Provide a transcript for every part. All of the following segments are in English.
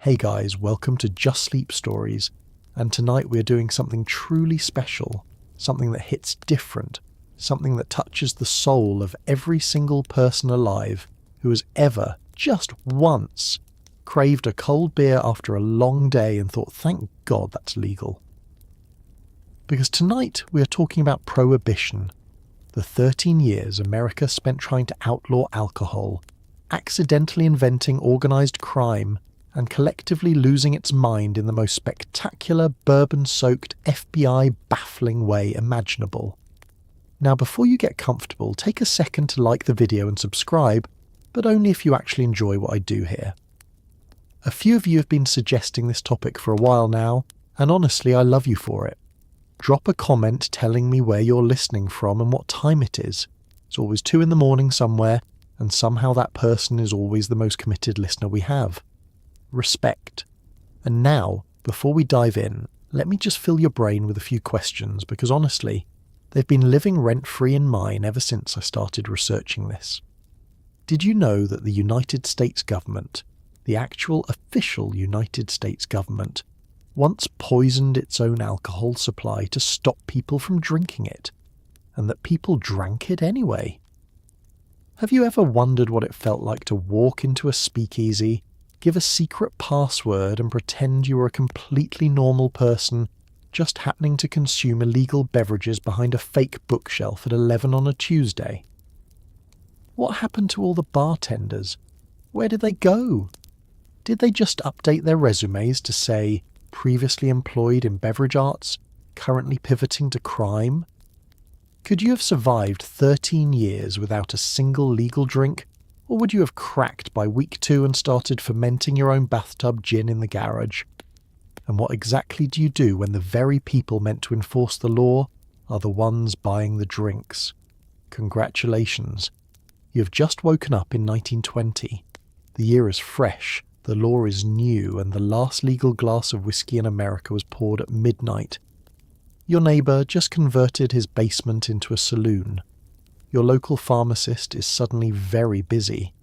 Hey guys, welcome to Just Sleep Stories, and tonight we're doing something truly special, something that hits different, something that touches the soul of every single person alive who has ever, just once, craved a cold beer after a long day and thought, thank God that's legal. Because tonight we are talking about Prohibition, the 13 years America spent trying to outlaw alcohol, accidentally inventing organised crime, and collectively losing its mind in the most spectacular, bourbon-soaked, FBI-baffling way imaginable. Now, before you get comfortable, take a second to like the video and subscribe, but only if you actually enjoy what I do here. A few of you have been suggesting this topic for a while now, and honestly, I love you for it. Drop a comment telling me where you're listening from and what time it is. It's always 2 a.m. somewhere, and somehow that person is always the most committed listener we have. Respect. And now, before we dive in, let me just fill your brain with a few questions, because honestly, they've been living rent-free in mine ever since I started researching this. Did you know that the United States government, the actual official United States government, once poisoned its own alcohol supply to stop people from drinking it, and that people drank it anyway? Have you ever wondered what it felt like to walk into a speakeasy, give a secret password and pretend you were a completely normal person just happening to consume illegal beverages behind a fake bookshelf at 11 on a Tuesday? What happened to all the bartenders? Where did they go? Did they just update their resumes to say, previously employed in beverage arts, currently pivoting to crime? Could you have survived 13 years without a single legal drink? Or would you have cracked by week 2 and started fermenting your own bathtub gin in the garage? And what exactly do you do when the very people meant to enforce the law are the ones buying the drinks? Congratulations. You have just woken up in 1920. The year is fresh, the law is new, and the last legal glass of whiskey in America was poured at midnight. Your neighbour just converted his basement into a saloon. Your local pharmacist is suddenly very busy,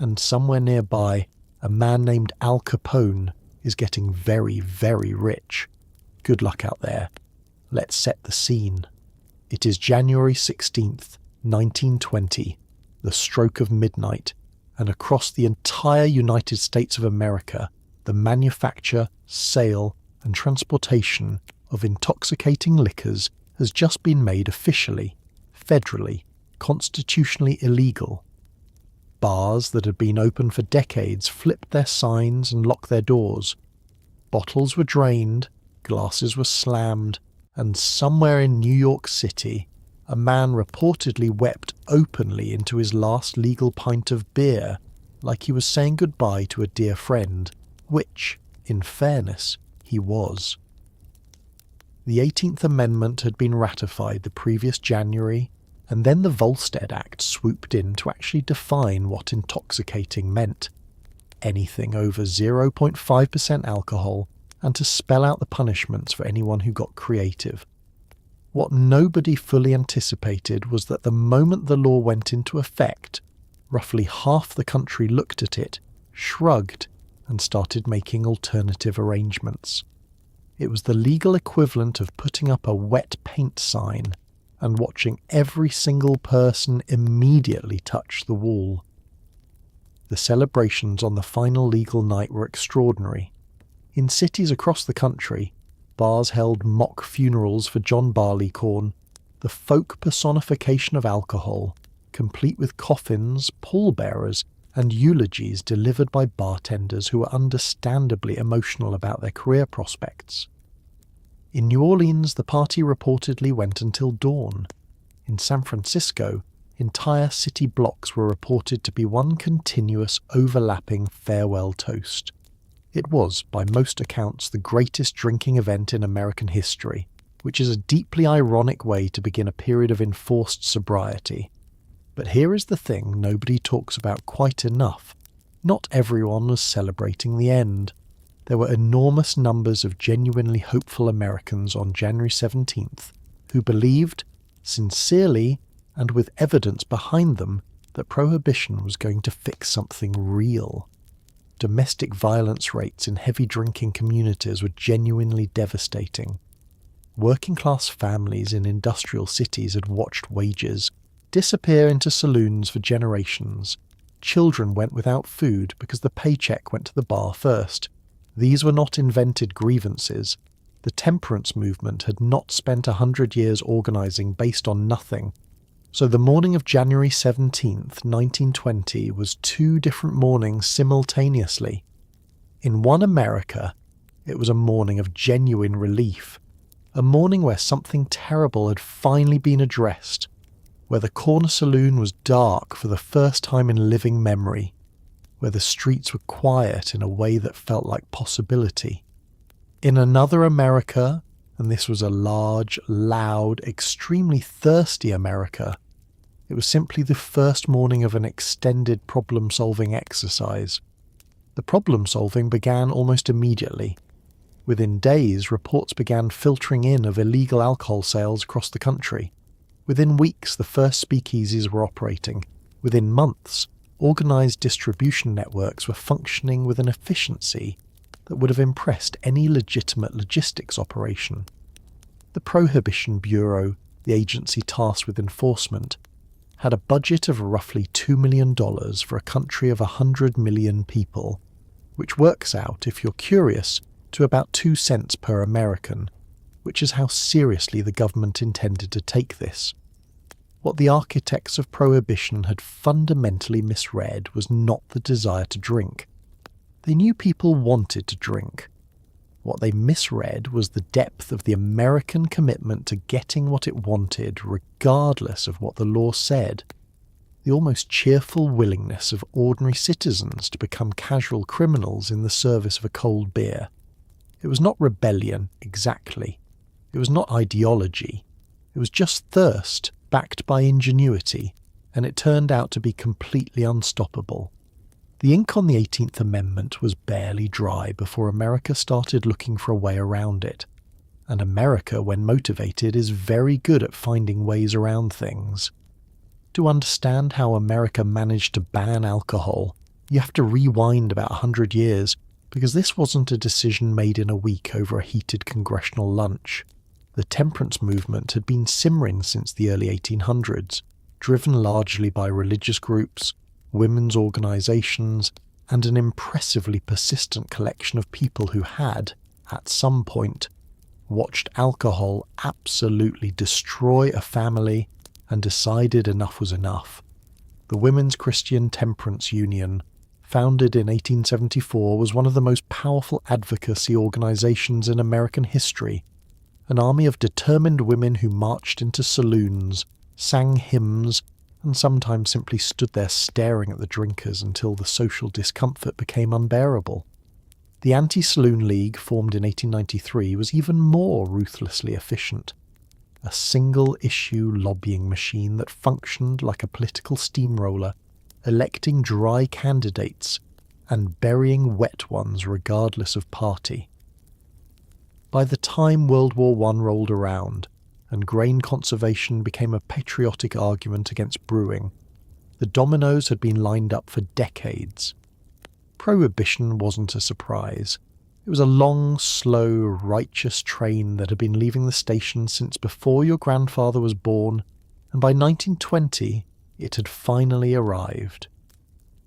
and somewhere nearby, a man named Al Capone is getting very, very rich. Good luck out there. Let's set the scene. It is January 16th, 1920, the stroke of midnight, and across the entire United States of America, the manufacture, sale, and transportation of intoxicating liquors has just been made officially, federally, constitutionally illegal. Bars that had been open for decades flipped their signs and locked their doors. Bottles were drained, glasses were slammed, and somewhere in New York City, a man reportedly wept openly into his last legal pint of beer, like he was saying goodbye to a dear friend, which, in fairness, he was. The 18th Amendment had been ratified the previous January, and then the Volstead Act swooped in to actually define what intoxicating meant. Anything over 0.5% alcohol, and to spell out the punishments for anyone who got creative. What nobody fully anticipated was that the moment the law went into effect, roughly half the country looked at it, shrugged, and started making alternative arrangements. It was the legal equivalent of putting up a wet paint sign and watching every single person immediately touch the wall. The celebrations on the final legal night were extraordinary. In cities across the country, bars held mock funerals for John Barleycorn, the folk personification of alcohol, complete with coffins, pallbearers, and eulogies delivered by bartenders who were understandably emotional about their career prospects. In New Orleans, the party reportedly went until dawn. In San Francisco, entire city blocks were reported to be one continuous, overlapping farewell toast. It was, by most accounts, the greatest drinking event in American history, which is a deeply ironic way to begin a period of enforced sobriety. But here is the thing nobody talks about quite enough. Not everyone was celebrating the end. There were enormous numbers of genuinely hopeful Americans on January 17th who believed, sincerely and with evidence behind them, that Prohibition was going to fix something real. domestic violence rates in heavy drinking communities were genuinely devastating. Working-class families in industrial cities had watched wages disappear into saloons for generations. Children went without food because the paycheck went to the bar first. These were not invented grievances. The temperance movement had not spent 100 years organising based on nothing. So the morning of January 17th, 1920 was two different mornings simultaneously. In one America, it was a morning of genuine relief. A morning where something terrible had finally been addressed, where the corner saloon was dark for the first time in living memory, where the streets were quiet in a way that felt like possibility. In another America, and this was a large, loud, extremely thirsty America, it was simply the first morning of an extended problem-solving exercise. The problem-solving began almost immediately. Within days, reports began filtering in of illegal alcohol sales across the country. Within weeks, the first speakeasies were operating. Within months, organised distribution networks were functioning with an efficiency that would have impressed any legitimate logistics operation. The Prohibition Bureau, the agency tasked with enforcement, had a budget of roughly $2 million for a country of 100 million people, which works out, if you're curious, to about 2 cents per American, which is how seriously the government intended to take this. What the architects of Prohibition had fundamentally misread was not the desire to drink. They knew people wanted to drink. What they misread was the depth of the American commitment to getting what it wanted regardless of what the law said. The almost cheerful willingness of ordinary citizens to become casual criminals in the service of a cold beer. It was not rebellion, exactly. It was not ideology. It was just thirst, backed by ingenuity, and it turned out to be completely unstoppable. The ink on the 18th Amendment was barely dry before America started looking for a way around it. And America, when motivated, is very good at finding ways around things. To understand how America managed to ban alcohol, you have to rewind about 100 years, because this wasn't a decision made in a week over a heated congressional lunch. The temperance movement had been simmering since the early 1800s, driven largely by religious groups, women's organisations, and an impressively persistent collection of people who had, at some point, watched alcohol absolutely destroy a family and decided enough was enough. The Women's Christian Temperance Union, founded in 1874, was one of the most powerful advocacy organisations in American history, an army of determined women who marched into saloons, sang hymns, and sometimes simply stood there staring at the drinkers until the social discomfort became unbearable. The Anti-Saloon League, formed in 1893, was even more ruthlessly efficient. A single-issue lobbying machine that functioned like a political steamroller, electing dry candidates and burying wet ones regardless of party. By the time World War I rolled around, and grain conservation became a patriotic argument against brewing, the dominoes had been lined up for decades. Prohibition wasn't a surprise. It was a long, slow, righteous train that had been leaving the station since before your grandfather was born, and by 1920 it had finally arrived.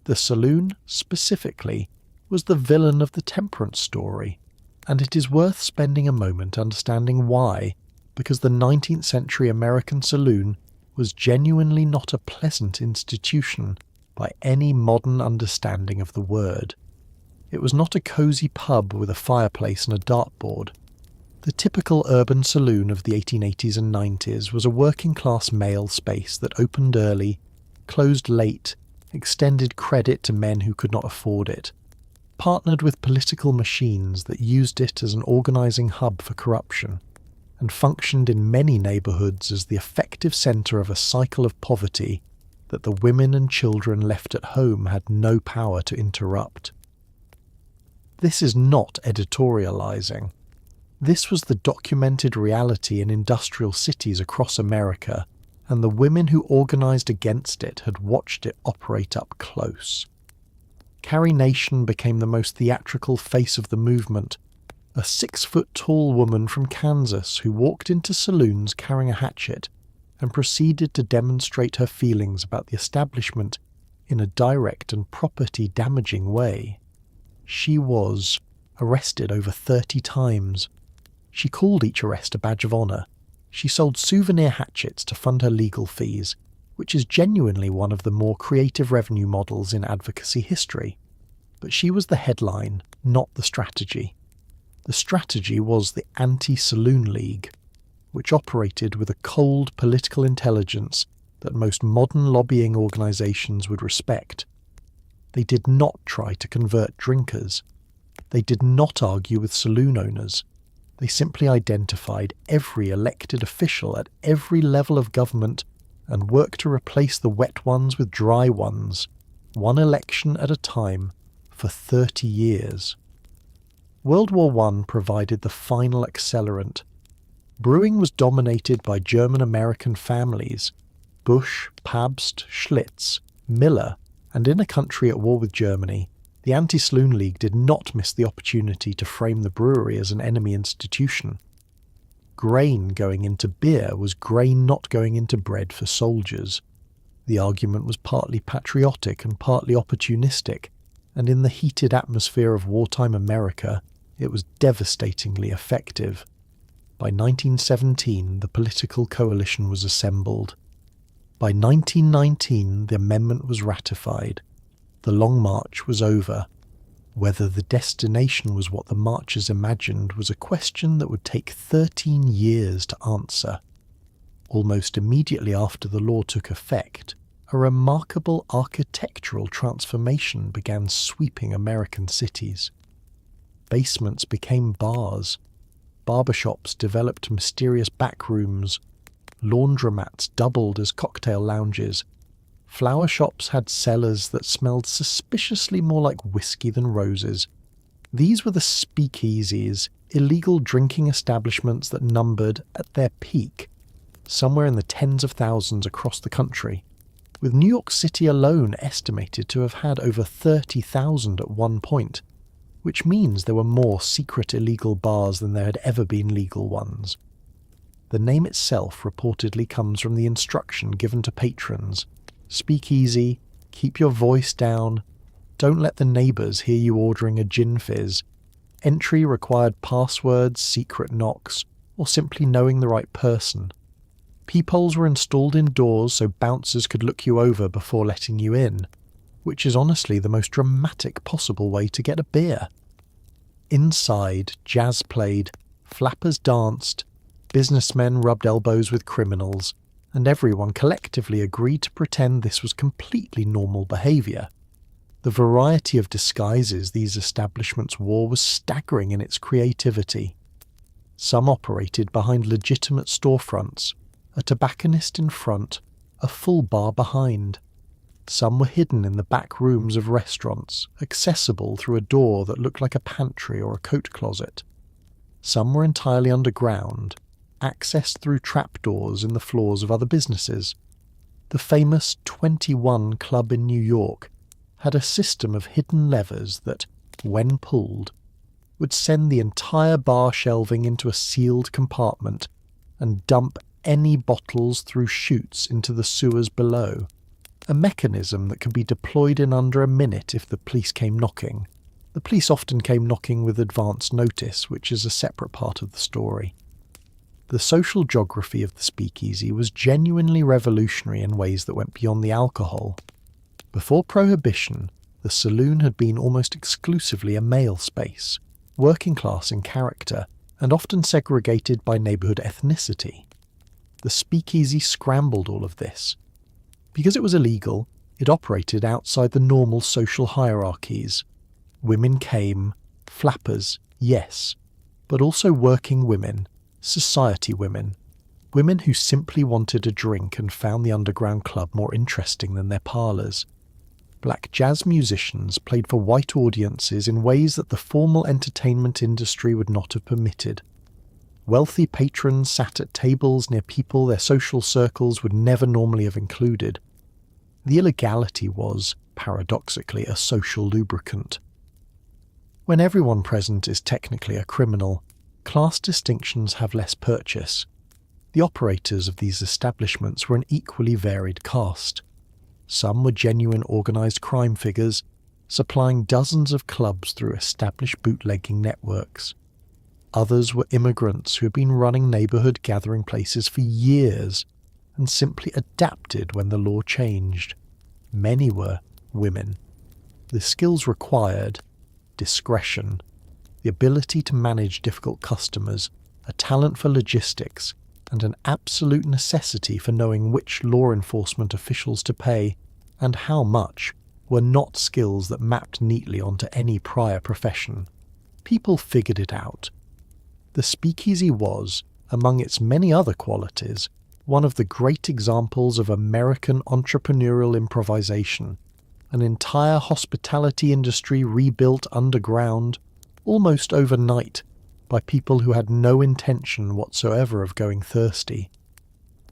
The saloon, specifically, was the villain of the temperance story, and it is worth spending a moment understanding why, because the 19th century American saloon was genuinely not a pleasant institution by any modern understanding of the word. It was not a cosy pub with a fireplace and a dartboard. The typical urban saloon of the 1880s and 90s was a working-class male space that opened early, closed late, extended credit to men who could not afford it, partnered with political machines that used it as an organising hub for corruption, and functioned in many neighbourhoods as the effective centre of a cycle of poverty that the women and children left at home had no power to interrupt. This is not editorialising. This was the documented reality in industrial cities across America, and the women who organised against it had watched it operate up close. Carrie Nation became the most theatrical face of the movement, a 6-foot-tall woman from Kansas who walked into saloons carrying a hatchet and proceeded to demonstrate her feelings about the establishment in a direct and property-damaging way. She was arrested over 30 times. She called each arrest a badge of honour. She sold souvenir hatchets to fund her legal fees, which is genuinely one of the more creative revenue models in advocacy history. But she was the headline, not the strategy. The strategy was the Anti-Saloon League, which operated with a cold political intelligence that most modern lobbying organisations would respect. They did not try to convert drinkers. They did not argue with saloon owners. They simply identified every elected official at every level of government and worked to replace the wet ones with dry ones, one election at a time, for 30 years. World War I provided the final accelerant. Brewing was dominated by German-American families, Busch, Pabst, Schlitz, Miller, and in a country at war with Germany, the Anti-Saloon League did not miss the opportunity to frame the brewery as an enemy institution. Grain going into beer was grain not going into bread for soldiers. The argument was partly patriotic and partly opportunistic, and in the heated atmosphere of wartime America, it was devastatingly effective. By 1917, the political coalition was assembled. By 1919, the amendment was ratified. The Long March was over. Whether the destination was what the marchers imagined was a question that would take 13 years to answer. Almost immediately after the law took effect, a remarkable architectural transformation began sweeping American cities. Basements became bars. Barbershops developed mysterious back rooms. Laundromats doubled as cocktail lounges. Flower shops had cellars that smelled suspiciously more like whiskey than roses. These were the speakeasies, illegal drinking establishments that numbered, at their peak, somewhere in the tens of thousands across the country, with New York City alone estimated to have had over 30,000 at one point, which means there were more secret illegal bars than there had ever been legal ones. The name itself reportedly comes from the instruction given to patrons: speak easy, keep your voice down, don't let the neighbours hear you ordering a gin fizz. Entry required passwords, secret knocks, or simply knowing the right person. Peepholes were installed indoors so bouncers could look you over before letting you in, which is honestly the most dramatic possible way to get a beer. Inside, jazz played, flappers danced, businessmen rubbed elbows with criminals, and everyone collectively agreed to pretend this was completely normal behaviour. The variety of disguises these establishments wore was staggering in its creativity. Some operated behind legitimate storefronts, a tobacconist in front, a full bar behind. Some were hidden in the back rooms of restaurants, accessible through a door that looked like a pantry or a coat closet. Some were entirely underground, accessed through trapdoors in the floors of other businesses. The famous 21 Club in New York had a system of hidden levers that, when pulled, would send the entire bar shelving into a sealed compartment and dump any bottles through chutes into the sewers below, a mechanism that could be deployed in under a minute if the police came knocking. The police often came knocking with advance notice, which is a separate part of the story. The social geography of the speakeasy was genuinely revolutionary in ways that went beyond the alcohol. Before Prohibition, the saloon had been almost exclusively a male space, working class in character, and often segregated by neighbourhood ethnicity. The speakeasy scrambled all of this. Because it was illegal, it operated outside the normal social hierarchies. Women came, flappers, yes, but also working women, society women, women who simply wanted a drink and found the underground club more interesting than their parlours. Black jazz musicians played for white audiences in ways that the formal entertainment industry would not have permitted. Wealthy patrons sat at tables near people their social circles would never normally have included. The illegality was, paradoxically, a social lubricant. When everyone present is technically a criminal, class distinctions have less purchase. The operators of these establishments were an equally varied cast. Some were genuine organised crime figures, supplying dozens of clubs through established bootlegging networks. Others were immigrants who had been running neighbourhood gathering places for years and simply adapted when the law changed. Many were women. The skills required: discretion, the ability to manage difficult customers, a talent for logistics, and an absolute necessity for knowing which law enforcement officials to pay and how much, were not skills that mapped neatly onto any prior profession. People figured it out. The speakeasy was, among its many other qualities, one of the great examples of American entrepreneurial improvisation, an entire hospitality industry rebuilt underground, almost overnight, by people who had no intention whatsoever of going thirsty.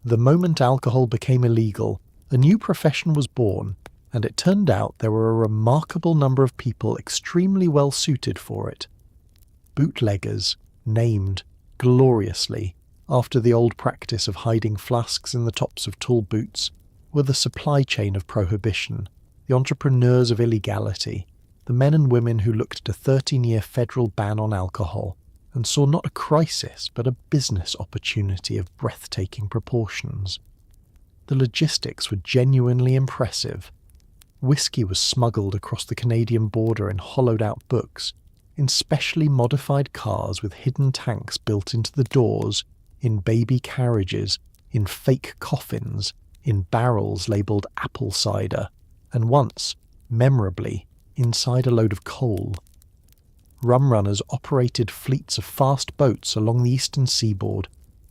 The moment alcohol became illegal, a new profession was born, and it turned out there were a remarkable number of people extremely well suited for it. Bootleggers, named, gloriously, after the old practice of hiding flasks in the tops of tall boots, were the supply chain of prohibition, the entrepreneurs of illegality, the men and women who looked at a 13-year federal ban on alcohol and saw not a crisis but a business opportunity of breathtaking proportions. The logistics were genuinely impressive. Whiskey was smuggled across the Canadian border in hollowed-out books, in specially modified cars with hidden tanks built into the doors, in baby carriages, in fake coffins, in barrels labelled apple cider, and once, memorably, inside a load of coal. Rum runners operated fleets of fast boats along the eastern seaboard,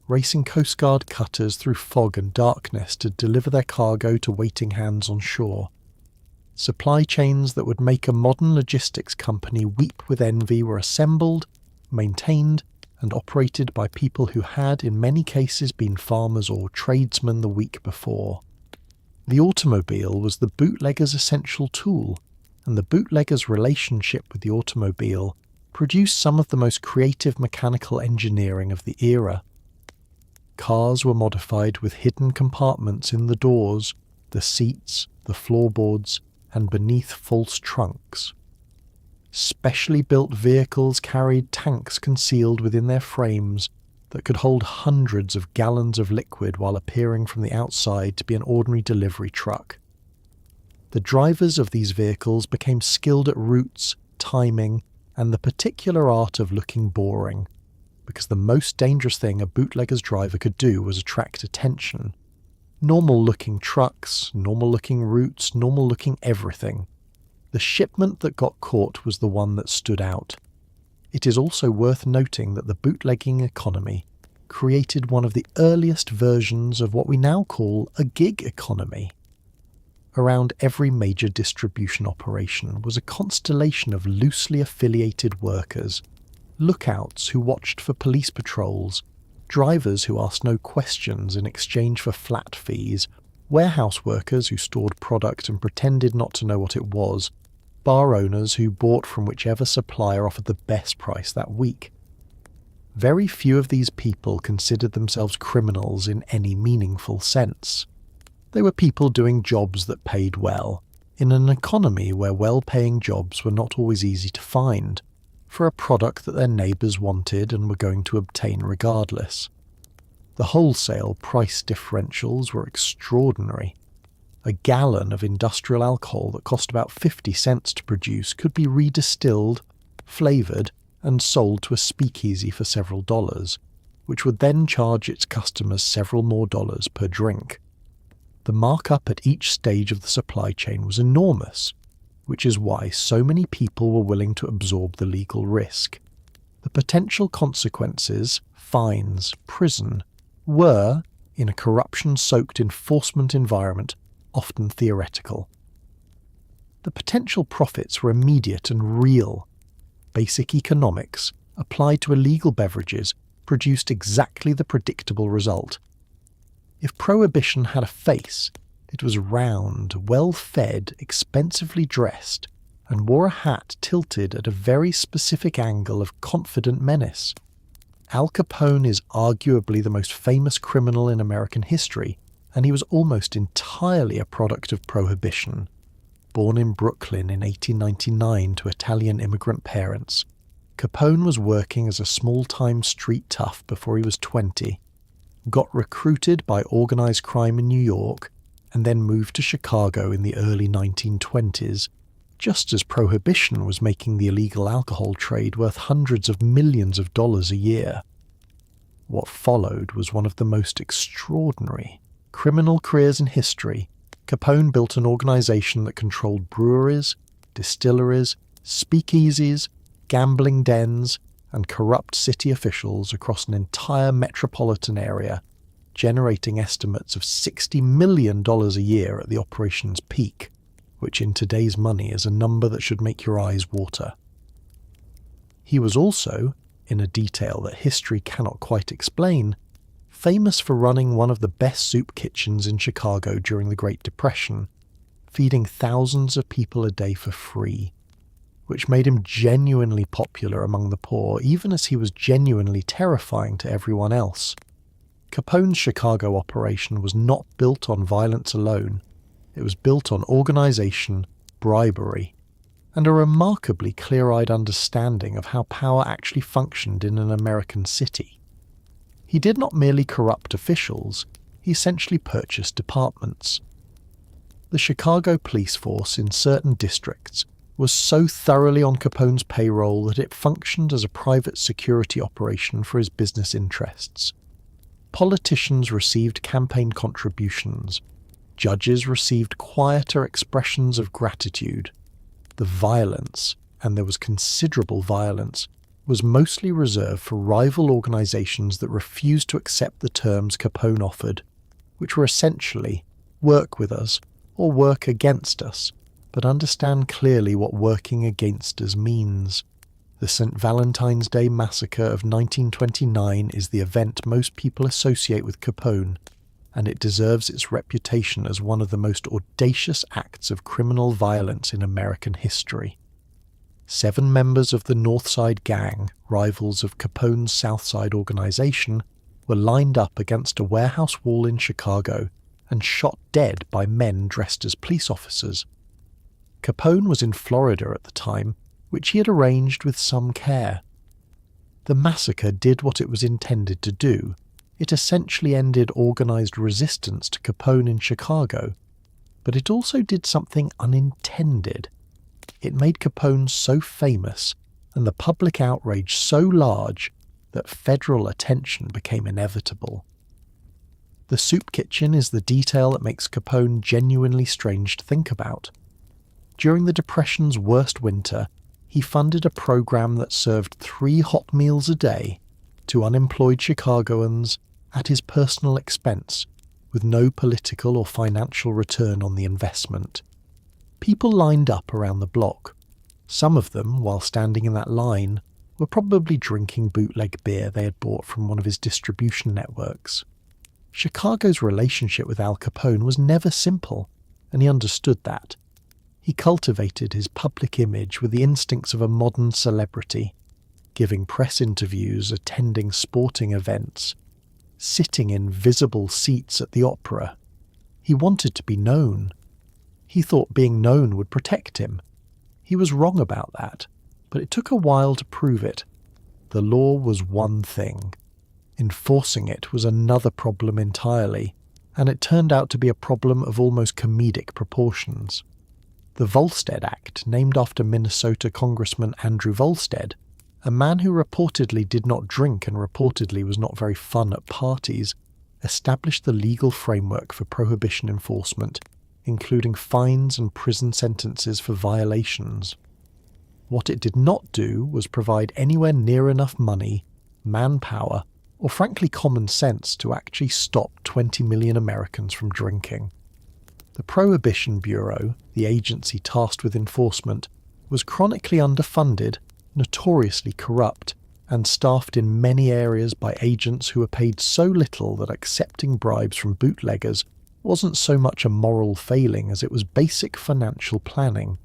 racing Coast Guard cutters through fog and darkness to deliver their cargo to waiting hands on shore. Supply chains that would make a modern logistics company weep with envy were assembled, maintained, and operated by people who had, in many cases, been farmers or tradesmen the week before. The automobile was the bootlegger's essential tool, and the bootlegger's relationship with the automobile produced some of the most creative mechanical engineering of the era. Cars were modified with hidden compartments in the doors, the seats, the floorboards, and beneath false trunks. Specially built vehicles carried tanks concealed within their frames that could hold hundreds of gallons of liquid while appearing from the outside to be an ordinary delivery truck. The drivers of these vehicles became skilled at routes, timing, and the particular art of looking boring, because the most dangerous thing a bootlegger's driver could do was attract attention. Normal-looking trucks, normal-looking routes, normal-looking everything. The shipment that got caught was the one that stood out. It is also worth noting that the bootlegging economy created one of the earliest versions of what we now call a gig economy. Around every major distribution operation was a constellation of loosely affiliated workers, lookouts who watched for police patrols, drivers who asked no questions in exchange for flat fees, warehouse workers who stored product and pretended not to know what it was, bar owners who bought from whichever supplier offered the best price that week. Very few of these people considered themselves criminals in any meaningful sense. They were people doing jobs that paid well, in an economy where well-paying jobs were not always easy to find, for a product that their neighbours wanted and were going to obtain regardless. The wholesale price differentials were extraordinary. A gallon of industrial alcohol that cost about 50 cents to produce could be redistilled, flavoured, and sold to a speakeasy for several dollars, which would then charge its customers several more dollars per drink. The markup at each stage of the supply chain was enormous, which is why so many people were willing to absorb the legal risk. The potential consequences, fines, prison, were, in a corruption-soaked enforcement environment, often theoretical. The potential profits were immediate and real. Basic economics, applied to illegal beverages, produced exactly the predictable result. If prohibition had a face, It was round, well-fed, expensively dressed, and wore a hat tilted at a very specific angle of confident menace. Al Capone is arguably the most famous criminal in American history, and he was almost entirely a product of Prohibition. Born in Brooklyn in 1899 to Italian immigrant parents, Capone was working as a small-time street tough before he was 20, got recruited by organized crime in New York, and then moved to Chicago in the early 1920s, just as Prohibition was making the illegal alcohol trade worth hundreds of millions of dollars a year. What followed was one of the most extraordinary criminal careers in history. Capone built an organization that controlled breweries, distilleries, speakeasies, gambling dens, and corrupt city officials across an entire metropolitan area, generating estimates of $60 million a year at the operation's peak, which in today's money is a number that should make your eyes water. He was also, in a detail that history cannot quite explain, famous for running one of the best soup kitchens in Chicago during the Great Depression, feeding thousands of people a day for free, which made him genuinely popular among the poor, even as he was genuinely terrifying to everyone else. Capone's Chicago operation was not built on violence alone. It was built on organization, bribery, and a remarkably clear-eyed understanding of how power actually functioned in an American city. He did not merely corrupt officials, he essentially purchased departments. The Chicago police force in certain districts was so thoroughly on Capone's payroll that it functioned as a private security operation for his business interests. Politicians received campaign contributions. Judges received quieter expressions of gratitude. The violence, and there was considerable violence, was mostly reserved for rival organizations that refused to accept the terms Capone offered, which were essentially, work with us or work against us, but understand clearly what working against us means. The St. Valentine's Day Massacre of 1929 is the event most people associate with Capone, and it deserves its reputation as one of the most audacious acts of criminal violence in American history. 7 members of the Northside Gang, rivals of Capone's Southside organization, were lined up against a warehouse wall in Chicago and shot dead by men dressed as police officers. Capone was in Florida at the time, which he had arranged with some care. The massacre did what it was intended to do. It essentially ended organized resistance to Capone in Chicago, but it also did something unintended. It made Capone so famous and the public outrage so large that federal attention became inevitable. The soup kitchen is the detail that makes Capone genuinely strange to think about. During the Depression's worst winter, he funded a program that served 3 hot meals a day to unemployed Chicagoans at his personal expense, with no political or financial return on the investment. People lined up around the block. Some of them, while standing in that line, were probably drinking bootleg beer they had bought from one of his distribution networks. Chicago's relationship with Al Capone was never simple, and he understood that. He cultivated his public image with the instincts of a modern celebrity, giving press interviews, attending sporting events, sitting in visible seats at the opera. He wanted to be known. He thought being known would protect him. He was wrong about that, but it took a while to prove it. The law was one thing. Enforcing it was another problem entirely, and it turned out to be a problem of almost comedic proportions. The Volstead Act, named after Minnesota Congressman Andrew Volstead, a man who reportedly did not drink and reportedly was not very fun at parties, established the legal framework for prohibition enforcement, including fines and prison sentences for violations. What it did not do was provide anywhere near enough money, manpower, or frankly common sense to actually stop 20 million Americans from drinking. The Prohibition Bureau, the agency tasked with enforcement, was chronically underfunded, notoriously corrupt, and staffed in many areas by agents who were paid so little that accepting bribes from bootleggers wasn't so much a moral failing as it was basic financial planning.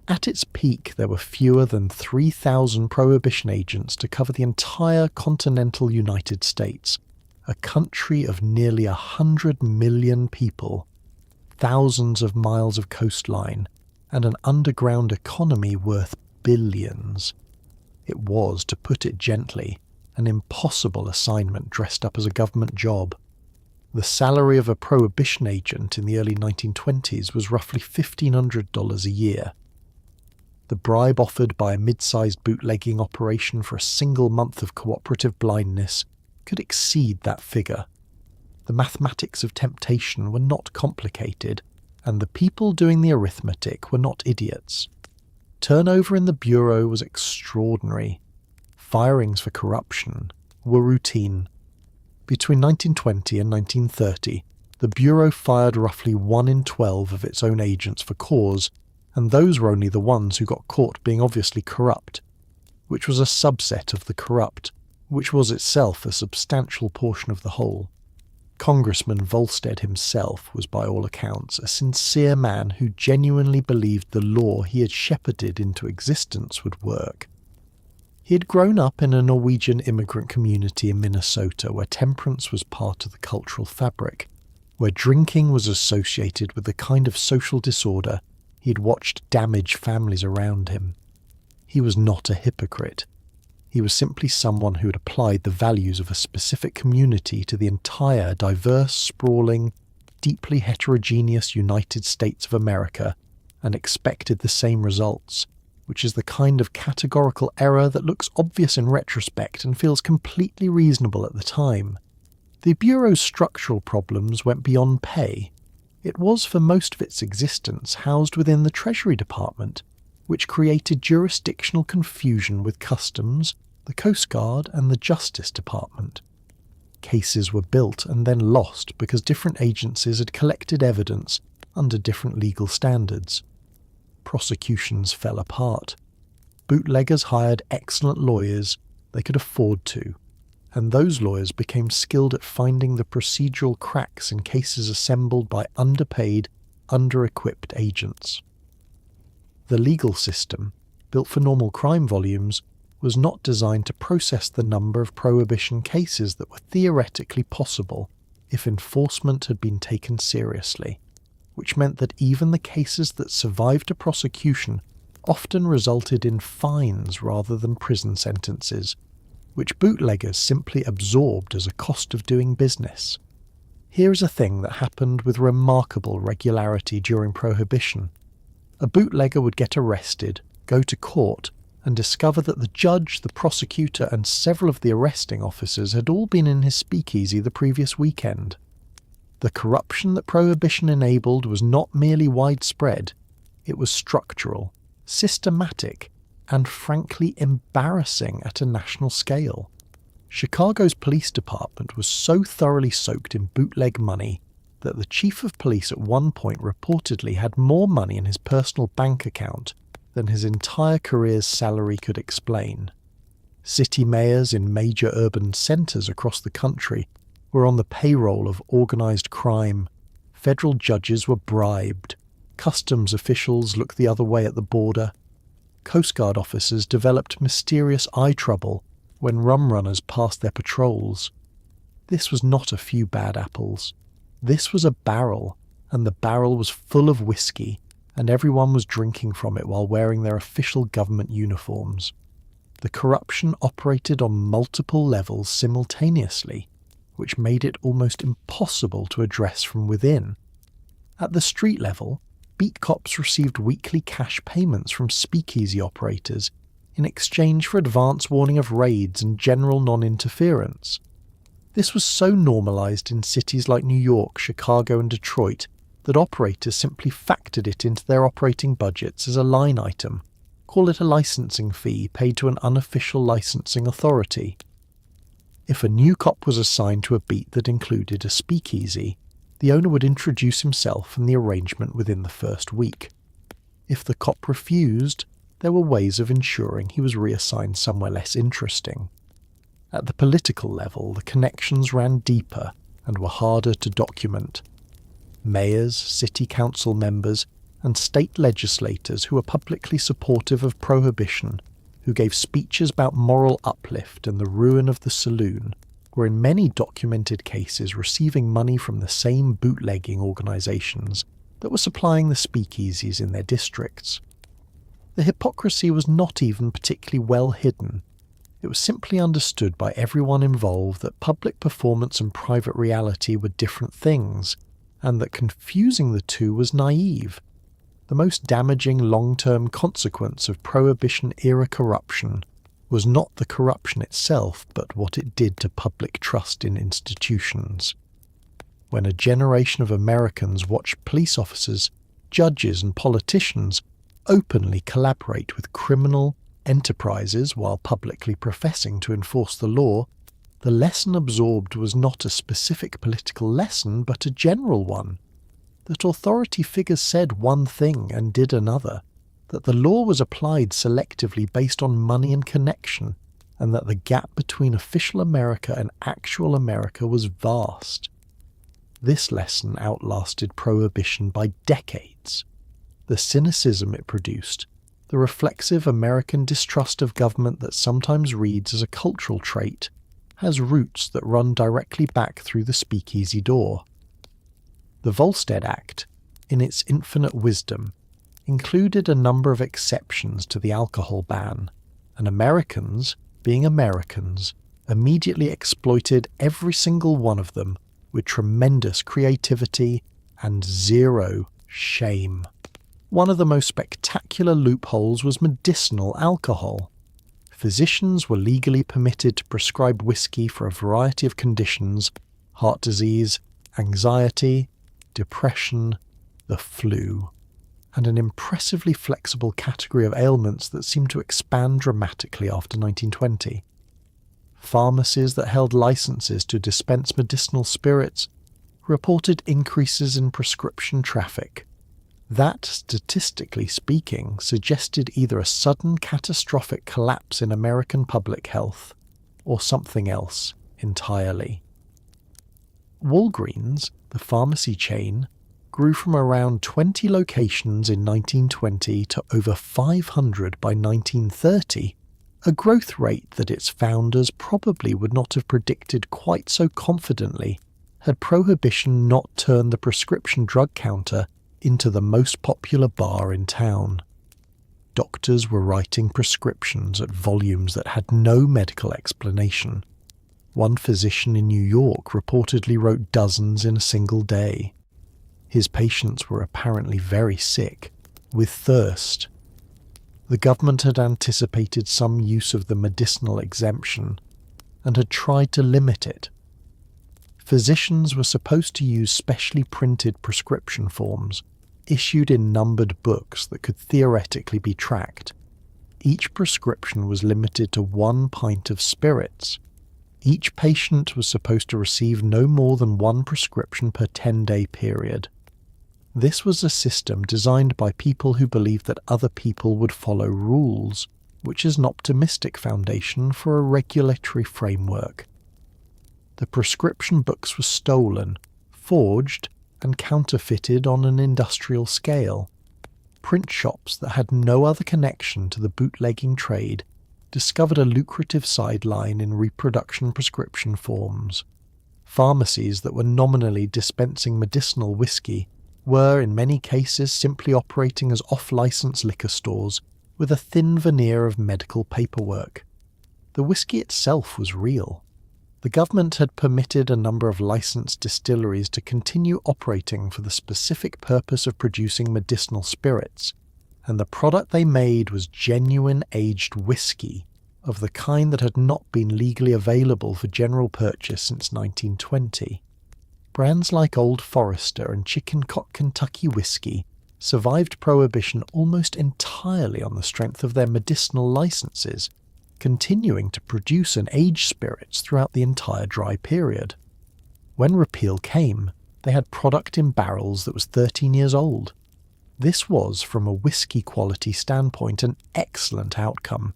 At its peak, there were fewer than 3,000 Prohibition agents to cover the entire continental United States, a country of nearly 100 million people, thousands of miles of coastline, and an underground economy worth billions. It was, to put it gently, an impossible assignment dressed up as a government job. The salary of a Prohibition agent in the early 1920s was roughly $1,500 a year. The bribe offered by a mid-sized bootlegging operation for a single month of cooperative blindness could exceed that figure. The mathematics of temptation were not complicated, and the people doing the arithmetic were not idiots. Turnover in the Bureau was extraordinary. Firings for corruption were routine. Between 1920 and 1930, the Bureau fired roughly 1 in 12 of its own agents for cause, and those were only the ones who got caught being obviously corrupt, which was a subset of the corrupt, which was itself a substantial portion of the whole. Congressman Volstead himself was by all accounts a sincere man who genuinely believed the law he had shepherded into existence would work. He had grown up in a Norwegian immigrant community in Minnesota where temperance was part of the cultural fabric, where drinking was associated with the kind of social disorder he had watched damage families around him. He was not a hypocrite. He was simply someone who had applied the values of a specific community to the entire diverse, sprawling, deeply heterogeneous United States of America and expected the same results, which is the kind of categorical error that looks obvious in retrospect and feels completely reasonable at the time. The Bureau's structural problems went beyond pay. It was, for most of its existence, housed within the Treasury Department, which created jurisdictional confusion with Customs, the Coast Guard, and the Justice Department. Cases were built and then lost because different agencies had collected evidence under different legal standards. Prosecutions fell apart. Bootleggers hired excellent lawyers they could afford to, and those lawyers became skilled at finding the procedural cracks in cases assembled by underpaid, under-equipped agents. The legal system, built for normal crime volumes, was not designed to process the number of Prohibition cases that were theoretically possible if enforcement had been taken seriously, which meant that even the cases that survived a prosecution often resulted in fines rather than prison sentences, which bootleggers simply absorbed as a cost of doing business. Here is a thing that happened with remarkable regularity during Prohibition. A bootlegger would get arrested, go to court, and discover that the judge, the prosecutor, and several of the arresting officers had all been in his speakeasy the previous weekend. The corruption that Prohibition enabled was not merely widespread, it was structural, systematic, and frankly embarrassing at a national scale. Chicago's police department was so thoroughly soaked in bootleg money that the chief of police at one point reportedly had more money in his personal bank account than his entire career's salary could explain. City mayors in major urban centres across the country were on the payroll of organised crime. Federal judges were bribed. Customs officials looked the other way at the border. Coast Guard officers developed mysterious eye trouble when rum runners passed their patrols. This was not a few bad apples. This was a barrel, and the barrel was full of whiskey, and everyone was drinking from it while wearing their official government uniforms. The corruption operated on multiple levels simultaneously, which made it almost impossible to address from within. At the street level, beat cops received weekly cash payments from speakeasy operators in exchange for advance warning of raids and general non-interference. This was so normalized in cities like New York, Chicago, and Detroit that operators simply factored it into their operating budgets as a line item, call it a licensing fee paid to an unofficial licensing authority. If a new cop was assigned to a beat that included a speakeasy, the owner would introduce himself and the arrangement within the first week. If the cop refused, there were ways of ensuring he was reassigned somewhere less interesting. At the political level, the connections ran deeper and were harder to document. mayors, city council members, and state legislators who were publicly supportive of prohibition, who gave speeches about moral uplift and the ruin of the saloon, were in many documented cases receiving money from the same bootlegging organisations that were supplying the speakeasies in their districts. The hypocrisy was not even particularly well hidden. It was simply understood by everyone involved that public performance and private reality were different things, and that confusing the two was naive. The most damaging long-term consequence of Prohibition-era corruption was not the corruption itself, but what it did to public trust in institutions. When a generation of Americans watched police officers, judges and politicians openly collaborate with criminal enterprises while publicly professing to enforce the law, the lesson absorbed was not a specific political lesson but a general one. That authority figures said one thing and did another, that the law was applied selectively based on money and connection, and that the gap between official America and actual America was vast. This lesson outlasted Prohibition by decades. The cynicism it produced, the reflexive American distrust of government that sometimes reads as a cultural trait, has roots that run directly back through the speakeasy door. The Volstead Act, in its infinite wisdom, included a number of exceptions to the alcohol ban, and Americans, being Americans, immediately exploited every single one of them with tremendous creativity and zero shame. One of the most spectacular loopholes was medicinal alcohol. Physicians were legally permitted to prescribe whiskey for a variety of conditions: heart disease, anxiety, depression, the flu, and an impressively flexible category of ailments that seemed to expand dramatically after 1920. Pharmacies that held licenses to dispense medicinal spirits reported increases in prescription traffic. That, statistically speaking, suggested either a sudden catastrophic collapse in American public health or something else entirely. Walgreens, the pharmacy chain, grew from around 20 locations in 1920 to over 500 by 1930, a growth rate that its founders probably would not have predicted quite so confidently had Prohibition not turned the prescription drug counter into the most popular bar in town. Doctors were writing prescriptions at volumes that had no medical explanation. One physician in New York reportedly wrote dozens in a single day. His patients were apparently very sick, with thirst. The government had anticipated some use of the medicinal exemption and had tried to limit it. Physicians were supposed to use specially printed prescription forms, issued in numbered books that could theoretically be tracked. Each prescription was limited to 1 pint of spirits. Each patient was supposed to receive no more than 1 prescription per 10-day period. This was a system designed by people who believed that other people would follow rules, which is an optimistic foundation for a regulatory framework. The prescription books were stolen, forged, and counterfeited on an industrial scale. Print shops that had no other connection to the bootlegging trade discovered a lucrative sideline in reproduction prescription forms. Pharmacies that were nominally dispensing medicinal whiskey were, in many cases, simply operating as off-license liquor stores with a thin veneer of medical paperwork. The whiskey itself was real. The government had permitted a number of licensed distilleries to continue operating for the specific purpose of producing medicinal spirits, and the product they made was genuine aged whiskey, of the kind that had not been legally available for general purchase since 1920. Brands like Old Forester and Chicken Cock Kentucky whiskey survived Prohibition almost entirely on the strength of their medicinal licenses, continuing to produce and age spirits throughout the entire dry period. When repeal came, they had product in barrels that was 13 years old. This was, from a whiskey quality standpoint, an excellent outcome,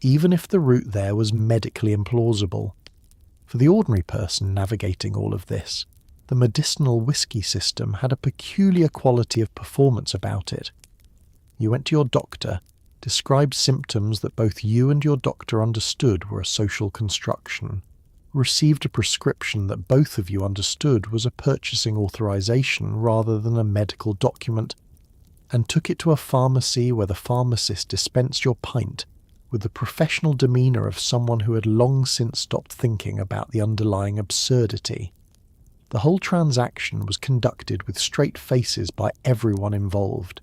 even if the route there was medically implausible. For the ordinary person navigating all of this, The medicinal whiskey system had a peculiar quality of performance about it. You went to your doctor, described symptoms that both you and your doctor understood were a social construction, received a prescription that both of you understood was a purchasing authorization rather than a medical document, and took it to a pharmacy where the pharmacist dispensed your pint with the professional demeanour of someone who had long since stopped thinking about the underlying absurdity. The whole transaction was conducted with straight faces by everyone involved.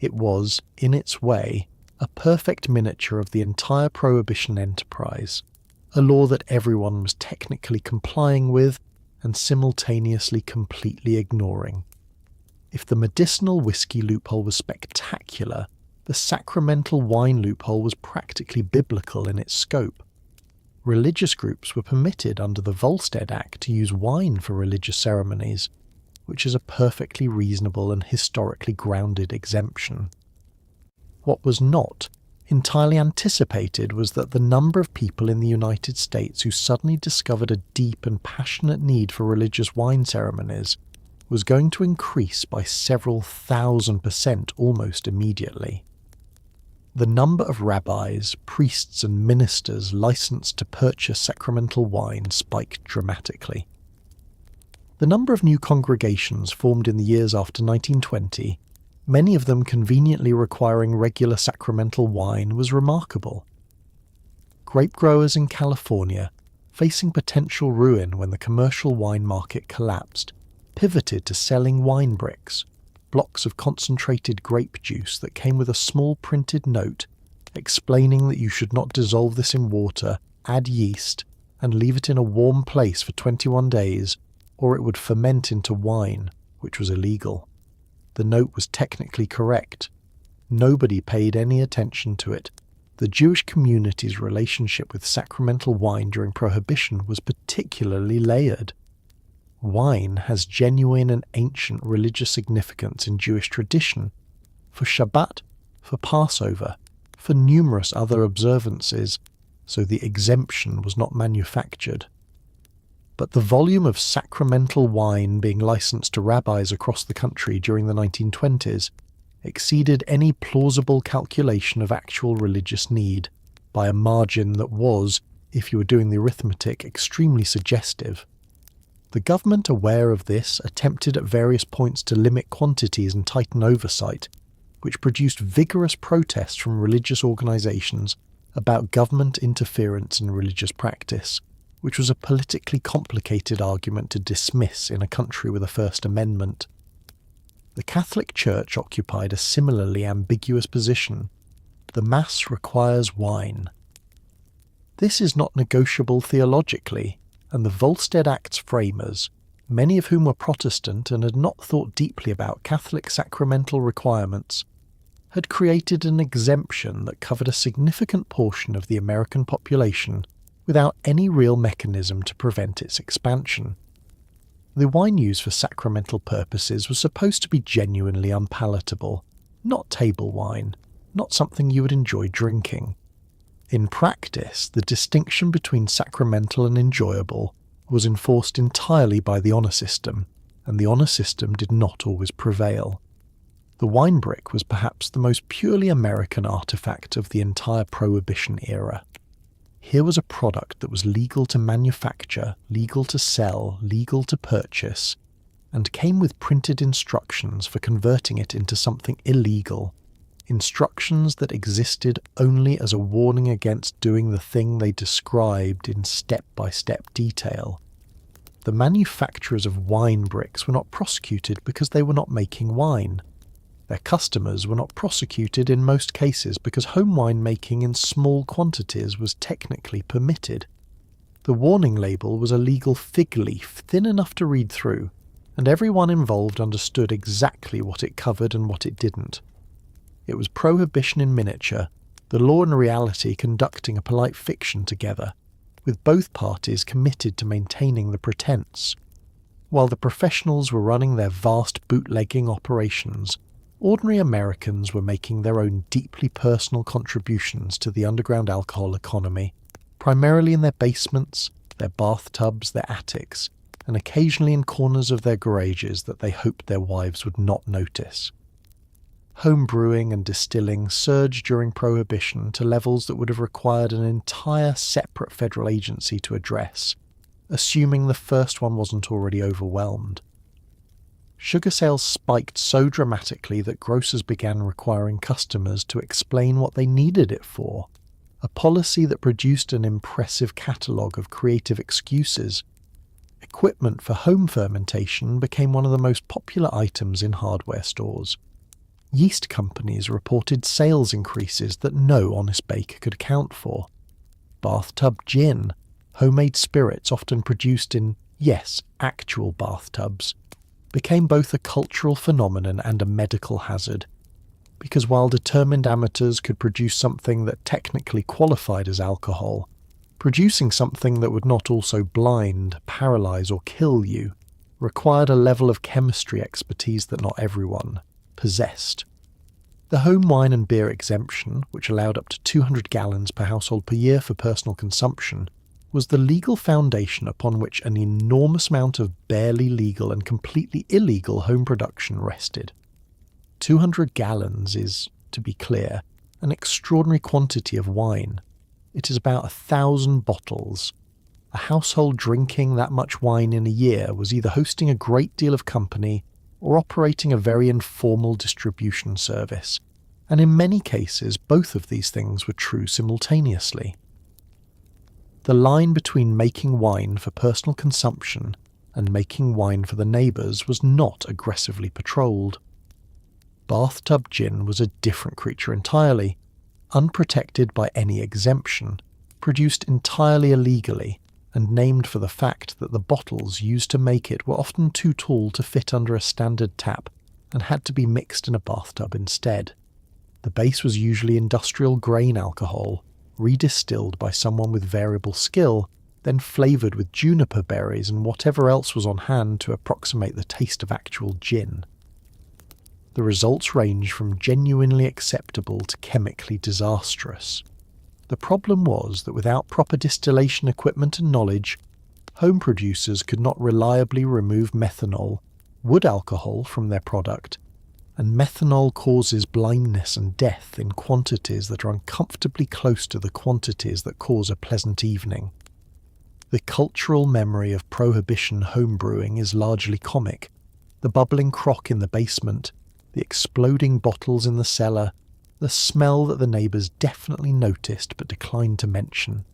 It was, in its way, a perfect miniature of the entire Prohibition enterprise, a law that everyone was technically complying with and simultaneously completely ignoring. If the medicinal whiskey loophole was spectacular, the sacramental wine loophole was practically biblical in its scope. Religious groups were permitted under the Volstead Act to use wine for religious ceremonies, which is a perfectly reasonable and historically grounded exemption. What was not entirely anticipated was that the number of people in the United States who suddenly discovered a deep and passionate need for religious wine ceremonies was going to increase by several 1,000% almost immediately. The number of rabbis, priests and ministers licensed to purchase sacramental wine spiked dramatically. The number of new congregations formed in the years after 1920, many of them conveniently requiring regular sacramental wine, was remarkable. Grape growers in California, facing potential ruin when the commercial wine market collapsed, pivoted to selling wine bricks, blocks of concentrated grape juice that came with a small printed note explaining that you should not dissolve this in water, add yeast, and leave it in a warm place for 21 days, or it would ferment into wine, which was illegal. The note was technically correct. Nobody paid any attention to it. The Jewish community's relationship with sacramental wine during Prohibition was particularly layered. Wine has genuine and ancient religious significance in Jewish tradition, for Shabbat, for Passover, for numerous other observances, so the exemption was not manufactured. But the volume of sacramental wine being licensed to rabbis across the country during the 1920s exceeded any plausible calculation of actual religious need by a margin that was, if you were doing the arithmetic, extremely suggestive. The government, aware of this, attempted at various points to limit quantities and tighten oversight, which produced vigorous protests from religious organisations about government interference in religious practice, which was a politically complicated argument to dismiss in a country with a First Amendment. The Catholic Church occupied a similarly ambiguous position. The Mass requires wine. This is not negotiable theologically, and the Volstead Act's framers, many of whom were Protestant and had not thought deeply about Catholic sacramental requirements, had created an exemption that covered a significant portion of the American population without any real mechanism to prevent its expansion. The wine used for sacramental purposes was supposed to be genuinely unpalatable, not table wine, not something you would enjoy drinking. In practice, the distinction between sacramental and enjoyable was enforced entirely by the honor system, and the honor system did not always prevail. The wine brick was perhaps the most purely American artifact of the entire Prohibition era. Here was a product that was legal to manufacture, legal to sell, legal to purchase, and came with printed instructions for converting it into something illegal, instructions that existed only as a warning against doing the thing they described in step-by-step detail. The manufacturers of wine bricks were not prosecuted because they were not making wine. Their customers were not prosecuted in most cases because home wine making in small quantities was technically permitted. The warning label was a legal fig leaf thin enough to read through, and everyone involved understood exactly what it covered and what it didn't. It was Prohibition in miniature, the law and reality conducting a polite fiction together, with both parties committed to maintaining the pretense. While the professionals were running their vast bootlegging operations, ordinary Americans were making their own deeply personal contributions to the underground alcohol economy, primarily in their basements, their bathtubs, their attics, and occasionally in corners of their garages that they hoped their wives would not notice. Home brewing and distilling surged during Prohibition to levels that would have required an entire separate federal agency to address, assuming the first one wasn't already overwhelmed. Sugar sales spiked so dramatically that grocers began requiring customers to explain what they needed it for, a policy that produced an impressive catalogue of creative excuses. Equipment for home fermentation became one of the most popular items in hardware stores. Yeast companies reported sales increases that no honest baker could account for. Bathtub gin, homemade spirits often produced in, yes, actual bathtubs, became both a cultural phenomenon and a medical hazard, because while determined amateurs could produce something that technically qualified as alcohol, producing something that would not also blind, paralyze, or kill you required a level of chemistry expertise that not everyone possessed. The home wine and beer exemption, which allowed up to 200 gallons per household per year for personal consumption, was the legal foundation upon which an enormous amount of barely legal and completely illegal home production rested. 200 gallons is, to be clear, an extraordinary quantity of wine. It is about 1,000 bottles. A household drinking that much wine in a year was either hosting a great deal of company or operating a very informal distribution service, and in many cases both of these things were true simultaneously. The line between making wine for personal consumption and making wine for the neighbours was not aggressively patrolled. Bathtub gin was a different creature entirely, unprotected by any exemption, produced entirely illegally, and named for the fact that the bottles used to make it were often too tall to fit under a standard tap and had to be mixed in a bathtub instead. The base was usually industrial grain alcohol, redistilled by someone with variable skill, then flavoured with juniper berries and whatever else was on hand to approximate the taste of actual gin. The results range from genuinely acceptable to chemically disastrous. The problem was that without proper distillation equipment and knowledge, home producers could not reliably remove methanol, wood alcohol, from their product, and methanol causes blindness and death in quantities that are uncomfortably close to the quantities that cause a pleasant evening. The cultural memory of Prohibition homebrewing is largely comic. The bubbling crock in the basement, the exploding bottles in the cellar, the smell that the neighbours definitely noticed but declined to mention.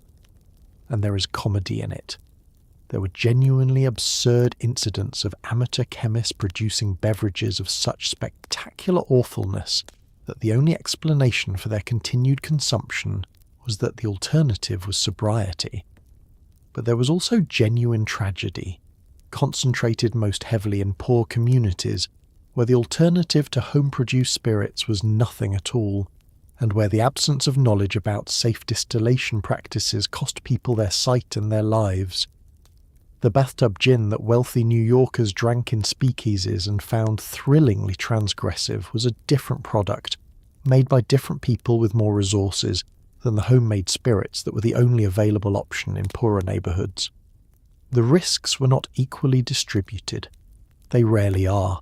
And there is comedy in it. There were genuinely absurd incidents of amateur chemists producing beverages of such spectacular awfulness that the only explanation for their continued consumption was that the alternative was sobriety. But there was also genuine tragedy, concentrated most heavily in poor communities, where the alternative to home-produced spirits was nothing at all, and where the absence of knowledge about safe distillation practices cost people their sight and their lives. The bathtub gin that wealthy New Yorkers drank in speakeasies and found thrillingly transgressive was a different product, made by different people with more resources than the homemade spirits that were the only available option in poorer neighbourhoods. The risks were not equally distributed. They rarely are.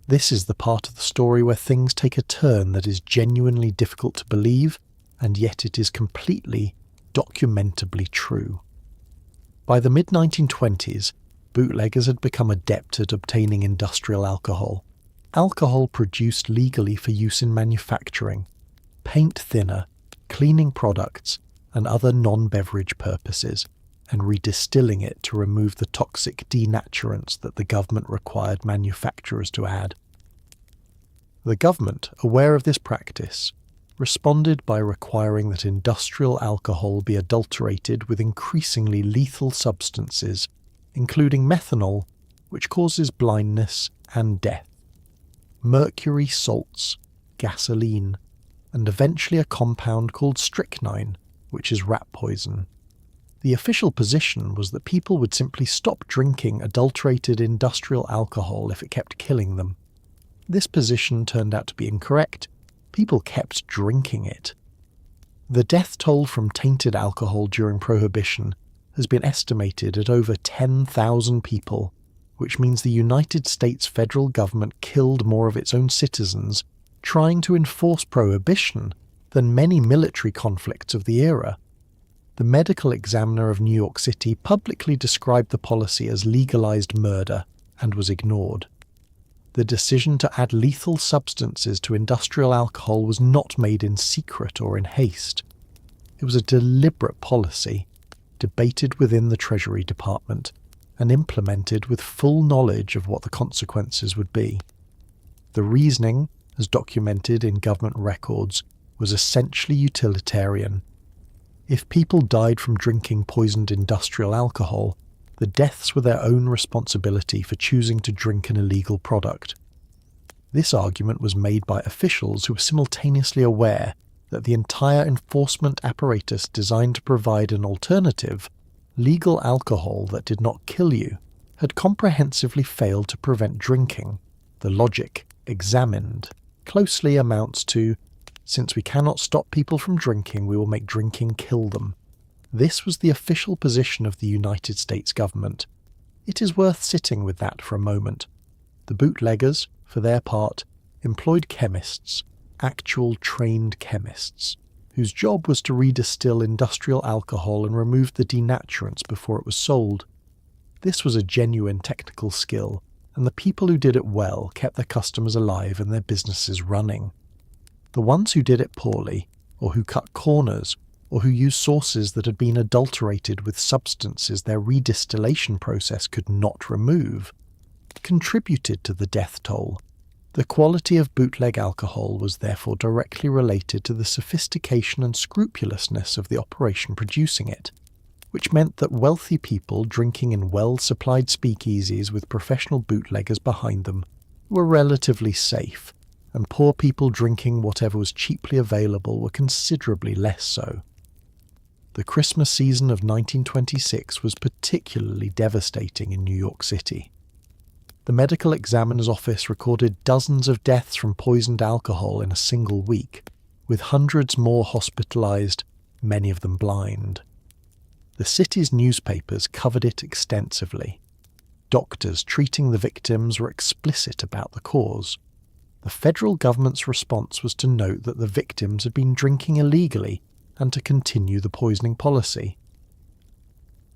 This is the part of the story where things take a turn that is genuinely difficult to believe, and yet it is completely, documentably true. By the mid-1920s, bootleggers had become adept at obtaining industrial alcohol produced legally for use in manufacturing, paint thinner, cleaning products, and other non-beverage purposes, and redistilling it to remove the toxic denaturants that the government required manufacturers to add. The government, aware of this practice, responded by requiring that industrial alcohol be adulterated with increasingly lethal substances, including methanol, which causes blindness and death, mercury salts, gasoline, and eventually a compound called strychnine, which is rat poison. The official position was that people would simply stop drinking adulterated industrial alcohol if it kept killing them. This position turned out to be incorrect. People kept drinking it. The death toll from tainted alcohol during Prohibition has been estimated at over 10,000 people, which means the United States federal government killed more of its own citizens trying to enforce prohibition than many military conflicts of the era. The medical examiner of New York City publicly described the policy as legalized murder and was ignored. The decision to add lethal substances to industrial alcohol was not made in secret or in haste. It was a deliberate policy, debated within the Treasury Department, and implemented with full knowledge of what the consequences would be. The reasoning, as documented in government records, was essentially utilitarian. If people died from drinking poisoned industrial alcohol, the deaths were their own responsibility for choosing to drink an illegal product. This argument was made by officials who were simultaneously aware that the entire enforcement apparatus designed to provide an alternative, legal alcohol that did not kill you, had comprehensively failed to prevent drinking. The logic, examined, closely amounts to, since we cannot stop people from drinking, we will make drinking kill them. This was the official position of the United States government. It is worth sitting with that for a moment. The bootleggers, for their part, employed chemists, actual trained chemists, whose job was to redistill industrial alcohol and remove the denaturants before it was sold. This was a genuine technical skill, and the people who did it well kept their customers alive and their businesses running. The ones who did it poorly, or who cut corners, or who used sources that had been adulterated with substances their redistillation process could not remove, contributed to the death toll. The quality of bootleg alcohol was therefore directly related to the sophistication and scrupulousness of the operation producing it, which meant that wealthy people drinking in well-supplied speakeasies with professional bootleggers behind them were relatively safe, and poor people drinking whatever was cheaply available were considerably less so. The Christmas season of 1926 was particularly devastating in New York City. The medical examiner's office recorded dozens of deaths from poisoned alcohol in a single week, with hundreds more hospitalized, many of them blind. The city's newspapers covered it extensively. Doctors treating the victims were explicit about the cause. The federal government's response was to note that the victims had been drinking illegally and to continue the poisoning policy.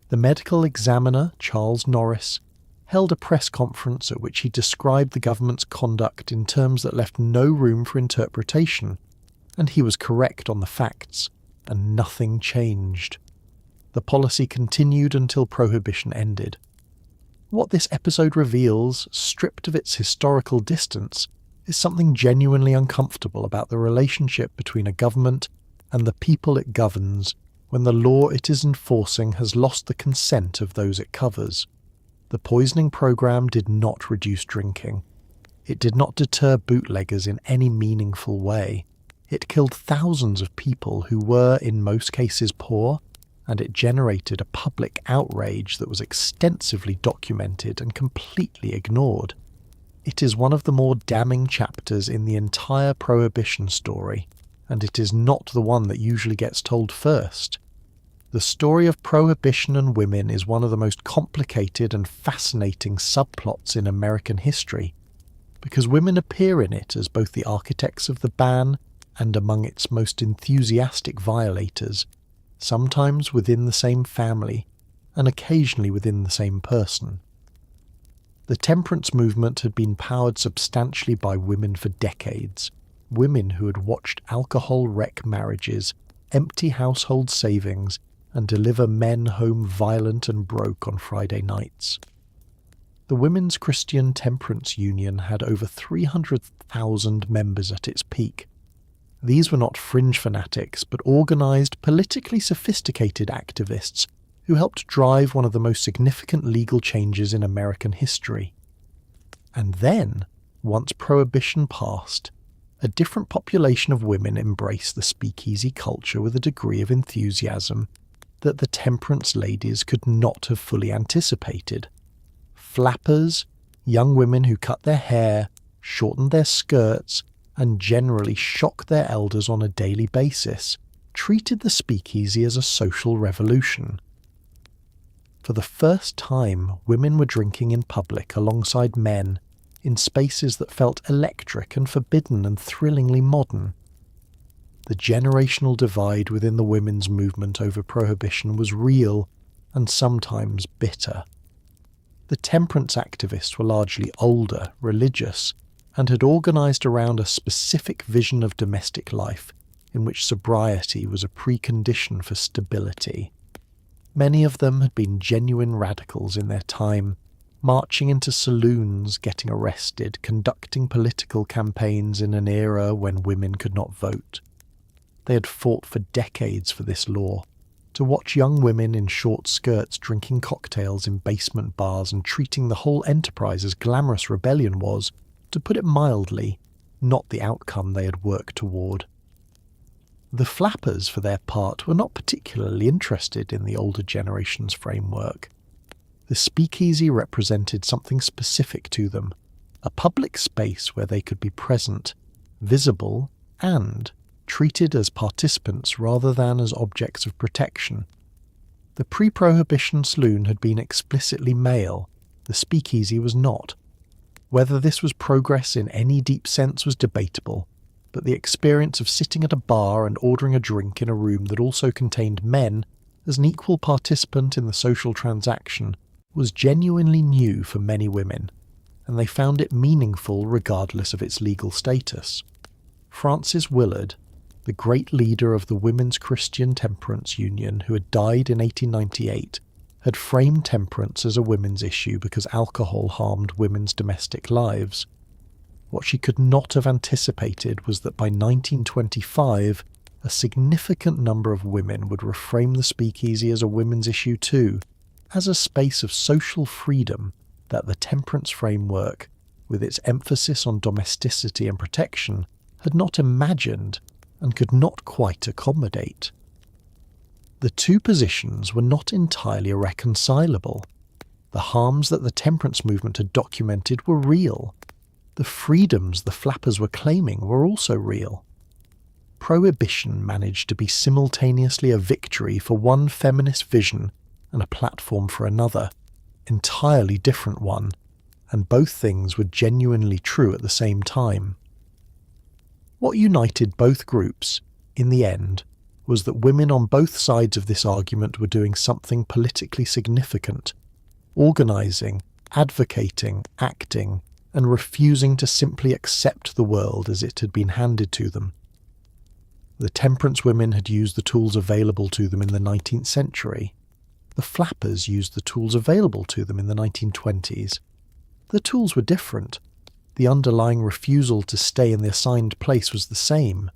The medical examiner, Charles Norris, held a press conference at which he described the government's conduct in terms that left no room for interpretation, and he was correct on the facts, and nothing changed. The policy continued until Prohibition ended. What this episode reveals, stripped of its historical distance, is something genuinely uncomfortable about the relationship between a government and the people it governs when the law it is enforcing has lost the consent of those it covers. The poisoning program did not reduce drinking. It did not deter bootleggers in any meaningful way. It killed thousands of people who were, in most cases, poor, and it generated a public outrage that was extensively documented and completely ignored. It is one of the more damning chapters in the entire Prohibition story, and it is not the one that usually gets told first. The story of Prohibition and women is one of the most complicated and fascinating subplots in American history, because women appear in it as both the architects of the ban and among its most enthusiastic violators, sometimes within the same family, and occasionally within the same person. The temperance movement had been powered substantially by women for decades, women who had watched alcohol wreck marriages, empty household savings, and deliver men home violent and broke on Friday nights. The Women's Christian Temperance Union had over 300,000 members at its peak. These were not fringe fanatics, but organised, politically sophisticated activists who helped drive one of the most significant legal changes in American history. And then, once Prohibition passed, a different population of women embraced the speakeasy culture with a degree of enthusiasm that the temperance ladies could not have fully anticipated. Flappers, young women who cut their hair, shortened their skirts, and generally shocked their elders on a daily basis, treated the speakeasy as a social revolution. For the first time, women were drinking in public alongside men in spaces that felt electric and forbidden and thrillingly modern. The generational divide within the women's movement over Prohibition was real and sometimes bitter. The temperance activists were largely older, religious, and had organised around a specific vision of domestic life in which sobriety was a precondition for stability. Many of them had been genuine radicals in their time, marching into saloons, getting arrested, conducting political campaigns in an era when women could not vote. They had fought for decades for this law. To watch young women in short skirts drinking cocktails in basement bars and treating the whole enterprise as glamorous rebellion was, to put it mildly, not the outcome they had worked toward. The flappers, for their part, were not particularly interested in the older generation's framework. The speakeasy represented something specific to them, a public space where they could be present, visible, and treated as participants rather than as objects of protection. The pre-Prohibition saloon had been explicitly male, the speakeasy was not. Whether this was progress in any deep sense was debatable, but the experience of sitting at a bar and ordering a drink in a room that also contained men as an equal participant in the social transaction was genuinely new for many women, and they found it meaningful regardless of its legal status. Frances Willard, the great leader of the Women's Christian Temperance Union who had died in 1898, had framed temperance as a women's issue because alcohol harmed women's domestic lives. What she could not have anticipated was that by 1925, a significant number of women would reframe the speakeasy as a women's issue too, as a space of social freedom that the temperance framework, with its emphasis on domesticity and protection, had not imagined and could not quite accommodate. The two positions were not entirely irreconcilable. The harms that the temperance movement had documented were real. The freedoms the flappers were claiming were also real. Prohibition managed to be simultaneously a victory for one feminist vision and a platform for another, entirely different one, and both things were genuinely true at the same time. What united both groups, in the end, was that women on both sides of this argument were doing something politically significant, organising, advocating, acting, and refusing to simply accept the world as it had been handed to them. The temperance women had used the tools available to them in the 19th century. The flappers used the tools available to them in the 1920s. The tools were different. The underlying refusal to stay in the assigned place was the same.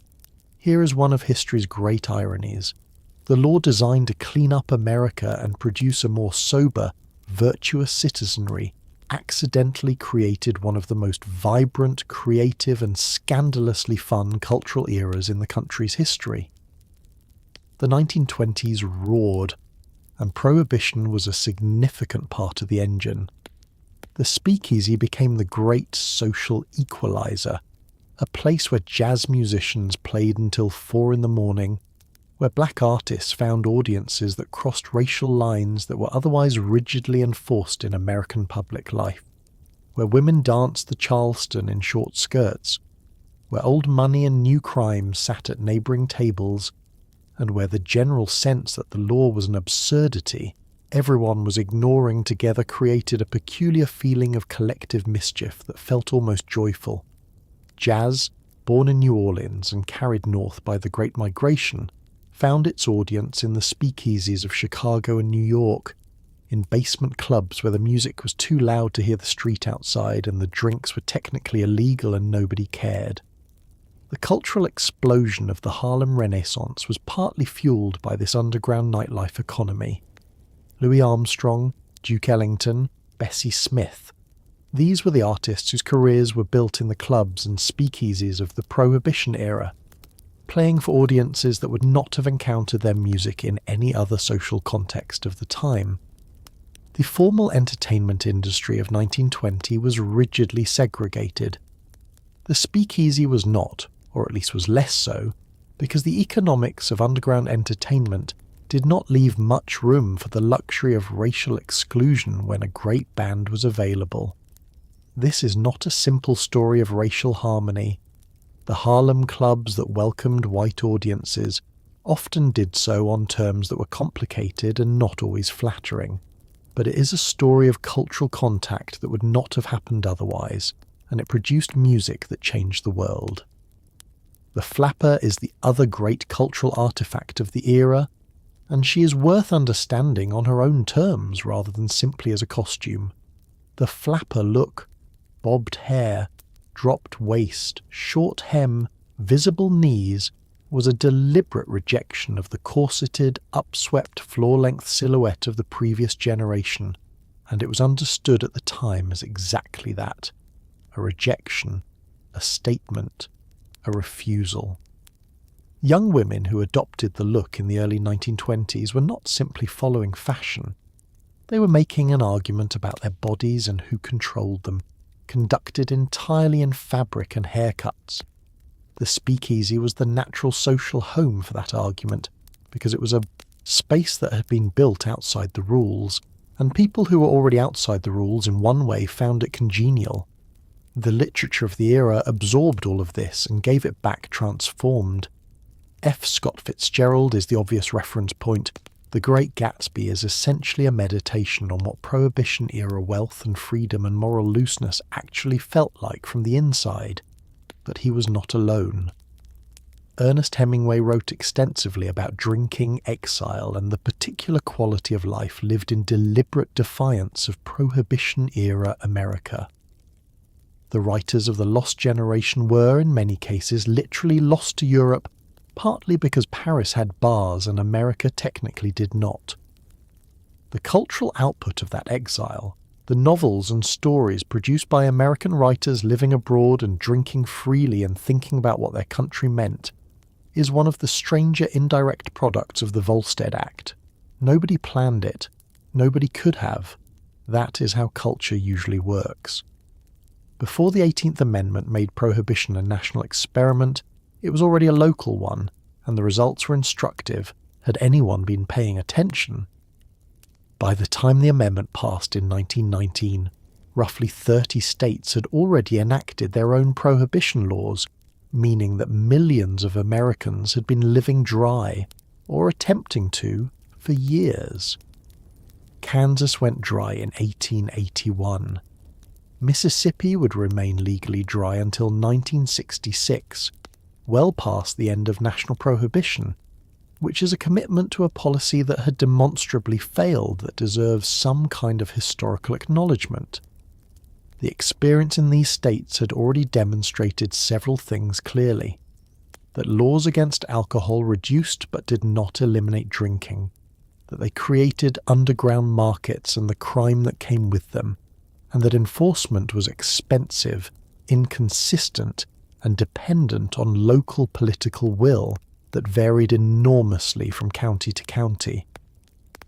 Here is one of history's great ironies. The law designed to clean up America and produce a more sober, virtuous citizenry accidentally created one of the most vibrant, creative, and scandalously fun cultural eras in the country's history. The 1920s roared, and Prohibition was a significant part of the engine. The speakeasy became the great social equalizer, a place where jazz musicians played until 4 a.m, where black artists found audiences that crossed racial lines that were otherwise rigidly enforced in American public life, where women danced the Charleston in short skirts, where old money and new crime sat at neighbouring tables, and where the general sense that the law was an absurdity everyone was ignoring together created a peculiar feeling of collective mischief that felt almost joyful. Jazz, born in New Orleans and carried north by the Great Migration, found its audience in the speakeasies of Chicago and New York, in basement clubs where the music was too loud to hear the street outside and the drinks were technically illegal and nobody cared. The cultural explosion of the Harlem Renaissance was partly fueled by this underground nightlife economy. Louis Armstrong, Duke Ellington, Bessie Smith. These were the artists whose careers were built in the clubs and speakeasies of the Prohibition era, playing for audiences that would not have encountered their music in any other social context of the time. The formal entertainment industry of 1920 was rigidly segregated. The speakeasy was not, or at least was less so, because the economics of underground entertainment did not leave much room for the luxury of racial exclusion when a great band was available. This is not a simple story of racial harmony. The Harlem clubs that welcomed white audiences often did so on terms that were complicated and not always flattering. But it is a story of cultural contact that would not have happened otherwise, and it produced music that changed the world. The flapper is the other great cultural artifact of the era, and she is worth understanding on her own terms rather than simply as a costume. The flapper look, bobbed hair, dropped waist, short hem, visible knees, was a deliberate rejection of the corseted, upswept floor-length silhouette of the previous generation, and it was understood at the time as exactly that: a rejection, a statement, a refusal. Young women who adopted the look in the early 1920s were not simply following fashion. They were making an argument about their bodies and who controlled them, conducted entirely in fabric and haircuts. The speakeasy was the natural social home for that argument, because it was a space that had been built outside the rules, and people who were already outside the rules in one way found it congenial. The literature of the era absorbed all of this and gave it back transformed. F. Scott Fitzgerald is the obvious reference point. The Great Gatsby is essentially a meditation on what Prohibition-era wealth and freedom and moral looseness actually felt like from the inside. But he was not alone. Ernest Hemingway wrote extensively about drinking, exile, and the particular quality of life lived in deliberate defiance of Prohibition-era America. The writers of the Lost Generation were, in many cases, literally lost to Europe, partly because Paris had bars and America technically did not. The cultural output of that exile, the novels and stories produced by American writers living abroad and drinking freely and thinking about what their country meant, is one of the stranger indirect products of the Volstead Act. Nobody planned it. Nobody could have. That is how culture usually works. Before the 18th Amendment made Prohibition a national experiment, it was already a local one, and the results were instructive, had anyone been paying attention. By the time the amendment passed in 1919, roughly 30 states had already enacted their own prohibition laws, meaning that millions of Americans had been living dry, or attempting to, for years. Kansas went dry in 1881. Mississippi would remain legally dry until 1966, well past the end of national prohibition, which is a commitment to a policy that had demonstrably failed that deserves some kind of historical acknowledgement. The experience in these states had already demonstrated several things clearly: that laws against alcohol reduced but did not eliminate drinking, that they created underground markets and the crime that came with them, and that enforcement was expensive, inconsistent, and dependent on local political will that varied enormously from county to county.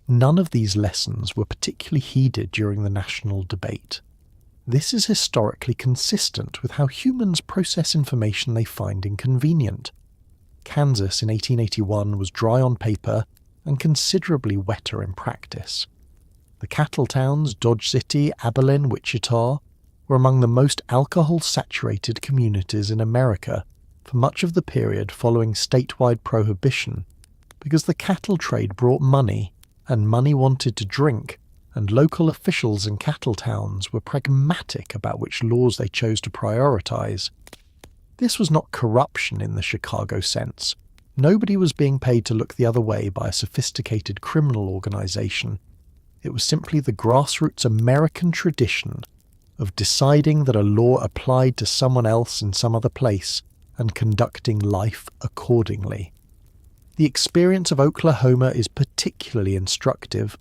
None of these lessons were particularly heeded during the national debate. This is historically consistent with how humans process information they find inconvenient. Kansas in 1881 was dry on paper and considerably wetter in practice. The cattle towns, Dodge City, Abilene, Wichita, were among the most alcohol-saturated communities in America for much of the period following statewide prohibition, because the cattle trade brought money, and money wanted to drink, and local officials in cattle towns were pragmatic about which laws they chose to prioritize. This was not corruption in the Chicago sense. Nobody was being paid to look the other way by a sophisticated criminal organization. It was simply the grassroots American tradition of deciding that a law applied to someone else in some other place and conducting life accordingly. The experience of Oklahoma is particularly instructive.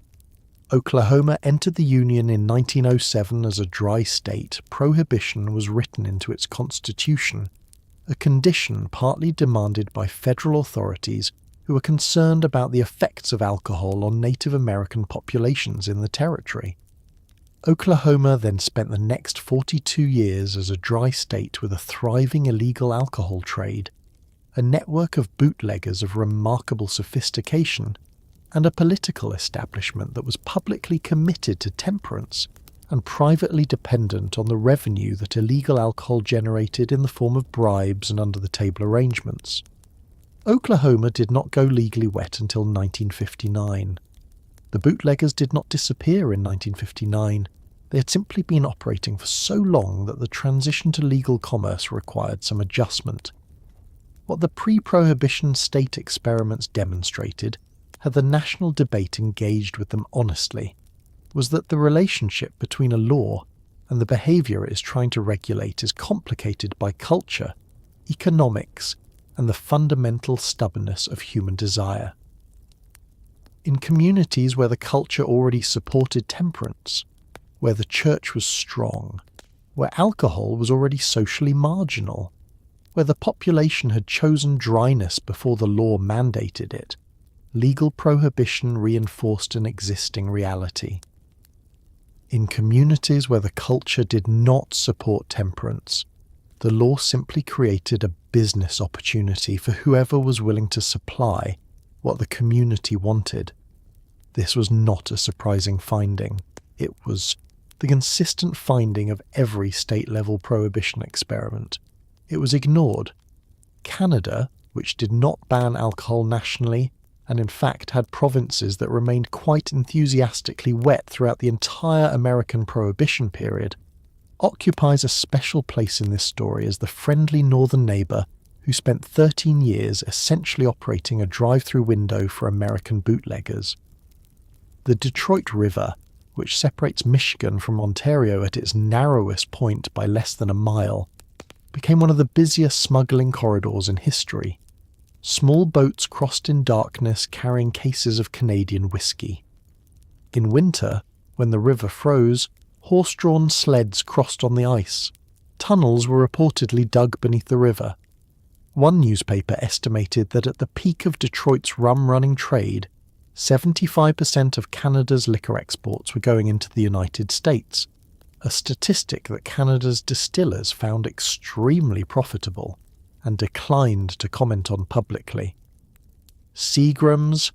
Oklahoma entered the Union in 1907 as a dry state. Prohibition was written into its constitution, a condition partly demanded by federal authorities who were concerned about the effects of alcohol on Native American populations in the territory. Oklahoma then spent the next 42 years as a dry state with a thriving illegal alcohol trade, a network of bootleggers of remarkable sophistication, and a political establishment that was publicly committed to temperance and privately dependent on the revenue that illegal alcohol generated in the form of bribes and under-the-table arrangements. Oklahoma did not go legally wet until 1959. The bootleggers did not disappear in 1959. They had simply been operating for so long that the transition to legal commerce required some adjustment. What the pre-prohibition state experiments demonstrated, had the national debate engaged with them honestly, was that the relationship between a law and the behaviour it is trying to regulate is complicated by culture, economics, and the fundamental stubbornness of human desire. In communities where the culture already supported temperance, where the church was strong, where alcohol was already socially marginal, where the population had chosen dryness before the law mandated it, legal prohibition reinforced an existing reality. In communities where the culture did not support temperance, the law simply created a business opportunity for whoever was willing to supply what the community wanted. This was not a surprising finding. It was the consistent finding of every state-level prohibition experiment. It was ignored. Canada, which did not ban alcohol nationally, and in fact had provinces that remained quite enthusiastically wet throughout the entire American Prohibition period, occupies a special place in this story as the friendly northern neighbour who spent 13 years essentially operating a drive-through window for American bootleggers. The Detroit River, which separates Michigan from Ontario at its narrowest point by less than a mile, became one of the busiest smuggling corridors in history. Small boats crossed in darkness carrying cases of Canadian whiskey. In winter, when the river froze, horse-drawn sleds crossed on the ice. Tunnels were reportedly dug beneath the river. One newspaper estimated that at the peak of Detroit's rum-running trade, 75% of Canada's liquor exports were going into the United States, a statistic that Canada's distillers found extremely profitable and declined to comment on publicly. Seagram's,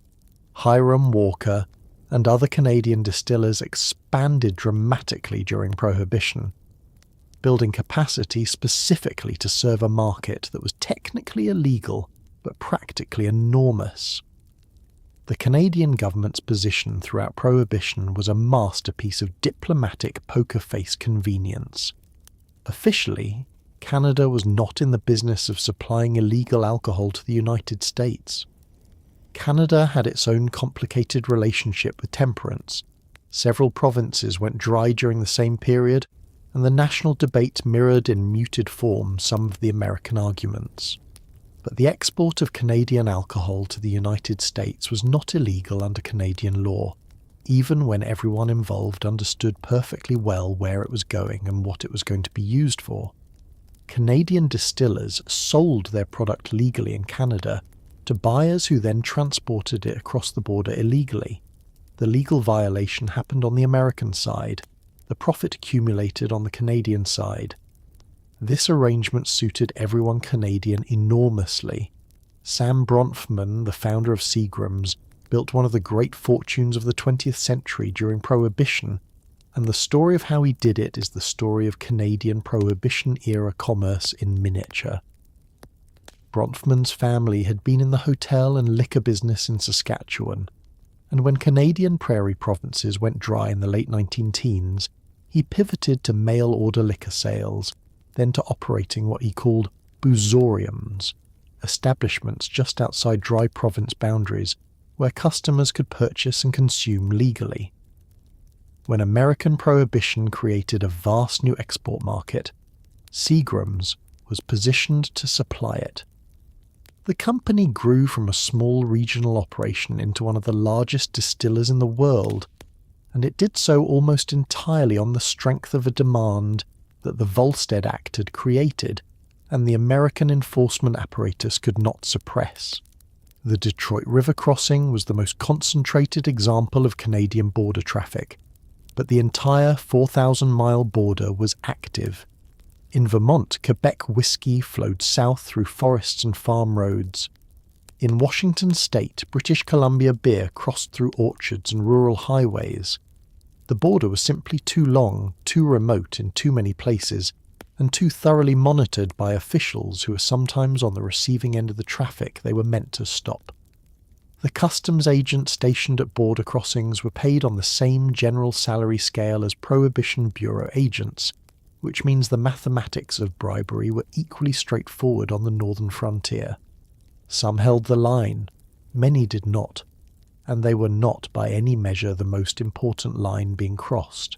Hiram Walker, and other Canadian distillers expanded dramatically during Prohibition, building capacity specifically to serve a market that was technically illegal but practically enormous. The Canadian government's position throughout Prohibition was a masterpiece of diplomatic poker face convenience. Officially, Canada was not in the business of supplying illegal alcohol to the United States. Canada had its own complicated relationship with temperance. Several provinces went dry during the same period, and the national debate mirrored in muted form some of the American arguments. But the export of Canadian alcohol to the United States was not illegal under Canadian law, even when everyone involved understood perfectly well where it was going and what it was going to be used for. Canadian distillers sold their product legally in Canada to buyers who then transported it across the border illegally. The legal violation happened on the American side. The profit accumulated on the Canadian side. This arrangement suited everyone Canadian enormously. Sam Bronfman, the founder of Seagram's, built one of the great fortunes of the 20th century during Prohibition, and the story of how he did it is the story of Canadian Prohibition-era commerce in miniature. Bronfman's family had been in the hotel and liquor business in Saskatchewan, and when Canadian prairie provinces went dry in the late 19-teens, he pivoted to mail-order liquor sales, then to operating what he called boozoriums, establishments just outside dry province boundaries where customers could purchase and consume legally. When American Prohibition created a vast new export market, Seagram's was positioned to supply it. The company grew from a small regional operation into one of the largest distillers in the world, and it did so almost entirely on the strength of a demand that the Volstead Act had created and the American enforcement apparatus could not suppress. The Detroit River crossing was the most concentrated example of Canadian border traffic, but the entire 4,000-mile border was active. In Vermont, Quebec whiskey flowed south through forests and farm roads. In Washington state, British Columbia beer crossed through orchards and rural highways. The border was simply too long, too remote in too many places, and too thoroughly monitored by officials who were sometimes on the receiving end of the traffic they were meant to stop. The customs agents stationed at border crossings were paid on the same general salary scale as Prohibition Bureau agents, which means the mathematics of bribery were equally straightforward on the northern frontier. Some held the line, many did not, and they were not by any measure the most important line being crossed.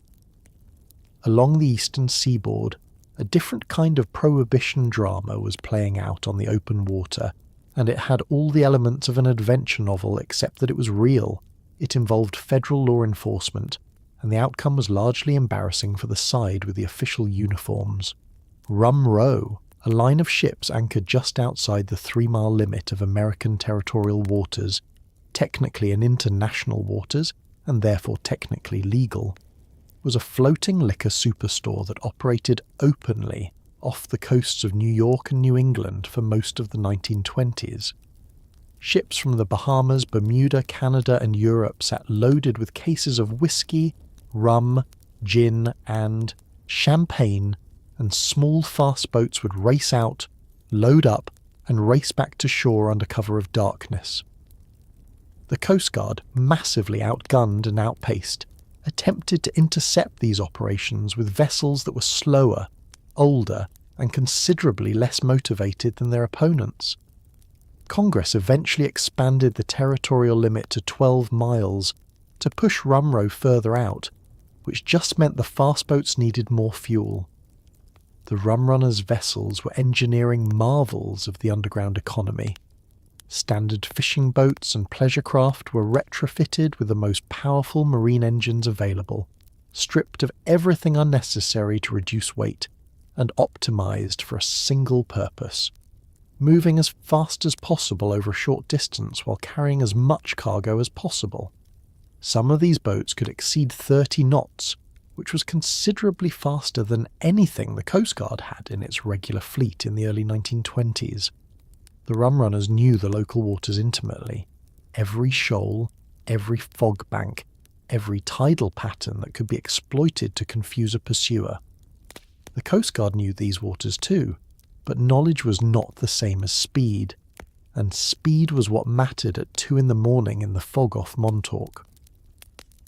Along the eastern seaboard, a different kind of prohibition drama was playing out on the open water, and it had all the elements of an adventure novel except that it was real. It involved federal law enforcement, and the outcome was largely embarrassing for the side with the official uniforms. Rum Row, a line of ships anchored just outside the 3-mile limit of American territorial waters, technically in international waters, and therefore technically legal, was a floating liquor superstore that operated openly off the coasts of New York and New England for most of the 1920s. Ships from the Bahamas, Bermuda, Canada and Europe sat loaded with cases of whiskey, rum, gin and champagne, and small fast boats would race out, load up and race back to shore under cover of darkness. The Coast Guard, massively outgunned and outpaced, attempted to intercept these operations with vessels that were slower, older, and considerably less motivated than their opponents. Congress eventually expanded the territorial limit to 12 miles to push Rum Row further out, which just meant the fast boats needed more fuel. The rum runners' vessels were engineering marvels of the underground economy. Standard fishing boats and pleasure craft were retrofitted with the most powerful marine engines available, stripped of everything unnecessary to reduce weight, and optimized for a single purpose: moving as fast as possible over a short distance while carrying as much cargo as possible. Some of these boats could exceed 30 knots, which was considerably faster than anything the Coast Guard had in its regular fleet in the early 1920s. The rum runners knew the local waters intimately. Every shoal, every fog bank, every tidal pattern that could be exploited to confuse a pursuer. The Coast Guard knew these waters too, but knowledge was not the same as speed, and speed was what mattered at 2 a.m. in the fog off Montauk.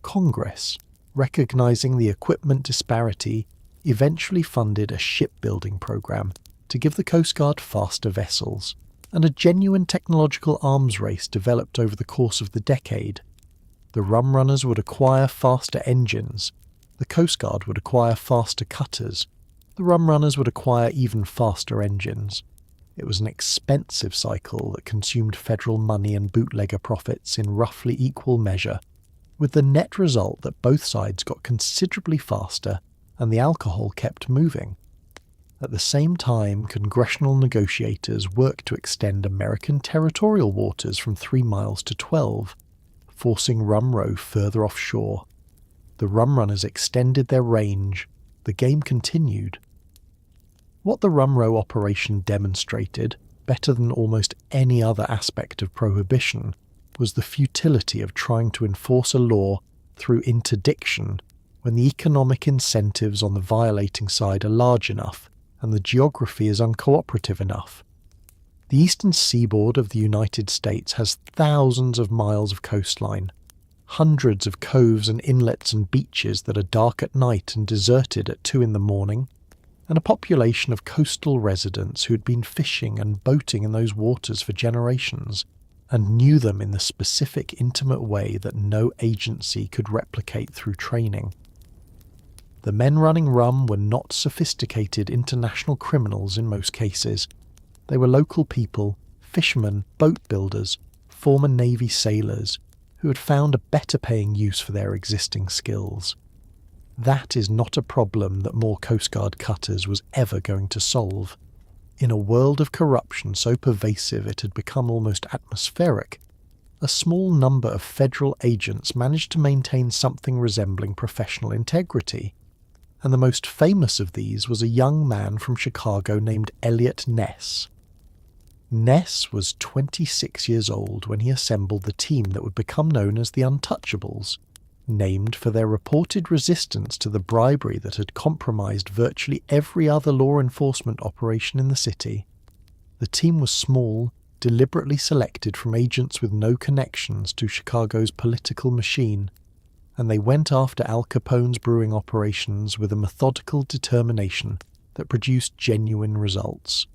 Congress, recognizing the equipment disparity, eventually funded a shipbuilding program to give the Coast Guard faster vessels, and a genuine technological arms race developed over the course of the decade. The rum runners would acquire faster engines, the Coast Guard would acquire faster cutters, the rum runners would acquire even faster engines. It was an expensive cycle that consumed federal money and bootlegger profits in roughly equal measure, with the net result that both sides got considerably faster and the alcohol kept moving. At the same time, congressional negotiators worked to extend American territorial waters from 3 miles to 12, forcing Rum Row further offshore. The rum runners extended their range. The game continued. What the Rum Row operation demonstrated, better than almost any other aspect of prohibition, was the futility of trying to enforce a law through interdiction when the economic incentives on the violating side are large enough and the geography is uncooperative enough. The eastern seaboard of the United States has thousands of miles of coastline, hundreds of coves and inlets and beaches that are dark at night and deserted at 2 a.m, and a population of coastal residents who had been fishing and boating in those waters for generations, and knew them in the specific intimate way that no agency could replicate through training. The men running rum were not sophisticated international criminals in most cases. They were local people, fishermen, boat builders, former Navy sailors, who had found a better paying use for their existing skills. That is not a problem that more Coast Guard cutters was ever going to solve. In a world of corruption so pervasive it had become almost atmospheric, a small number of federal agents managed to maintain something resembling professional integrity, and the most famous of these was a young man from Chicago named Elliot Ness. Ness was 26 years old when he assembled the team that would become known as the Untouchables, named for their reported resistance to the bribery that had compromised virtually every other law enforcement operation in the city. The team was small, deliberately selected from agents with no connections to Chicago's political machine, and they went after Al Capone's brewing operations with a methodical determination that produced genuine results.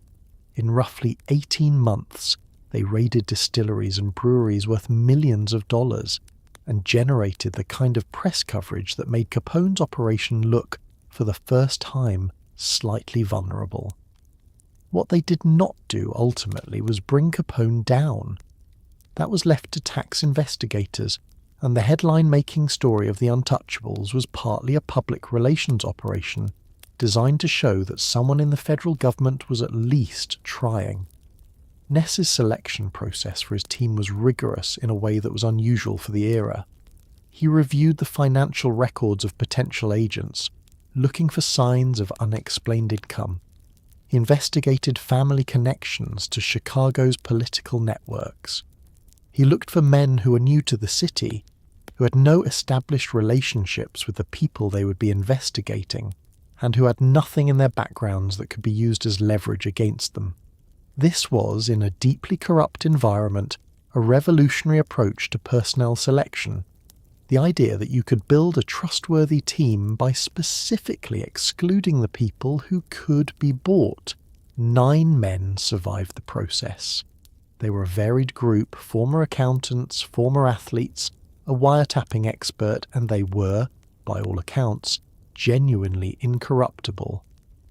In roughly 18 months, they raided distilleries and breweries worth millions of dollars and generated the kind of press coverage that made Capone's operation look, for the first time, slightly vulnerable. What they did not do ultimately was bring Capone down. That was left to tax investigators, and the headline-making story of the Untouchables was partly a public relations operation designed to show that someone in the federal government was at least trying. Ness's selection process for his team was rigorous in a way that was unusual for the era. He reviewed the financial records of potential agents, looking for signs of unexplained income. He investigated family connections to Chicago's political networks. He looked for men who were new to the city, who had no established relationships with the people they would be investigating, and who had nothing in their backgrounds that could be used as leverage against them. This was, in a deeply corrupt environment, a revolutionary approach to personnel selection. The idea that you could build a trustworthy team by specifically excluding the people who could be bought. 9 men survived the process. They were a varied group: former accountants, former athletes, a wiretapping expert, and they were, by all accounts, genuinely incorruptible,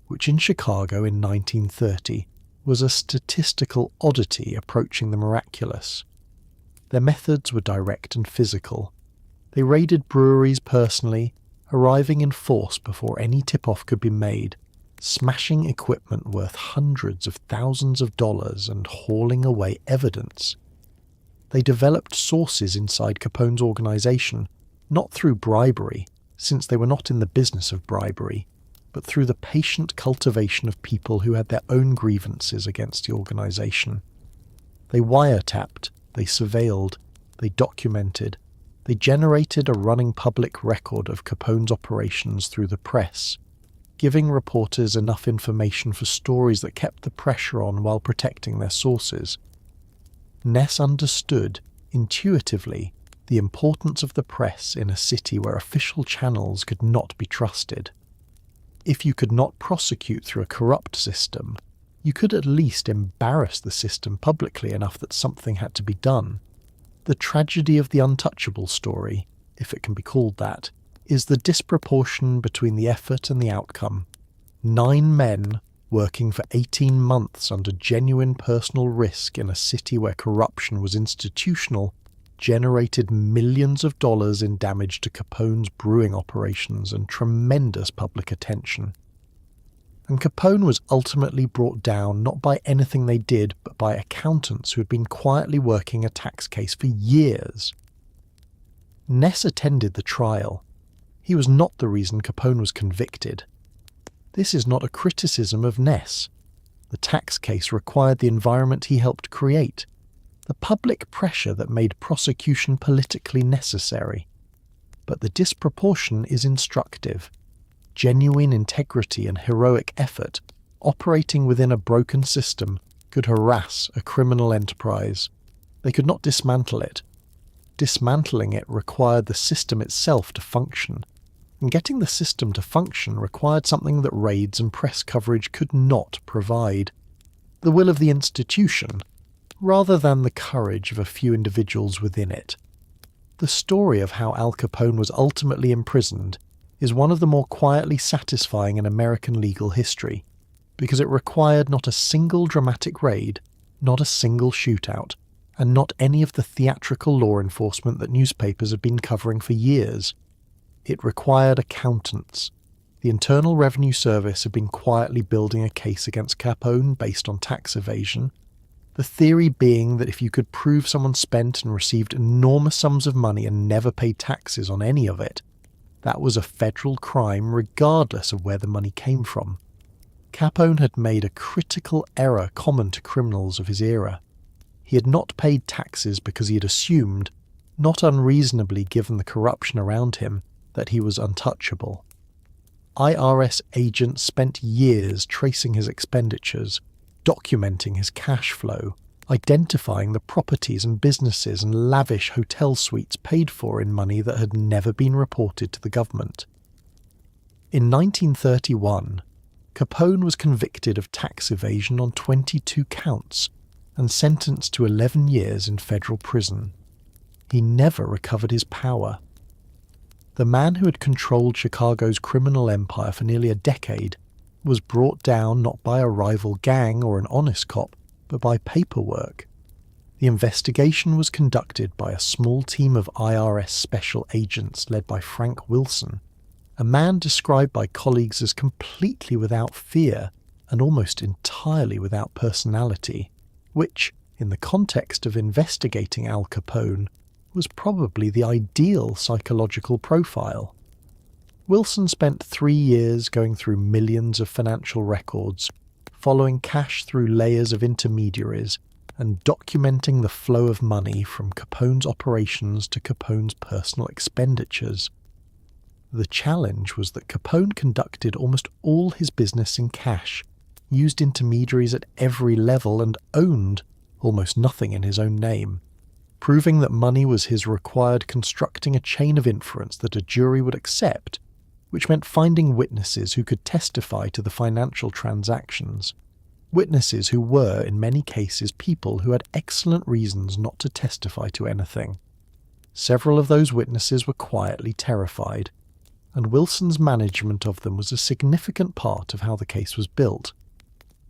which in Chicago in 1930 was a statistical oddity approaching the miraculous. Their methods were direct and physical. They raided breweries personally, arriving in force before any tip-off could be made, smashing equipment worth hundreds of thousands of dollars and hauling away evidence. They developed sources inside Capone's organization, not through bribery, since they were not in the business of bribery, but through the patient cultivation of people who had their own grievances against the organization. They wiretapped, they surveilled, they documented, they generated a running public record of Capone's operations through the press, giving reporters enough information for stories that kept the pressure on while protecting their sources. Ness understood, intuitively, the importance of the press in a city where official channels could not be trusted. If you could not prosecute through a corrupt system, you could at least embarrass the system publicly enough that something had to be done. The tragedy of the Untouchable story, if it can be called that, is the disproportion between the effort and the outcome. 9 men working for 18 months under genuine personal risk in a city where corruption was institutional generated millions of dollars in damage to Capone's brewing operations and tremendous public attention. And Capone was ultimately brought down not by anything they did, but by accountants who had been quietly working a tax case for years. Ness attended the trial. He was not the reason Capone was convicted. This is not a criticism of Ness. The tax case required the environment he helped create, the public pressure that made prosecution politically necessary. But the disproportion is instructive. Genuine integrity and heroic effort, operating within a broken system, could harass a criminal enterprise. They could not dismantle it. Dismantling it required the system itself to function, and getting the system to function required something that raids and press coverage could not provide: the will of the institution, rather than the courage of a few individuals within it. The story of how Al Capone was ultimately imprisoned is one of the more quietly satisfying in American legal history, because it required not a single dramatic raid, not a single shootout, and not any of the theatrical law enforcement that newspapers had been covering for years. It required accountants. The Internal Revenue Service had been quietly building a case against Capone based on tax evasion, the theory being that if you could prove someone spent and received enormous sums of money and never paid taxes on any of it, that was a federal crime regardless of where the money came from. Capone had made a critical error common to criminals of his era. He had not paid taxes because he had assumed, not unreasonably given the corruption around him, that he was untouchable. IRS agents spent years tracing his expenditures, documenting his cash flow, identifying the properties and businesses and lavish hotel suites paid for in money that had never been reported to the government. In 1931, Capone was convicted of tax evasion on 22 counts and sentenced to 11 years in federal prison. He never recovered his power. The man who had controlled Chicago's criminal empire for nearly a decade was brought down not by a rival gang or an honest cop, but by paperwork. The investigation was conducted by a small team of IRS special agents led by Frank Wilson, a man described by colleagues as completely without fear and almost entirely without personality, which, in the context of investigating Al Capone, was probably the ideal psychological profile. Wilson spent 3 years going through millions of financial records, following cash through layers of intermediaries, and documenting the flow of money from Capone's operations to Capone's personal expenditures. The challenge was that Capone conducted almost all his business in cash, used intermediaries at every level, and owned almost nothing in his own name. Proving that money was his required constructing a chain of inference that a jury would accept, which meant finding witnesses who could testify to the financial transactions. Witnesses who were, in many cases, people who had excellent reasons not to testify to anything. Several of those witnesses were quietly terrified, and Wilson's management of them was a significant part of how the case was built.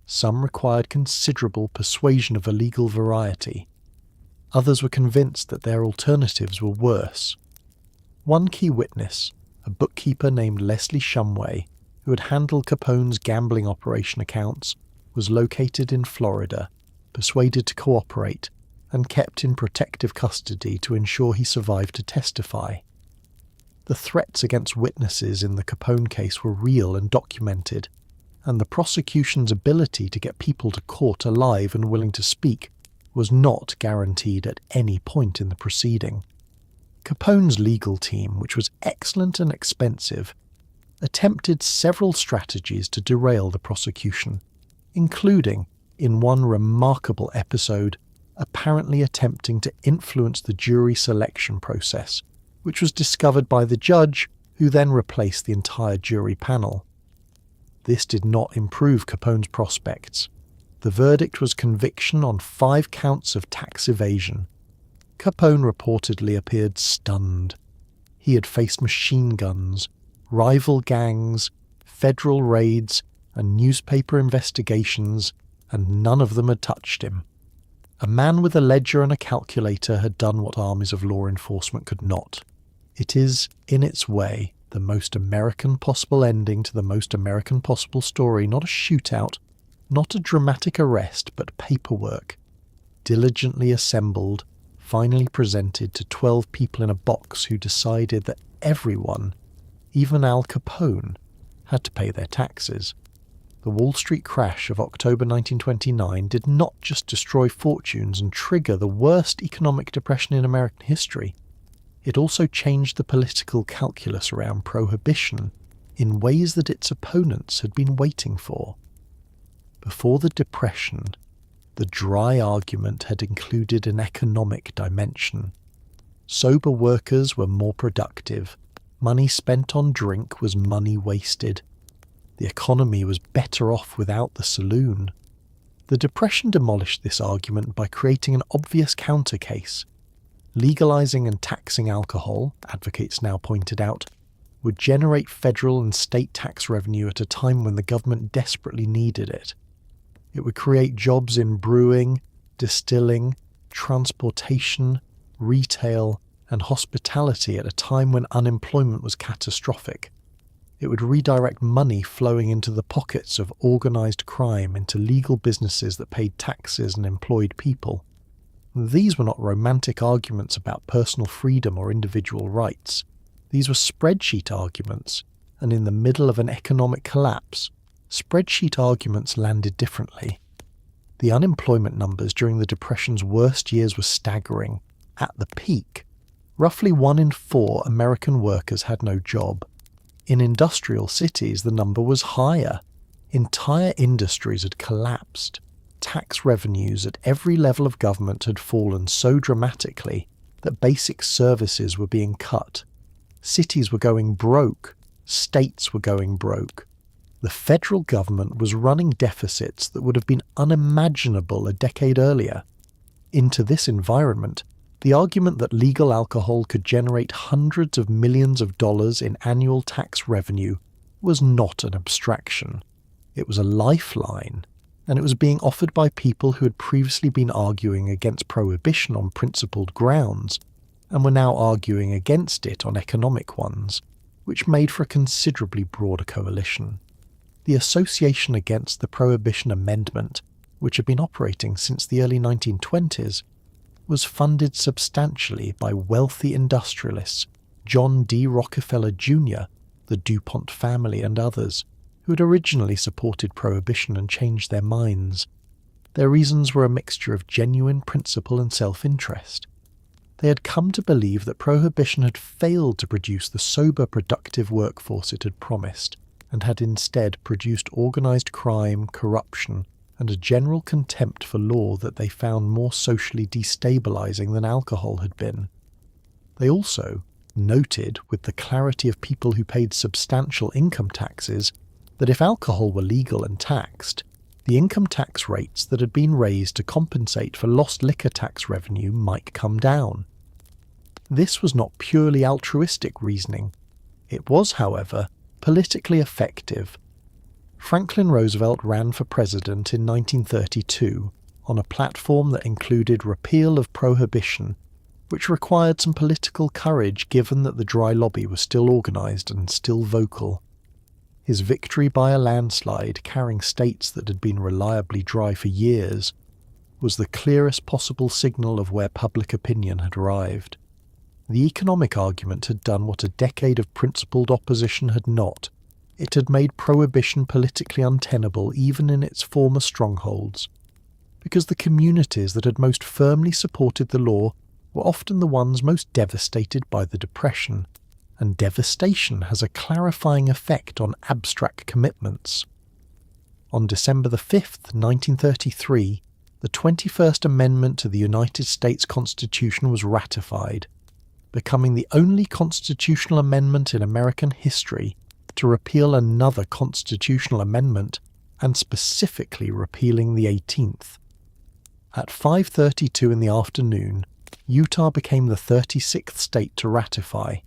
Some required considerable persuasion of a legal variety. Others were convinced that their alternatives were worse. One key witness, a bookkeeper named Leslie Shumway, who had handled Capone's gambling operation accounts, was located in Florida, persuaded to cooperate, and kept in protective custody to ensure he survived to testify. The threats against witnesses in the Capone case were real and documented, and the prosecution's ability to get people to court alive and willing to speak was not guaranteed at any point in the proceeding. Capone's legal team, which was excellent and expensive, attempted several strategies to derail the prosecution, including, in one remarkable episode, apparently attempting to influence the jury selection process, which was discovered by the judge, who then replaced the entire jury panel. This did not improve Capone's prospects. The verdict was conviction on 5 counts of tax evasion. Capone reportedly appeared stunned. He had faced machine guns, rival gangs, federal raids, and newspaper investigations, and none of them had touched him. A man with a ledger and a calculator had done what armies of law enforcement could not. It is, in its way, the most American possible ending to the most American possible story, not a shootout, not a dramatic arrest, but paperwork, diligently assembled, finally presented to 12 people in a box who decided that everyone, even Al Capone, had to pay their taxes. The Wall Street crash of October 1929 did not just destroy fortunes and trigger the worst economic depression in American history. It also changed the political calculus around Prohibition in ways that its opponents had been waiting for. Before the Depression, the dry argument had included an economic dimension. Sober workers were more productive. Money spent on drink was money wasted. The economy was better off without the saloon. The Depression demolished this argument by creating an obvious counter case. Legalizing and taxing alcohol, advocates now pointed out, would generate federal and state tax revenue at a time when the government desperately needed it. It would create jobs in brewing, distilling, transportation, retail, and hospitality at a time when unemployment was catastrophic. It would redirect money flowing into the pockets of organized crime into legal businesses that paid taxes and employed people. These were not romantic arguments about personal freedom or individual rights. These were spreadsheet arguments, and in the middle of an economic collapse, spreadsheet arguments landed differently. The unemployment numbers during the Depression's worst years were staggering. At the peak, roughly 1 in 4 American workers had no job. In industrial cities, the number was higher. Entire industries had collapsed. Tax revenues at every level of government had fallen so dramatically that basic services were being cut. Cities were going broke. States were going broke. The federal government was running deficits that would have been unimaginable a decade earlier. Into this environment, the argument that legal alcohol could generate hundreds of millions of dollars in annual tax revenue was not an abstraction. It was a lifeline, and it was being offered by people who had previously been arguing against prohibition on principled grounds, and were now arguing against it on economic ones, which made for a considerably broader coalition. The Association Against the Prohibition Amendment, which had been operating since the early 1920s, was funded substantially by wealthy industrialists, John D. Rockefeller Jr., the DuPont family and others, who had originally supported prohibition and changed their minds. Their reasons were a mixture of genuine principle and self-interest. They had come to believe that prohibition had failed to produce the sober, productive workforce it had promised, and had instead produced organised crime, corruption, and a general contempt for law that they found more socially destabilising than alcohol had been. They also noted, with the clarity of people who paid substantial income taxes, that if alcohol were legal and taxed, the income tax rates that had been raised to compensate for lost liquor tax revenue might come down. This was not purely altruistic reasoning. It was, however, politically effective. Franklin Roosevelt ran for president in 1932 on a platform that included repeal of prohibition, which required some political courage given that the dry lobby was still organised and still vocal. His victory by a landslide, carrying states that had been reliably dry for years, was the clearest possible signal of where public opinion had arrived. The economic argument had done what a decade of principled opposition had not. It had made prohibition politically untenable even in its former strongholds, because the communities that had most firmly supported the law were often the ones most devastated by the Depression, and devastation has a clarifying effect on abstract commitments. On December 5th, 1933, the 21st Amendment to the United States Constitution was ratified, becoming the only constitutional amendment in American history to repeal another constitutional amendment, and specifically repealing the 18th. At 5:32 in the afternoon, Utah became the 36th state to ratify,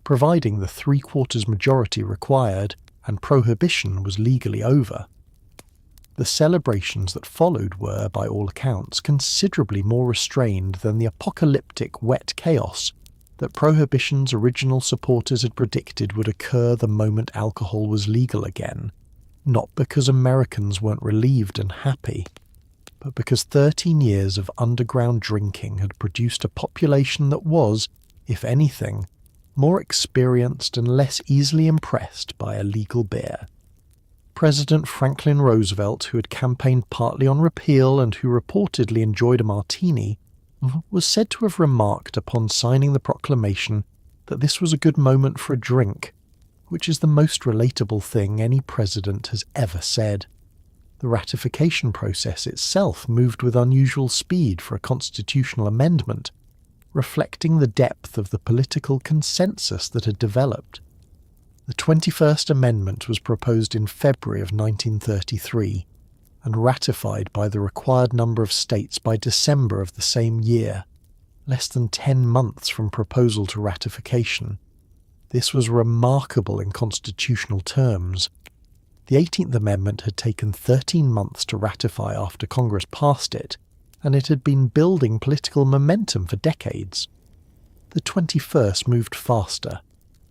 providing the 3/4 majority required, and prohibition was legally over. The celebrations that followed were, by all accounts, considerably more restrained than the apocalyptic wet chaos that prohibition's original supporters had predicted would occur the moment alcohol was legal again, not because Americans weren't relieved and happy, but because 13 years of underground drinking had produced a population that was, if anything, more experienced and less easily impressed by a legal beer. President Franklin Roosevelt, who had campaigned partly on repeal and who reportedly enjoyed a martini, was said to have remarked upon signing the proclamation that this was a good moment for a drink, which is the most relatable thing any president has ever said. The ratification process itself moved with unusual speed for a constitutional amendment, reflecting the depth of the political consensus that had developed. The 21st Amendment was proposed in February of 1933, and ratified by the required number of states by December of the same year, less than 10 months from proposal to ratification. This was remarkable in constitutional terms. The 18th Amendment had taken 13 months to ratify after Congress passed it, and it had been building political momentum for decades. The 21st moved faster,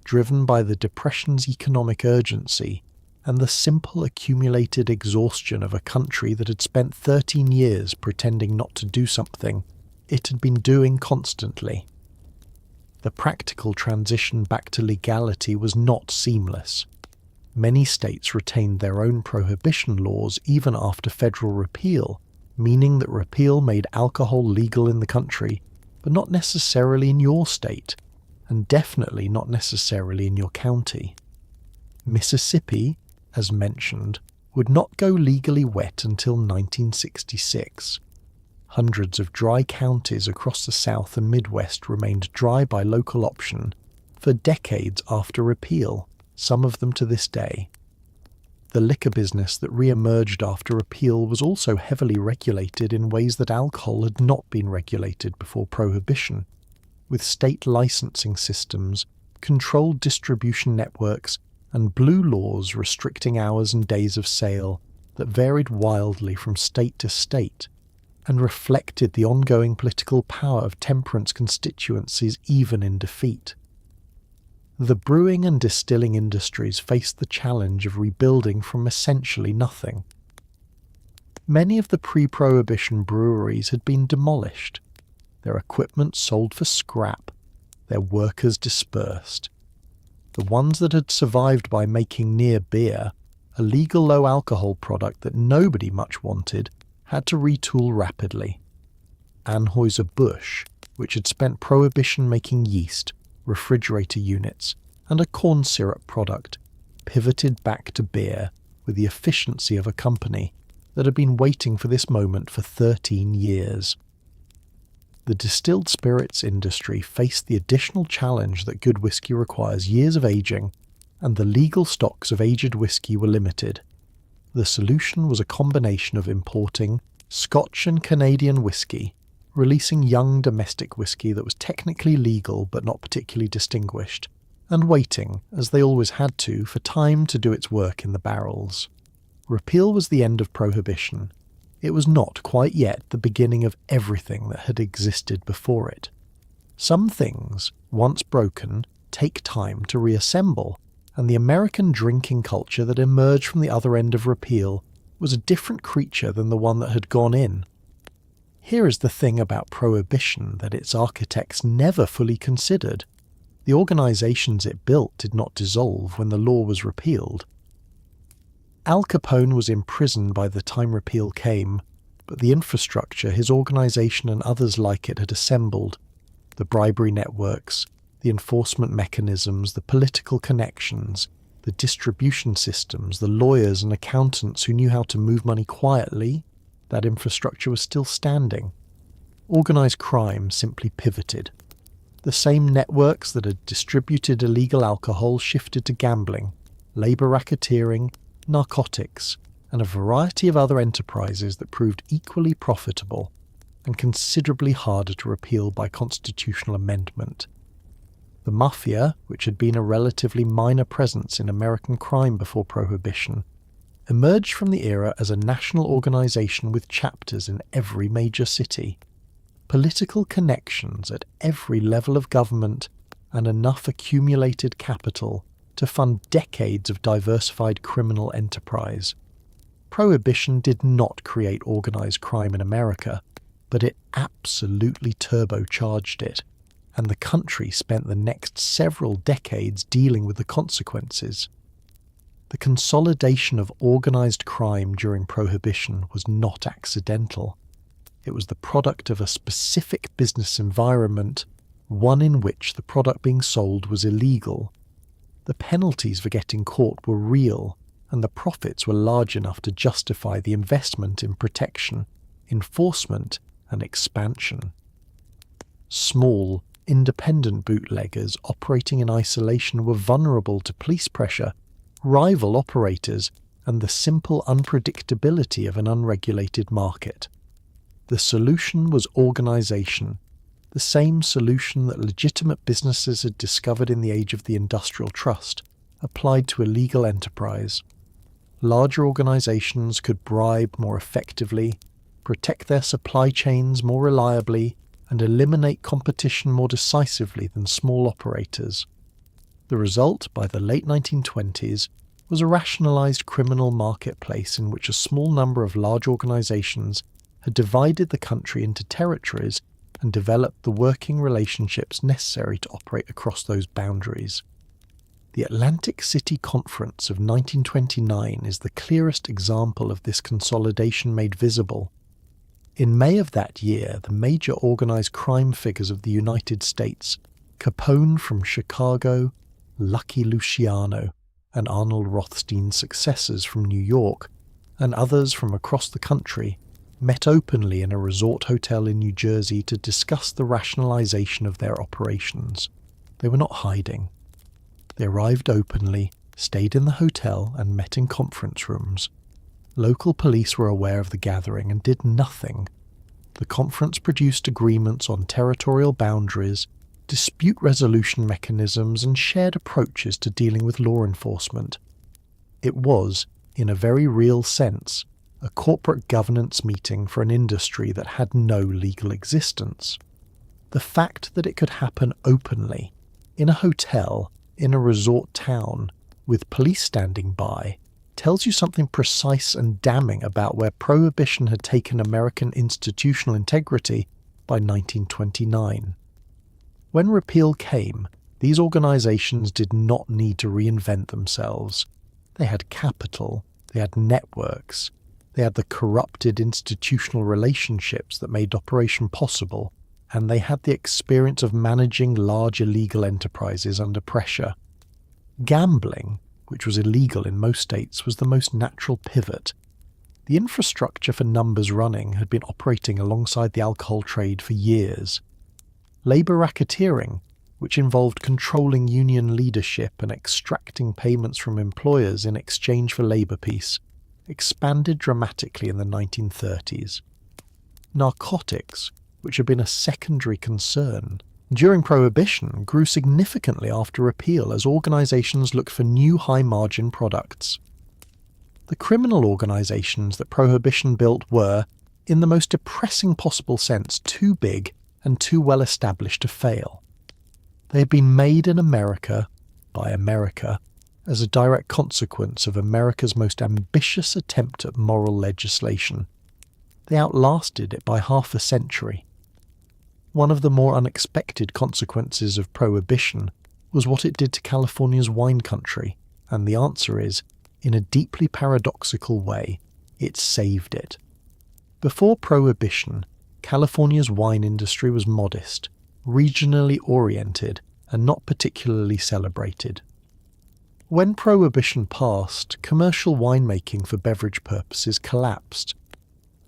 driven by the Depression's economic urgency and the simple accumulated exhaustion of a country that had spent 13 years pretending not to do something it had been doing constantly. The practical transition back to legality was not seamless. Many states retained their own prohibition laws even after federal repeal, meaning that repeal made alcohol legal in the country, but not necessarily in your state, and definitely not necessarily in your county. Mississippi, as mentioned, would not go legally wet until 1966. Hundreds of dry counties across the South and Midwest remained dry by local option for decades after repeal, some of them to this day. The liquor business that re-emerged after repeal was also heavily regulated in ways that alcohol had not been regulated before Prohibition, with state licensing systems, controlled distribution networks, and blue laws restricting hours and days of sale that varied wildly from state to state, and reflected the ongoing political power of temperance constituencies even in defeat. The brewing and distilling industries faced the challenge of rebuilding from essentially nothing. Many of the pre-Prohibition breweries had been demolished, their equipment sold for scrap, their workers dispersed. The ones that had survived by making near beer, a legal low-alcohol product that nobody much wanted, had to retool rapidly. Anheuser-Busch, which had spent Prohibition making yeast, refrigerator units, and a corn syrup product, pivoted back to beer with the efficiency of a company that had been waiting for this moment for 13 years. The distilled spirits industry faced the additional challenge that good whiskey requires years of aging, and the legal stocks of aged whiskey were limited. The solution was a combination of importing Scotch and Canadian whiskey, releasing young domestic whiskey that was technically legal but not particularly distinguished, and waiting, as they always had to, for time to do its work in the barrels. Repeal was the end of Prohibition. It was not quite yet the beginning of everything that had existed before it. Some things, once broken, take time to reassemble, and the American drinking culture that emerged from the other end of repeal was a different creature than the one that had gone in. Here is the thing about Prohibition that its architects never fully considered. The organisations it built did not dissolve when the law was repealed. Al Capone was in prison by the time repeal came, but the infrastructure his organisation and others like it had assembled, the bribery networks, the enforcement mechanisms, the political connections, the distribution systems, the lawyers and accountants who knew how to move money quietly, that infrastructure was still standing. Organised crime simply pivoted. The same networks that had distributed illegal alcohol shifted to gambling, labour racketeering, narcotics, and a variety of other enterprises that proved equally profitable and considerably harder to repeal by constitutional amendment. The Mafia, which had been a relatively minor presence in American crime before Prohibition, emerged from the era as a national organisation with chapters in every major city, political connections at every level of government, and enough accumulated capital to fund decades of diversified criminal enterprise. Prohibition did not create organised crime in America, but it absolutely turbocharged it, and the country spent the next several decades dealing with the consequences. The consolidation of organised crime during Prohibition was not accidental. It was the product of a specific business environment, one in which the product being sold was illegal. The penalties for getting caught were real, and the profits were large enough to justify the investment in protection, enforcement, and expansion. Small, independent bootleggers operating in isolation were vulnerable to police pressure, rival operators, and the simple unpredictability of an unregulated market. The solution was organisation, the same solution that legitimate businesses had discovered in the age of the industrial trust, applied to illegal enterprise. Larger organisations could bribe more effectively, protect their supply chains more reliably, and eliminate competition more decisively than small operators. The result, by the late 1920s, was a rationalised criminal marketplace in which a small number of large organisations had divided the country into territories and developed the working relationships necessary to operate across those boundaries. The Atlantic City Conference of 1929 is the clearest example of this consolidation made visible. In May of that year, the major organized crime figures of the United States, Capone from Chicago, Lucky Luciano, and Arnold Rothstein's successors from New York, and others from across the country, met openly in a resort hotel in New Jersey to discuss the rationalization of their operations. They were not hiding. They arrived openly, stayed in the hotel, and met in conference rooms. Local police were aware of the gathering and did nothing. The conference produced agreements on territorial boundaries, dispute resolution mechanisms, and shared approaches to dealing with law enforcement. It was, in a very real sense, a corporate governance meeting for an industry that had no legal existence. The fact that it could happen openly, in a hotel, in a resort town, with police standing by, tells you something precise and damning about where Prohibition had taken American institutional integrity by 1929. When repeal came, these organizations did not need to reinvent themselves. They had capital, they had networks, they had the corrupted institutional relationships that made operation possible, and they had the experience of managing large illegal enterprises under pressure. Gambling, which was illegal in most states, was the most natural pivot. The infrastructure for numbers running had been operating alongside the alcohol trade for years. Labour racketeering, which involved controlling union leadership and extracting payments from employers in exchange for labour peace, expanded dramatically in the 1930s. Narcotics, which had been a secondary concern, during Prohibition grew significantly after repeal as organisations looked for new high-margin products. The criminal organisations that Prohibition built were, in the most depressing possible sense, too big and too well established to fail. They had been made in America, by America, as a direct consequence of America's most ambitious attempt at moral legislation. They outlasted it by half a century. One of the more unexpected consequences of Prohibition was what it did to California's wine country, and the answer is, in a deeply paradoxical way, it saved it. Before Prohibition, California's wine industry was modest, regionally oriented, and not particularly celebrated. When Prohibition passed, commercial winemaking for beverage purposes collapsed,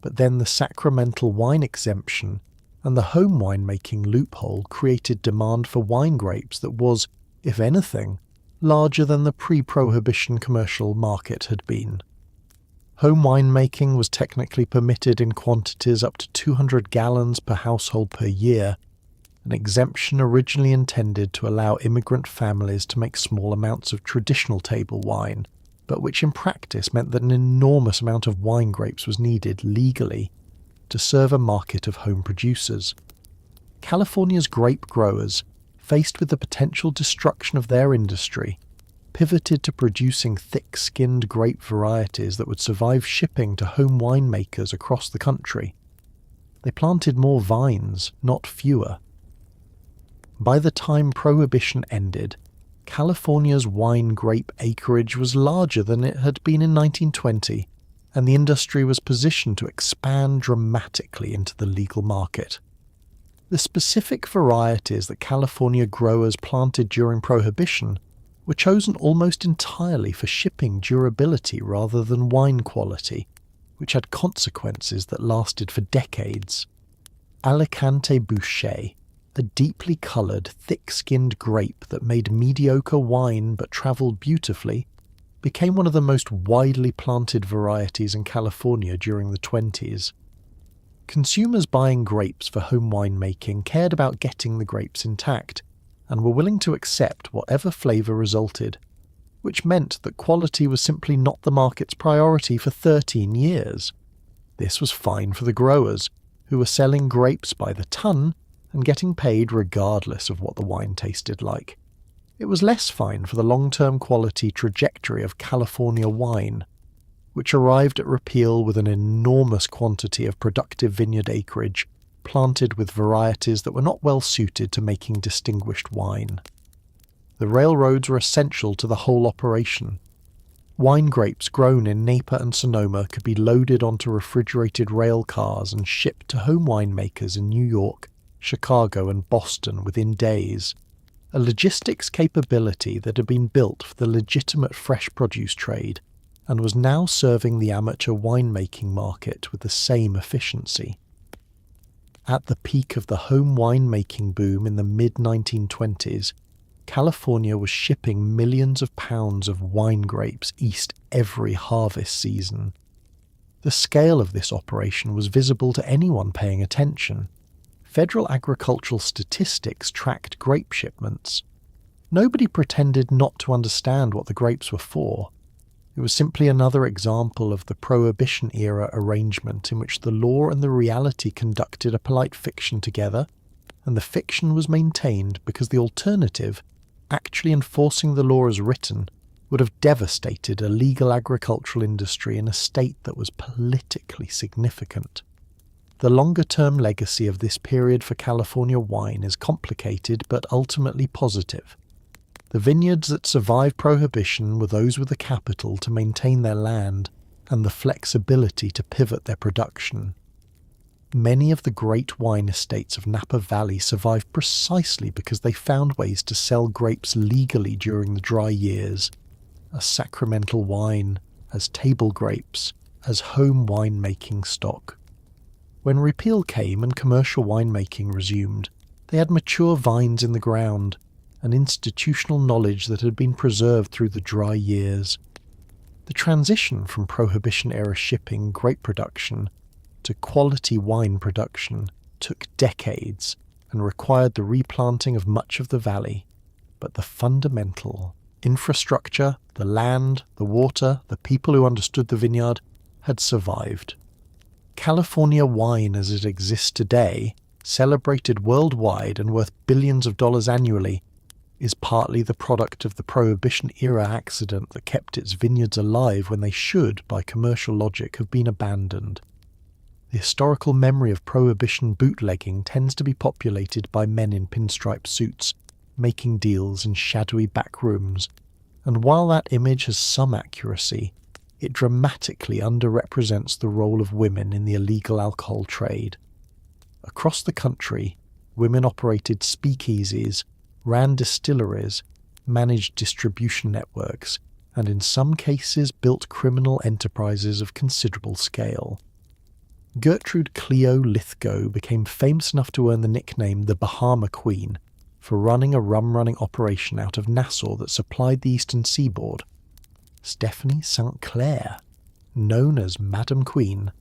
but then the sacramental wine exemption and the home winemaking loophole created demand for wine grapes that was, if anything, larger than the pre-Prohibition commercial market had been. Home winemaking was technically permitted in quantities up to 200 gallons per household per year, an exemption originally intended to allow immigrant families to make small amounts of traditional table wine, but which in practice meant that an enormous amount of wine grapes was needed legally to serve a market of home producers. California's grape growers, faced with the potential destruction of their industry, pivoted to producing thick-skinned grape varieties that would survive shipping to home winemakers across the country. They planted more vines, not fewer. By the time Prohibition ended, California's wine grape acreage was larger than it had been in 1920, and the industry was positioned to expand dramatically into the legal market. The specific varieties that California growers planted during Prohibition were chosen almost entirely for shipping durability rather than wine quality, which had consequences that lasted for decades. Alicante Bouschet, a deeply coloured, thick-skinned grape that made mediocre wine but travelled beautifully, became one of the most widely planted varieties in California during the 1920s. Consumers buying grapes for home winemaking cared about getting the grapes intact, and were willing to accept whatever flavour resulted, which meant that quality was simply not the market's priority for 13 years. This was fine for the growers, who were selling grapes by the ton and getting paid regardless of what the wine tasted like. It was less fine for the long-term quality trajectory of California wine, which arrived at repeal with an enormous quantity of productive vineyard acreage planted with varieties that were not well suited to making distinguished wine. The railroads were essential to the whole operation. Wine grapes grown in Napa and Sonoma could be loaded onto refrigerated rail cars and shipped to home winemakers in New York, Chicago and Boston within days, a logistics capability that had been built for the legitimate fresh produce trade and was now serving the amateur winemaking market with the same efficiency. At the peak of the home winemaking boom in the mid-1920s, California was shipping millions of pounds of wine grapes east every harvest season. The scale of this operation was visible to anyone paying attention. Federal agricultural statistics tracked grape shipments. Nobody pretended not to understand what the grapes were for. It was simply another example of the Prohibition-era arrangement in which the law and the reality conducted a polite fiction together, and the fiction was maintained because the alternative, actually enforcing the law as written, would have devastated a legal agricultural industry in a state that was politically significant. The longer-term legacy of this period for California wine is complicated but ultimately positive. The vineyards that survived Prohibition were those with the capital to maintain their land and the flexibility to pivot their production. Many of the great wine estates of Napa Valley survived precisely because they found ways to sell grapes legally during the dry years, as sacramental wine, as table grapes, as home winemaking stock. When repeal came and commercial winemaking resumed, they had mature vines in the ground, an institutional knowledge that had been preserved through the dry years. The transition from Prohibition-era shipping grape production to quality wine production took decades and required the replanting of much of the valley, but the fundamental infrastructure, the land, the water, the people who understood the vineyard had survived. California wine as it exists today, celebrated worldwide and worth billions of dollars annually, is partly the product of the Prohibition-era accident that kept its vineyards alive when they should, by commercial logic, have been abandoned. The historical memory of Prohibition bootlegging tends to be populated by men in pinstripe suits, making deals in shadowy back rooms, and while that image has some accuracy, it dramatically underrepresents the role of women in the illegal alcohol trade. Across the country, women operated speakeasies, ran distilleries, managed distribution networks, and in some cases built criminal enterprises of considerable scale. Gertrude Cleo Lithgow became famous enough to earn the nickname the Bahama Queen for running a rum-running operation out of Nassau that supplied the eastern seaboard. Stephanie St. Clair, known as Madam Queen,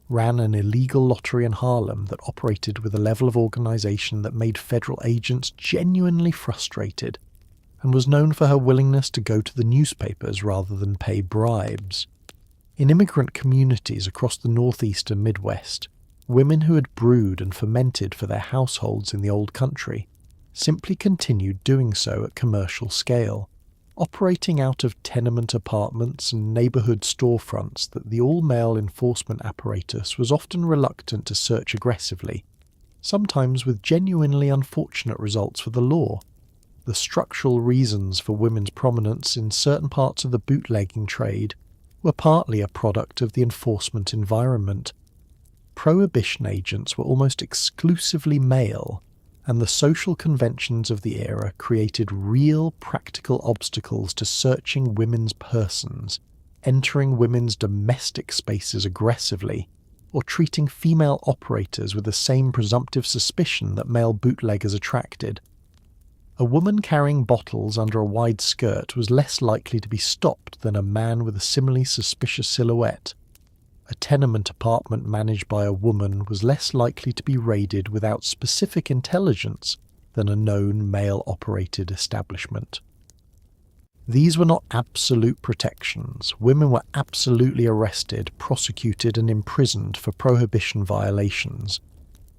ran an illegal lottery in Harlem that operated with a level of organisation that made federal agents genuinely frustrated, and was known for her willingness to go to the newspapers rather than pay bribes. In immigrant communities across the Northeast and Midwest, women who had brewed and fermented for their households in the old country simply continued doing so at commercial scale, operating out of tenement apartments and neighbourhood storefronts that the all-male enforcement apparatus was often reluctant to search aggressively, sometimes with genuinely unfortunate results for the law. The structural reasons for women's prominence in certain parts of the bootlegging trade were partly a product of the enforcement environment. Prohibition agents were almost exclusively male, and the social conventions of the era created real practical obstacles to searching women's persons, entering women's domestic spaces aggressively, or treating female operators with the same presumptive suspicion that male bootleggers attracted. A woman carrying bottles under a wide skirt was less likely to be stopped than a man with a similarly suspicious silhouette. A tenement apartment managed by a woman was less likely to be raided without specific intelligence than a known male-operated establishment. These were not absolute protections. Women were absolutely arrested, prosecuted and imprisoned for prohibition violations,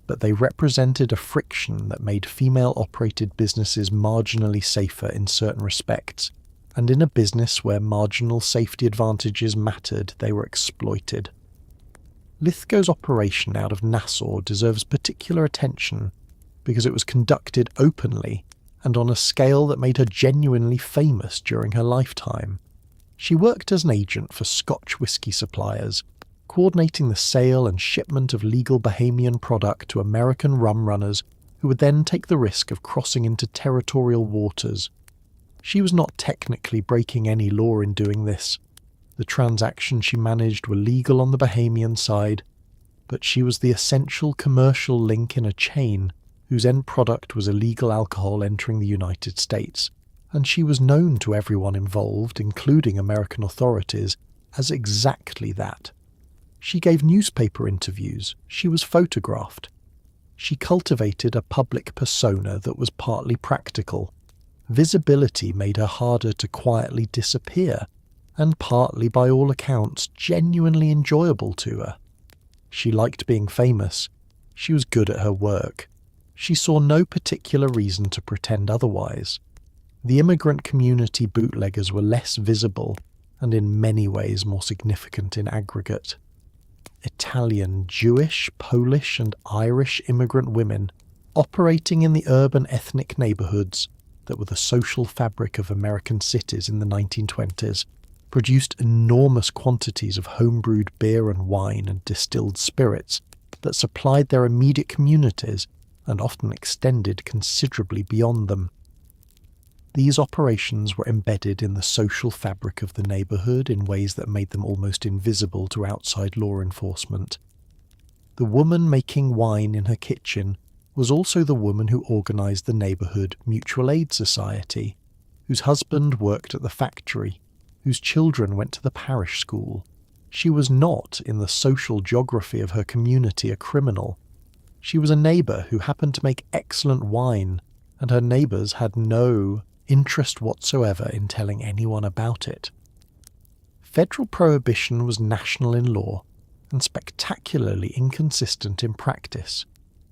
but they represented a friction that made female-operated businesses marginally safer in certain respects, and in a business where marginal safety advantages mattered, they were exploited. Lithgow's operation out of Nassau deserves particular attention because it was conducted openly and on a scale that made her genuinely famous during her lifetime. She worked as an agent for Scotch whisky suppliers, coordinating the sale and shipment of legal Bahamian product to American rum runners who would then take the risk of crossing into territorial waters. She was not technically breaking any law in doing this. The transactions she managed were legal on the Bahamian side, but she was the essential commercial link in a chain whose end product was illegal alcohol entering the United States, and she was known to everyone involved, including American authorities, as exactly that. She gave newspaper interviews, she was photographed. She cultivated a public persona that was partly practical. Visibility made her harder to quietly disappear, and partly, by all accounts, genuinely enjoyable to her. She liked being famous. She was good at her work. She saw no particular reason to pretend otherwise. The immigrant community bootleggers were less visible, and in many ways more significant in aggregate. Italian, Jewish, Polish and Irish immigrant women operating in the urban ethnic neighbourhoods that were the social fabric of American cities in the 1920s produced enormous quantities of homebrewed beer and wine and distilled spirits that supplied their immediate communities and often extended considerably beyond them. These operations were embedded in the social fabric of the neighbourhood in ways that made them almost invisible to outside law enforcement. The woman making wine in her kitchen was also the woman who organised the neighbourhood mutual aid society, whose husband worked at the factory, whose children went to the parish school. She was not, in the social geography of her community, a criminal. She was a neighbour who happened to make excellent wine, and her neighbours had no interest whatsoever in telling anyone about it. Federal prohibition was national in law and spectacularly inconsistent in practice,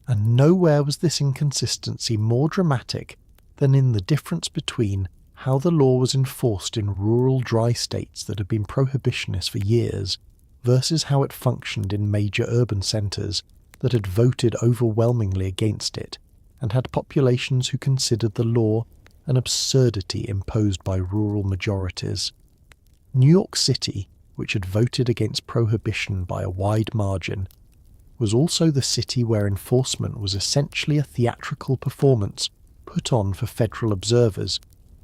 and nowhere was this inconsistency more dramatic than in the difference between how the law was enforced in rural dry states that had been prohibitionist for years versus how it functioned in major urban centres that had voted overwhelmingly against it and had populations who considered the law an absurdity imposed by rural majorities. New York City, which had voted against prohibition by a wide margin, was also the city where enforcement was essentially a theatrical performance put on for federal observers,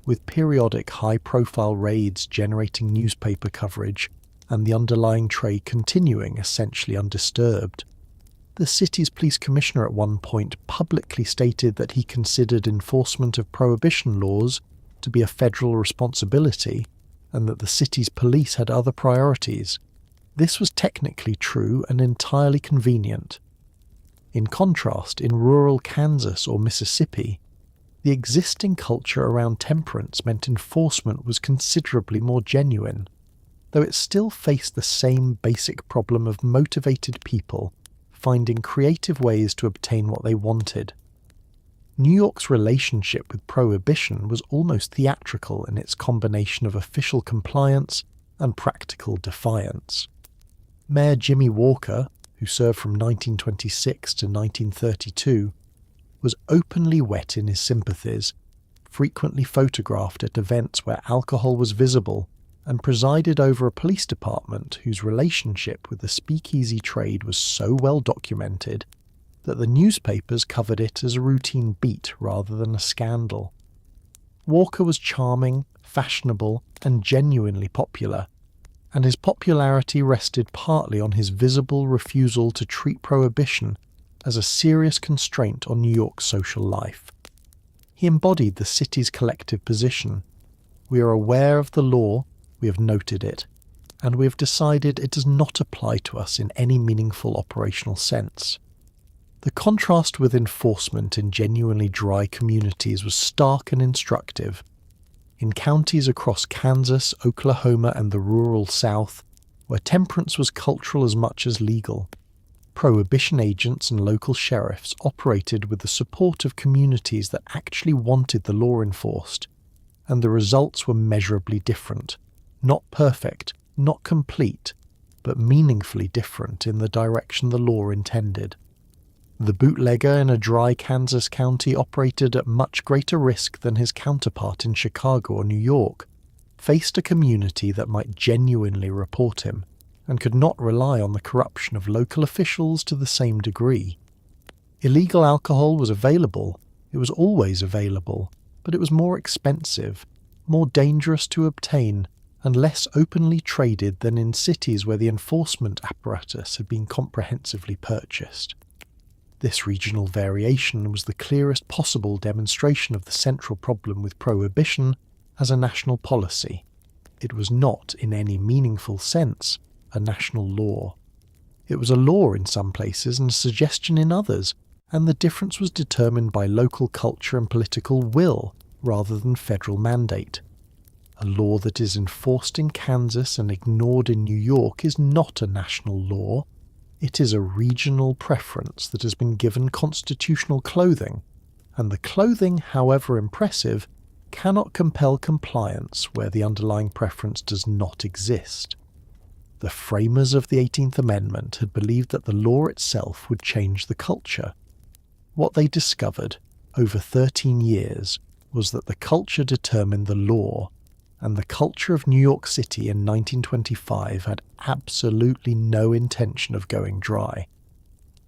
with periodic high-profile raids generating newspaper coverage and the underlying trade continuing essentially undisturbed. The city's police commissioner at one point publicly stated that he considered enforcement of prohibition laws to be a federal responsibility and that the city's police had other priorities. This was technically true and entirely convenient. In contrast, in rural Kansas or Mississippi, the existing culture around temperance meant enforcement was considerably more genuine, though it still faced the same basic problem of motivated people finding creative ways to obtain what they wanted. New York's relationship with prohibition was almost theatrical in its combination of official compliance and practical defiance. Mayor Jimmy Walker, who served from 1926 to 1932, was openly wet in his sympathies, frequently photographed at events where alcohol was visible, and presided over a police department whose relationship with the speakeasy trade was so well documented that the newspapers covered it as a routine beat rather than a scandal. Walker was charming, fashionable, and genuinely popular, and his popularity rested partly on his visible refusal to treat prohibition as a serious constraint on New York's social life. He embodied the city's collective position. We are aware of the law, we have noted it, and we have decided it does not apply to us in any meaningful operational sense. The contrast with enforcement in genuinely dry communities was stark and instructive. In counties across Kansas, Oklahoma, and the rural South, where temperance was cultural as much as legal, prohibition agents and local sheriffs operated with the support of communities that actually wanted the law enforced, and the results were measurably different. Not perfect, not complete, but meaningfully different in the direction the law intended. The bootlegger in a dry Kansas county operated at much greater risk than his counterpart in Chicago or New York, faced a community that might genuinely report him, and could not rely on the corruption of local officials to the same degree. Illegal alcohol was available, it was always available, but it was more expensive, more dangerous to obtain, and less openly traded than in cities where the enforcement apparatus had been comprehensively purchased. This regional variation was the clearest possible demonstration of the central problem with prohibition as a national policy. It was not, in any meaningful sense, a national law. It was a law in some places and a suggestion in others, and the difference was determined by local culture and political will rather than federal mandate. A law that is enforced in Kansas and ignored in New York is not a national law. It is a regional preference that has been given constitutional clothing, and the clothing, however impressive, cannot compel compliance where the underlying preference does not exist. The framers of the 18th Amendment had believed that the law itself would change the culture. What they discovered, over 13 years, was that the culture determined the law, and the culture of New York City in 1925 had absolutely no intention of going dry.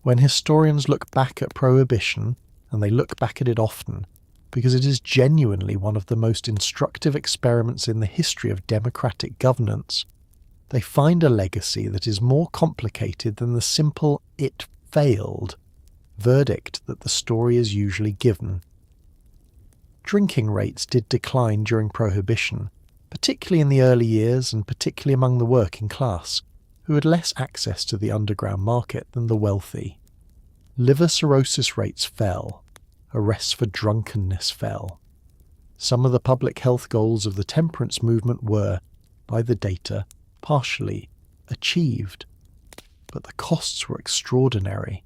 When historians look back at Prohibition, and they look back at it often, because it is genuinely one of the most instructive experiments in the history of democratic governance, they find a legacy that is more complicated than the simple "it failed" verdict that the story is usually given. Drinking rates did decline during Prohibition, particularly in the early years and particularly among the working class, who had less access to the underground market than the wealthy. Liver cirrhosis rates fell. Arrests for drunkenness fell. Some of the public health goals of the temperance movement were, by the data, partially achieved. But the costs were extraordinary.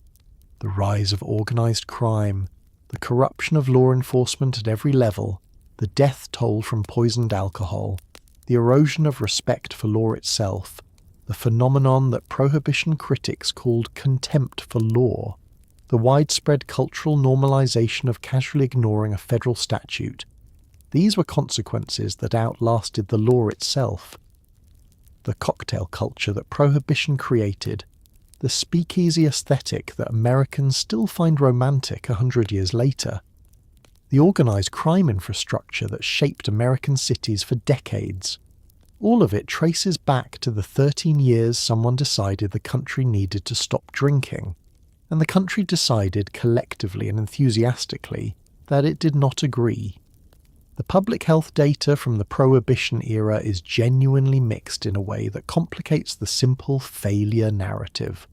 The rise of organised crime, the corruption of law enforcement at every level, the death toll from poisoned alcohol, the erosion of respect for law itself, the phenomenon that Prohibition critics called contempt for law, the widespread cultural normalization of casually ignoring a federal statute, these were consequences that outlasted the law itself. The cocktail culture that Prohibition created, the speakeasy aesthetic that Americans still find romantic 100 years later, the organised crime infrastructure that shaped American cities for decades. All of it traces back to the 13 years someone decided the country needed to stop drinking, and the country decided collectively and enthusiastically that it did not agree. The public health data from the Prohibition era is genuinely mixed in a way that complicates the simple failure narrative.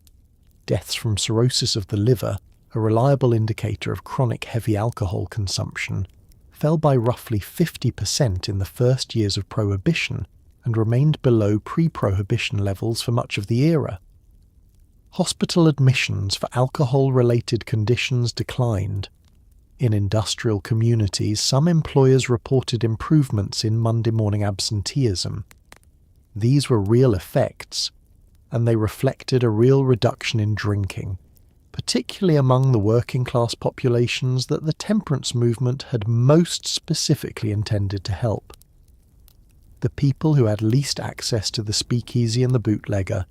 Deaths from cirrhosis of the liver, a reliable indicator of chronic heavy alcohol consumption, fell by roughly 50% in the first years of Prohibition and remained below pre-Prohibition levels for much of the era. Hospital admissions for alcohol-related conditions declined. In industrial communities, some employers reported improvements in Monday morning absenteeism. These were real effects, and they reflected a real reduction in drinking, particularly among the working-class populations that the temperance movement had most specifically intended to help. The people who had least access to the speakeasy and the bootlegger,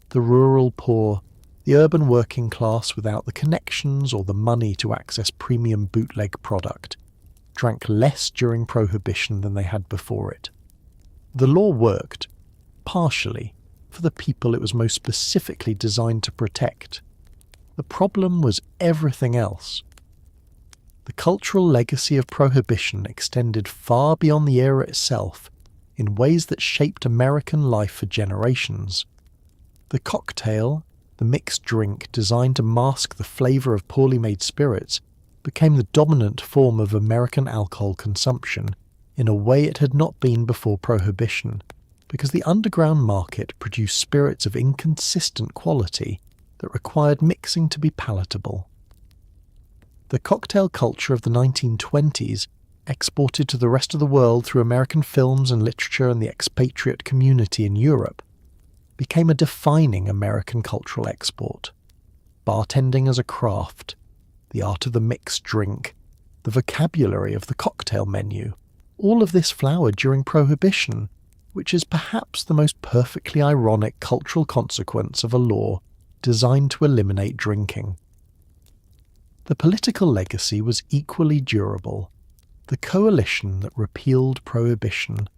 the rural poor, the urban working class without the connections or the money to access premium bootleg product, drank less during Prohibition than they had before it. The law worked, partially, for the people it was most specifically designed to protect. The problem was everything else. The cultural legacy of Prohibition extended far beyond the era itself in ways that shaped American life for generations. The cocktail, the mixed drink designed to mask the flavour of poorly made spirits, became the dominant form of American alcohol consumption in a way it had not been before Prohibition, because the underground market produced spirits of inconsistent quality that required mixing to be palatable. The cocktail culture of the 1920s, exported to the rest of the world through American films and literature and the expatriate community in Europe, became a defining American cultural export. bartending as a craft, the art of the mixed drink, the vocabulary of the cocktail menu, all of this flowered during Prohibition, which is perhaps the most perfectly ironic cultural consequence of a law designed to eliminate drinking. The political legacy was equally durable. The coalition that repealed Prohibition,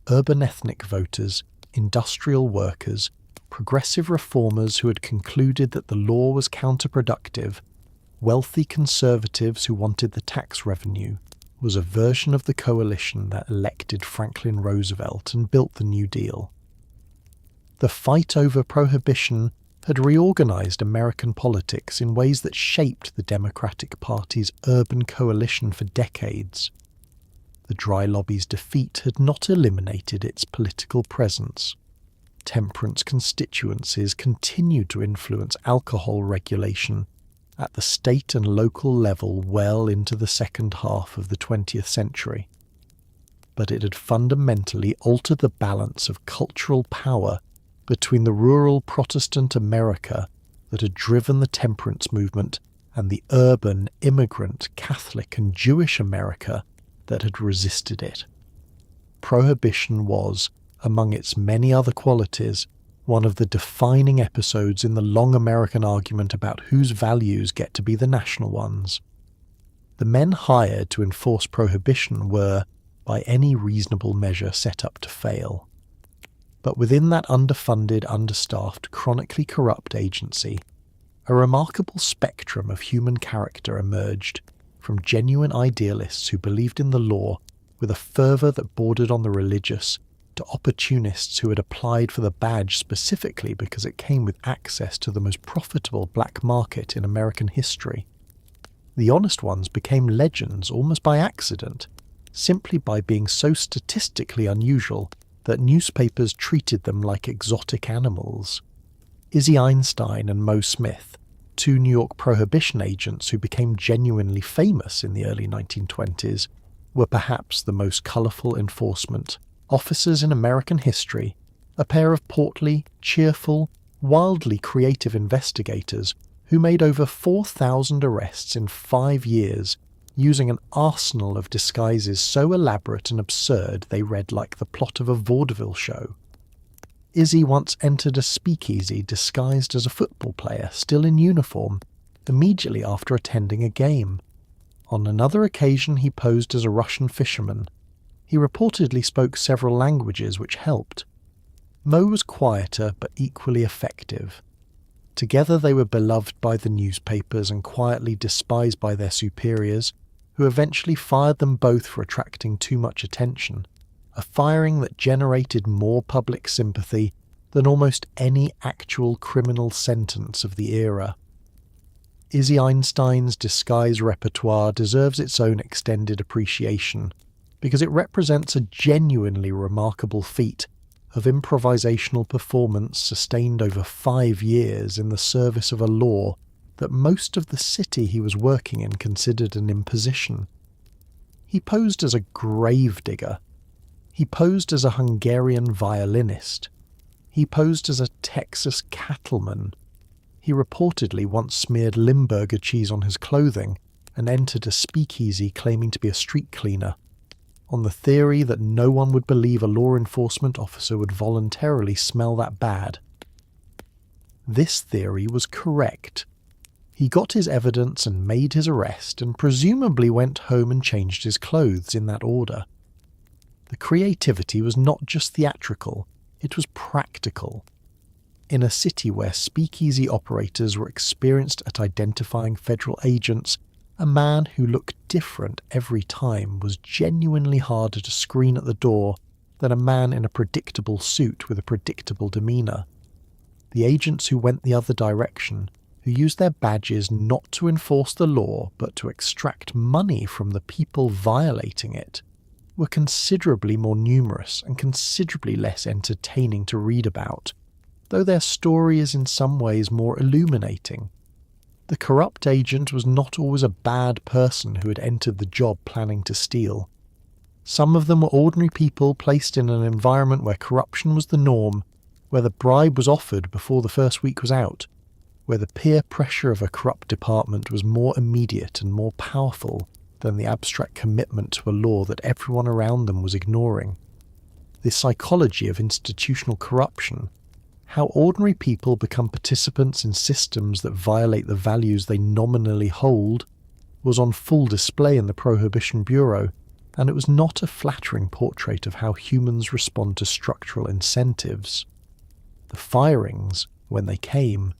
urban ethnic voters, industrial workers, progressive reformers who had concluded that the law was counterproductive, wealthy conservatives who wanted the tax revenue, was a version of the coalition that elected Franklin Roosevelt and built the New Deal. The fight over Prohibition had reorganized American politics in ways that shaped the Democratic Party's urban coalition for decades. The dry lobby's defeat had not eliminated its political presence. Temperance constituencies continued to influence alcohol regulation at the state and local level well into the second half of the 20th century. But it had fundamentally altered the balance of cultural power between the rural Protestant America that had driven the temperance movement and the urban, immigrant, Catholic and Jewish America that had resisted it. Prohibition was, among its many other qualities, one of the defining episodes in the long American argument about whose values get to be the national ones. The men hired to enforce Prohibition were, by any reasonable measure, set up to fail. But within that underfunded, understaffed, chronically corrupt agency, a remarkable spectrum of human character emerged, from genuine idealists who believed in the law with a fervour that bordered on the religious, to opportunists who had applied for the badge specifically because it came with access to the most profitable black market in American history. The honest ones became legends almost by accident, simply by being so statistically unusual that newspapers treated them like exotic animals. Izzy Einstein and Mo Smith, two New York Prohibition agents who became genuinely famous in the early 1920s, were perhaps the most colourful enforcement officers in American history, a pair of portly, cheerful, wildly creative investigators who made over 4,000 arrests in 5 years, using an arsenal of disguises so elaborate and absurd they read like the plot of a vaudeville show. Izzy once entered a speakeasy disguised as a football player, still in uniform, immediately after attending a game. On another occasion he posed as a Russian fisherman. He reportedly spoke several languages, which helped. Mo was quieter but equally effective. Together they were beloved by the newspapers and quietly despised by their superiors, who eventually fired them both for attracting too much attention, a firing that generated more public sympathy than almost any actual criminal sentence of the era. Izzy Einstein's disguise repertoire deserves its own extended appreciation, because it represents a genuinely remarkable feat of improvisational performance sustained over 5 years in the service of a law that most of the city he was working in considered an imposition. He posed as a gravedigger. He posed as a Hungarian violinist. He posed as a Texas cattleman. He reportedly once smeared Limburger cheese on his clothing and entered a speakeasy claiming to be a street cleaner, on the theory that no one would believe a law enforcement officer would voluntarily smell that bad. This theory was correct. He got his evidence and made his arrest, and presumably went home and changed his clothes in that order. The creativity was not just theatrical, it was practical. In a city where speakeasy operators were experienced at identifying federal agents, a man who looked different every time was genuinely harder to screen at the door than a man in a predictable suit with a predictable demeanour. The agents who went the other direction, who used their badges not to enforce the law but to extract money from the people violating it, were considerably more numerous and considerably less entertaining to read about, though their story is in some ways more illuminating. The corrupt agent was not always a bad person who had entered the job planning to steal. Some of them were ordinary people placed in an environment where corruption was the norm, where the bribe was offered before the first week was out, where the peer pressure of a corrupt department was more immediate and more powerful than the abstract commitment to a law that everyone around them was ignoring. The psychology of institutional corruption, how ordinary people become participants in systems that violate the values they nominally hold, was on full display in the Prohibition Bureau, and it was not a flattering portrait of how humans respond to structural incentives. The firings, when they came,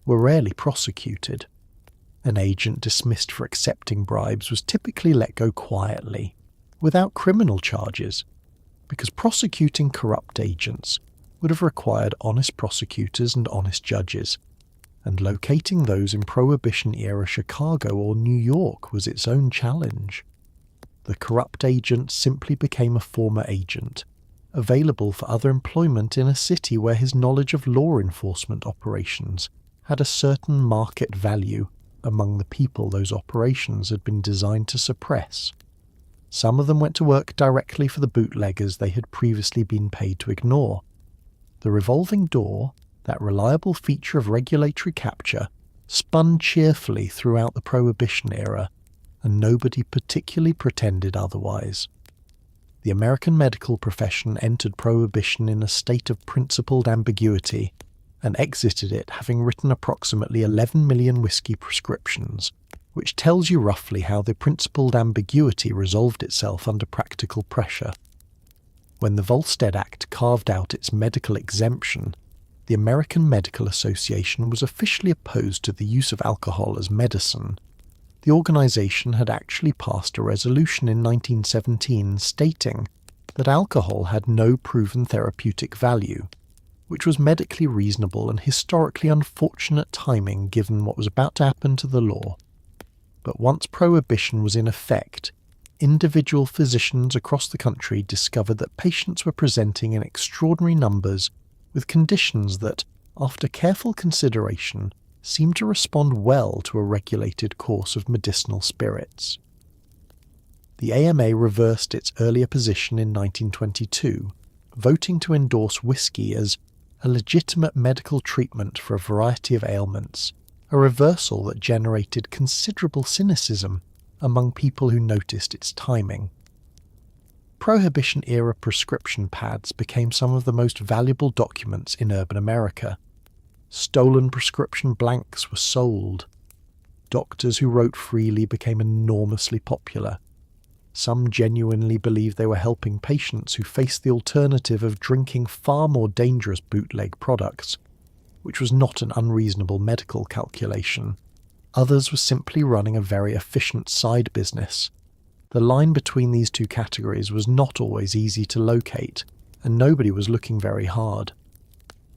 were rarely prosecuted. An agent dismissed for accepting bribes was typically let go quietly, without criminal charges, because prosecuting corrupt agents would have required honest prosecutors and honest judges, and locating those in Prohibition-era Chicago or New York was its own challenge. The corrupt agent simply became a former agent, available for other employment in a city where his knowledge of law enforcement operations had a certain market value among the people those operations had been designed to suppress. Some of them went to work directly for the bootleggers they had previously been paid to ignore. The revolving door, that reliable feature of regulatory capture, spun cheerfully throughout the Prohibition era, and nobody particularly pretended otherwise. The American medical profession entered Prohibition in a state of principled ambiguity, and exited it having written approximately 11 million whiskey prescriptions, which tells you roughly how the principled ambiguity resolved itself under practical pressure. When the Volstead Act carved out its medical exemption, the American Medical Association was officially opposed to the use of alcohol as medicine. The organisation had actually passed a resolution in 1917 stating that alcohol had no proven therapeutic value, which was medically reasonable and historically unfortunate timing given what was about to happen to the law. But once Prohibition was in effect, individual physicians across the country discovered that patients were presenting in extraordinary numbers with conditions that, after careful consideration, seemed to respond well to a regulated course of medicinal spirits. The AMA reversed its earlier position in 1922, voting to endorse whiskey as a legitimate medical treatment for a variety of ailments, a reversal that generated considerable cynicism among people who noticed its timing. Prohibition-era prescription pads became some of the most valuable documents in urban America. Stolen prescription blanks were sold. Doctors who wrote freely became enormously popular. Some genuinely believed they were helping patients who faced the alternative of drinking far more dangerous bootleg products, which was not an unreasonable medical calculation. Others were simply running a very efficient side business. The line between these two categories was not always easy to locate, and nobody was looking very hard.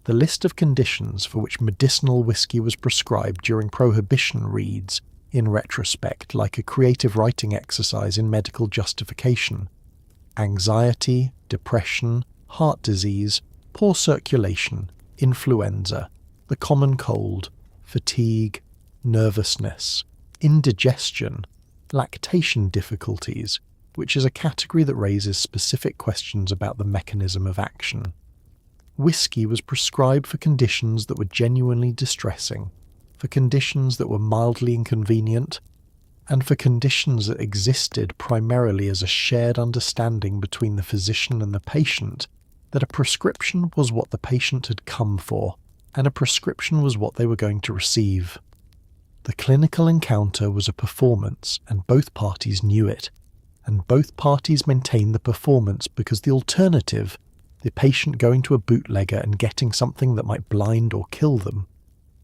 The list of conditions for which medicinal whiskey was prescribed during Prohibition reads, in retrospect, like a creative writing exercise in medical justification: anxiety, depression, heart disease, poor circulation, influenza, the common cold, fatigue, nervousness, indigestion, lactation difficulties, which is a category that raises specific questions about the mechanism of action. Whiskey was prescribed for conditions that were genuinely distressing, for conditions that were mildly inconvenient, and for conditions that existed primarily as a shared understanding between the physician and the patient that a prescription was what the patient had come for, and a prescription was what they were going to receive. The clinical encounter was a performance, and both parties knew it, and both parties maintained the performance because the alternative, the patient going to a bootlegger and getting something that might blind or kill them,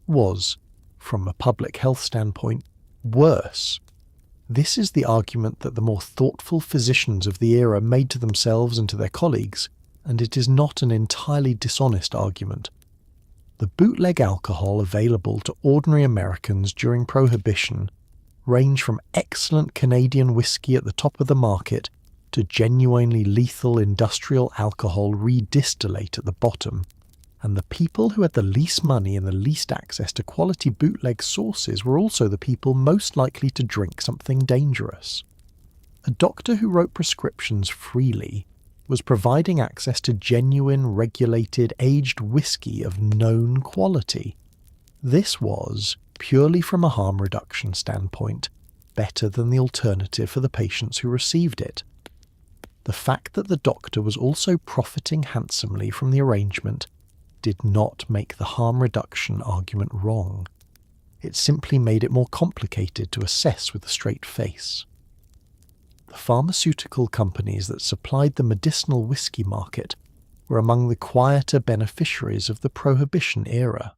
was, from a public health standpoint, worse. This is the argument that the more thoughtful physicians of the era made to themselves and to their colleagues, and it is not an entirely dishonest argument. The bootleg alcohol available to ordinary Americans during Prohibition ranged from excellent Canadian whiskey at the top of the market to genuinely lethal industrial alcohol redistillate at the bottom, and the people who had the least money and the least access to quality bootleg sources were also the people most likely to drink something dangerous. A doctor who wrote prescriptions freely was providing access to genuine, regulated, aged whiskey of known quality. This was, purely from a harm reduction standpoint, better than the alternative for the patients who received it. The fact that the doctor was also profiting handsomely from the arrangement did not make the harm reduction argument wrong. It simply made it more complicated to assess with a straight face. The pharmaceutical companies that supplied the medicinal whiskey market were among the quieter beneficiaries of the Prohibition era.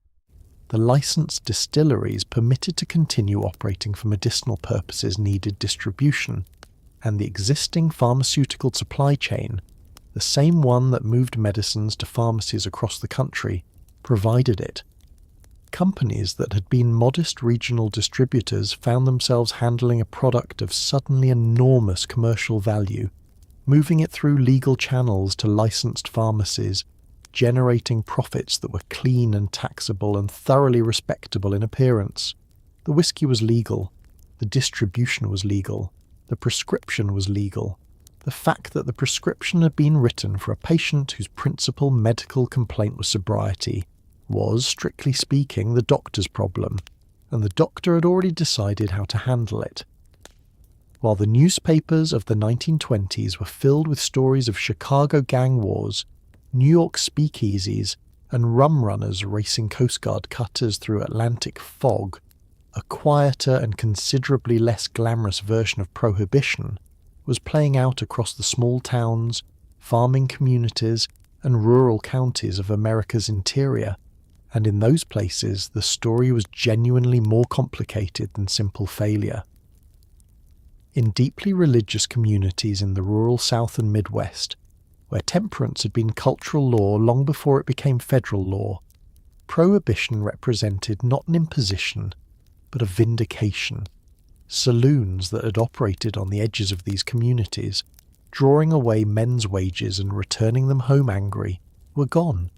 The licensed distilleries permitted to continue operating for medicinal purposes needed distribution, and the existing pharmaceutical supply chain, the same one that moved medicines to pharmacies across the country, provided it. Companies that had been modest regional distributors found themselves handling a product of suddenly enormous commercial value, moving it through legal channels to licensed pharmacies, generating profits that were clean and taxable and thoroughly respectable in appearance. The whiskey was legal, the distribution was legal, the prescription was legal. The fact that the prescription had been written for a patient whose principal medical complaint was sobriety was, strictly speaking, the doctor's problem, and the doctor had already decided how to handle it. While the newspapers of the 1920s were filled with stories of Chicago gang wars, New York speakeasies, and rum runners racing Coast Guard cutters through Atlantic fog, a quieter and considerably less glamorous version of Prohibition was playing out across the small towns, farming communities, and rural counties of America's interior, and in those places the story was genuinely more complicated than simple failure. In deeply religious communities in the rural South and Midwest, where temperance had been cultural law long before it became federal law, Prohibition represented not an imposition, but a vindication. Saloons that had operated on the edges of these communities, drawing away men's wages and returning them home angry, were gone.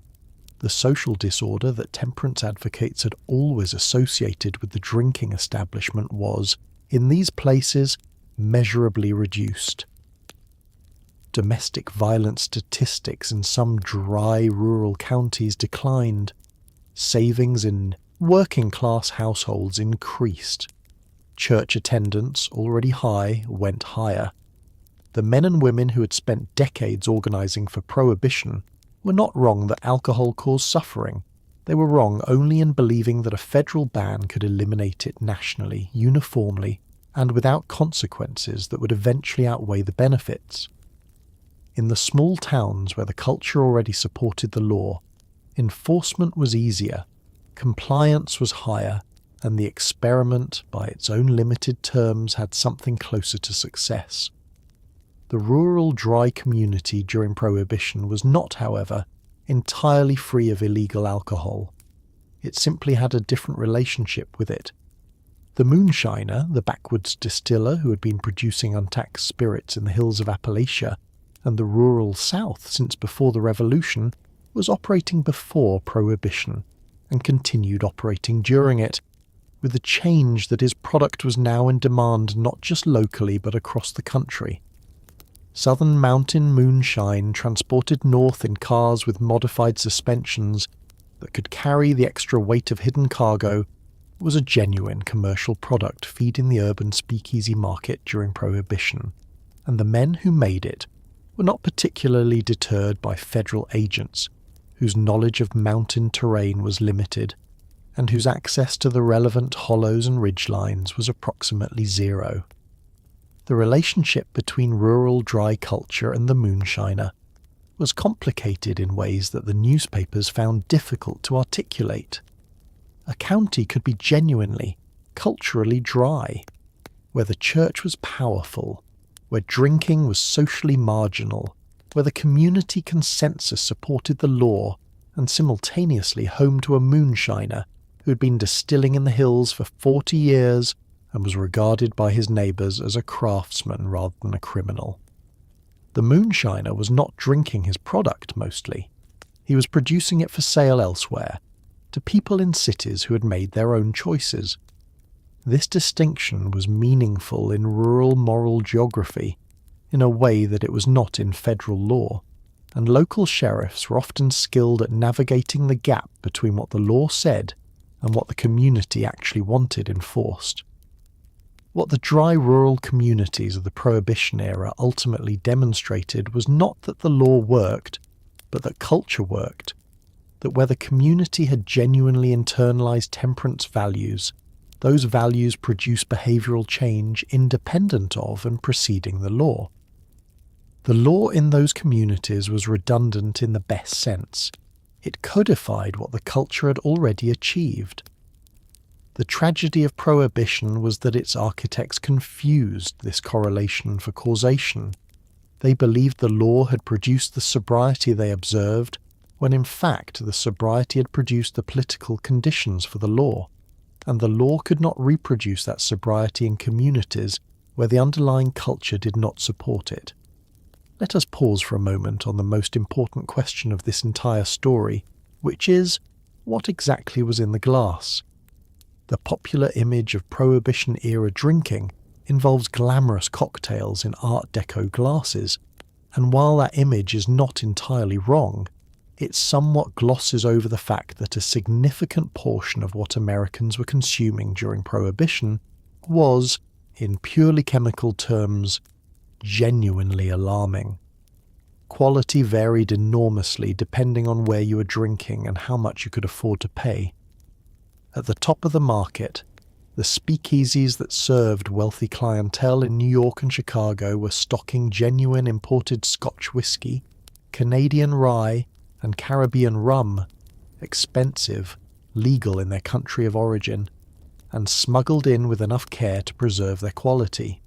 The social disorder that temperance advocates had always associated with the drinking establishment was, in these places, measurably reduced. Domestic violence statistics in some dry rural counties declined. Savings in working-class households increased. Church attendance, already high, went higher. The men and women who had spent decades organising for Prohibition were not wrong that alcohol caused suffering. They were wrong only in believing that a federal ban could eliminate it nationally, uniformly, and without consequences that would eventually outweigh the benefits. In the small towns where the culture already supported the law, enforcement was easier, compliance was higher, and the experiment, by its own limited terms, had something closer to success. The rural dry community during Prohibition was not, however, entirely free of illegal alcohol. It simply had a different relationship with it. The moonshiner, the backwoods distiller who had been producing untaxed spirits in the hills of Appalachia and the rural South since before the Revolution, was operating before Prohibition and continued operating during it, with the change that his product was now in demand not just locally but across the country. Southern mountain moonshine transported north in cars with modified suspensions that could carry the extra weight of hidden cargo was a genuine commercial product feeding the urban speakeasy market during Prohibition, and the men who made it were not particularly deterred by federal agents whose knowledge of mountain terrain was limited and whose access to the relevant hollows and ridgelines was approximately zero. The relationship between rural dry culture and the moonshiner was complicated in ways that the newspapers found difficult to articulate. A county could be genuinely, culturally dry, where the church was powerful, where drinking was socially marginal, where the community consensus supported the law, and simultaneously home to a moonshiner who had been distilling in the hills for 40 years and was regarded by his neighbours as a craftsman rather than a criminal. The moonshiner was not drinking his product mostly. He was producing it for sale elsewhere, to people in cities who had made their own choices. This distinction was meaningful in rural moral geography in a way that it was not in federal law, and local sheriffs were often skilled at navigating the gap between what the law said and what the community actually wanted enforced. What the dry rural communities of the Prohibition era ultimately demonstrated was not that the law worked, but that culture worked, that where the community had genuinely internalized temperance values, those values produced behavioral change independent of and preceding the law. The law in those communities was redundant in the best sense. It codified what the culture had already achieved. The tragedy of Prohibition was that its architects confused this correlation for causation. They believed the law had produced the sobriety they observed, when in fact the sobriety had produced the political conditions for the law, and the law could not reproduce that sobriety in communities where the underlying culture did not support it. Let us pause for a moment on the most important question of this entire story, which is, what exactly was in the glass? The popular image of Prohibition-era drinking involves glamorous cocktails in Art Deco glasses, and while that image is not entirely wrong, it somewhat glosses over the fact that a significant portion of what Americans were consuming during Prohibition was, in purely chemical terms, genuinely alarming. Quality varied enormously depending on where you were drinking and how much you could afford to pay. At the top of the market, the speakeasies that served wealthy clientele in New York and Chicago were stocking genuine imported Scotch whiskey, Canadian rye, and Caribbean rum, expensive, legal in their country of origin, and smuggled in with enough care to preserve their quality.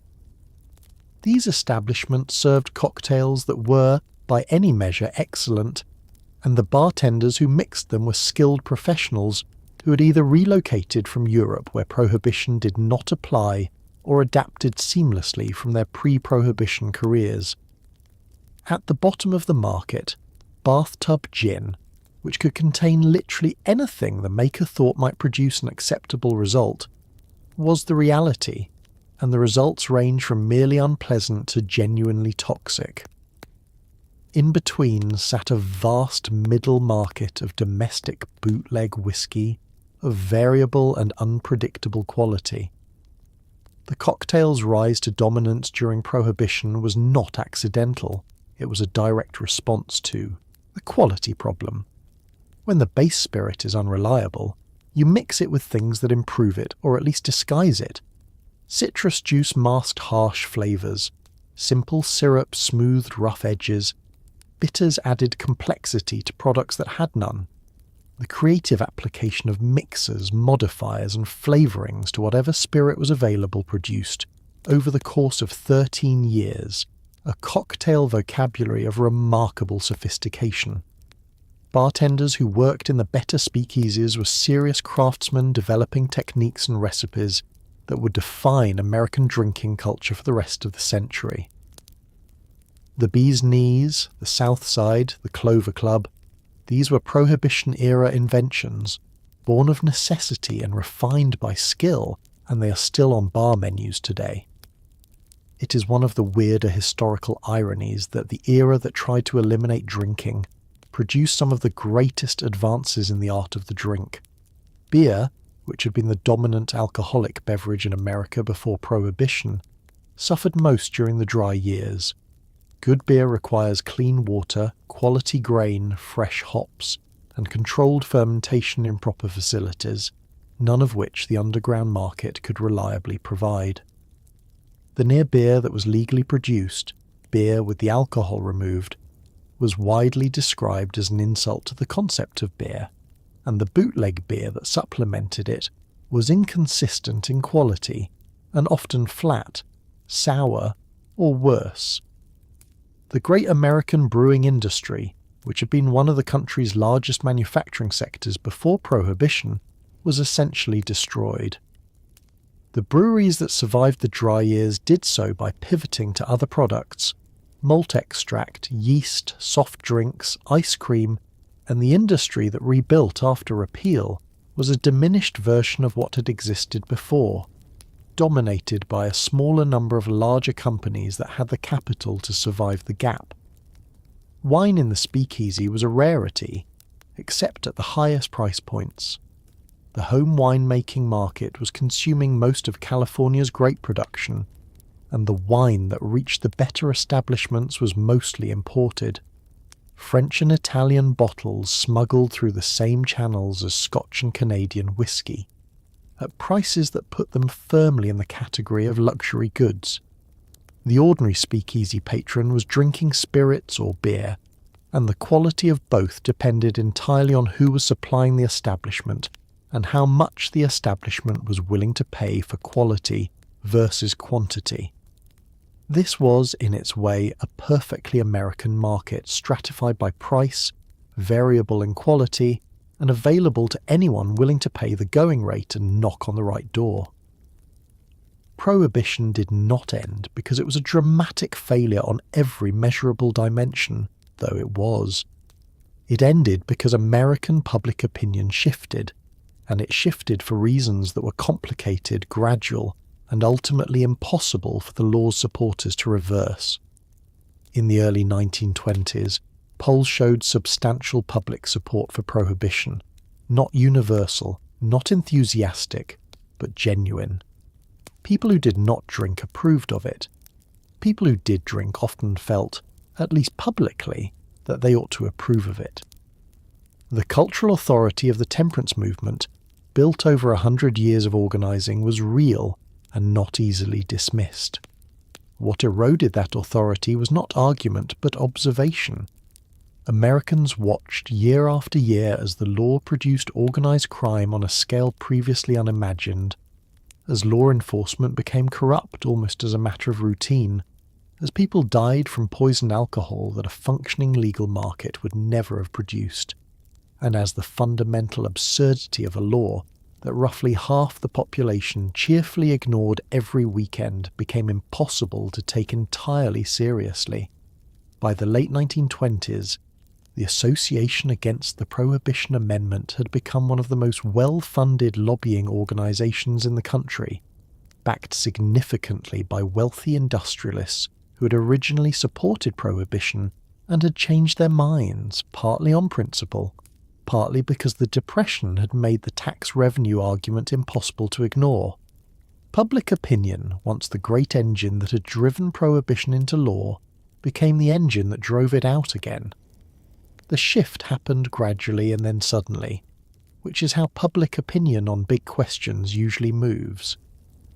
These establishments served cocktails that were, by any measure, excellent, and the bartenders who mixed them were skilled professionals who had either relocated from Europe where Prohibition did not apply or adapted seamlessly from their pre-Prohibition careers. At the bottom of the market, bathtub gin, which could contain literally anything the maker thought might produce an acceptable result, was the reality, and the results range from merely unpleasant to genuinely toxic. In between sat a vast middle market of domestic bootleg whiskey of variable and unpredictable quality. The cocktail's rise to dominance during Prohibition was not accidental. It was a direct response to the quality problem. When the base spirit is unreliable, you mix it with things that improve it or at least disguise it. Citrus juice masked harsh flavours, simple syrup smoothed rough edges, bitters added complexity to products that had none. The creative application of mixers, modifiers and flavourings to whatever spirit was available produced, over the course of 13 years, a cocktail vocabulary of remarkable sophistication. Bartenders who worked in the better speakeasies were serious craftsmen developing techniques and recipes that would define American drinking culture for the rest of the century. The Bee's Knees, the South Side, the Clover Club, these were Prohibition-era inventions, born of necessity and refined by skill, and they are still on bar menus today. It is one of the weirder historical ironies that the era that tried to eliminate drinking produced some of the greatest advances in the art of the drink. Beer, which had been the dominant alcoholic beverage in America before Prohibition, suffered most during the dry years. Good beer requires clean water, quality grain, fresh hops, and controlled fermentation in proper facilities, none of which the underground market could reliably provide. The near beer that was legally produced, beer with the alcohol removed, was widely described as an insult to the concept of beer, and the bootleg beer that supplemented it was inconsistent in quality and often flat, sour, or worse. The great American brewing industry, which had been one of the country's largest manufacturing sectors before Prohibition, was essentially destroyed. The breweries that survived the dry years did so by pivoting to other products: malt extract, yeast, soft drinks, ice cream, and the industry that rebuilt after repeal was a diminished version of what had existed before, dominated by a smaller number of larger companies that had the capital to survive the gap. Wine in the speakeasy was a rarity, except at the highest price points. the home winemaking market was consuming most of California's grape production, and the wine that reached the better establishments was mostly imported. French and Italian bottles smuggled through the same channels as Scotch and Canadian whiskey, at prices that put them firmly in the category of luxury goods. The ordinary speakeasy patron was drinking spirits or beer, and the quality of both depended entirely on who was supplying the establishment and how much the establishment was willing to pay for quality versus quantity. This was, in its way, a perfectly American market stratified by price, variable in quality, and available to anyone willing to pay the going rate and knock on the right door. Prohibition did not end because it was a dramatic failure on every measurable dimension, though it was. It ended because American public opinion shifted, and it shifted for reasons that were complicated, gradual, and ultimately impossible for the law's supporters to reverse. In the early 1920s, polls showed substantial public support for prohibition, not universal, not enthusiastic, but genuine. People who did not drink approved of it. People who did drink often felt, at least publicly, that they ought to approve of it. The cultural authority of the temperance movement, built over 100 years of organising, was real and not easily dismissed. What eroded that authority was not argument but observation. Americans watched year after year as the law produced organised crime on a scale previously unimagined, as law enforcement became corrupt almost as a matter of routine, as people died from poisoned alcohol that a functioning legal market would never have produced, and as the fundamental absurdity of a law that roughly half the population cheerfully ignored every weekend became impossible to take entirely seriously. By the late 1920s, the Association Against the Prohibition Amendment had become one of the most well-funded lobbying organisations in the country, backed significantly by wealthy industrialists who had originally supported prohibition and had changed their minds, partly on principle, partly because the Depression had made the tax revenue argument impossible to ignore. Public opinion, once the great engine that had driven prohibition into law, became the engine that drove it out again. The shift happened gradually and then suddenly, which is how public opinion on big questions usually moves.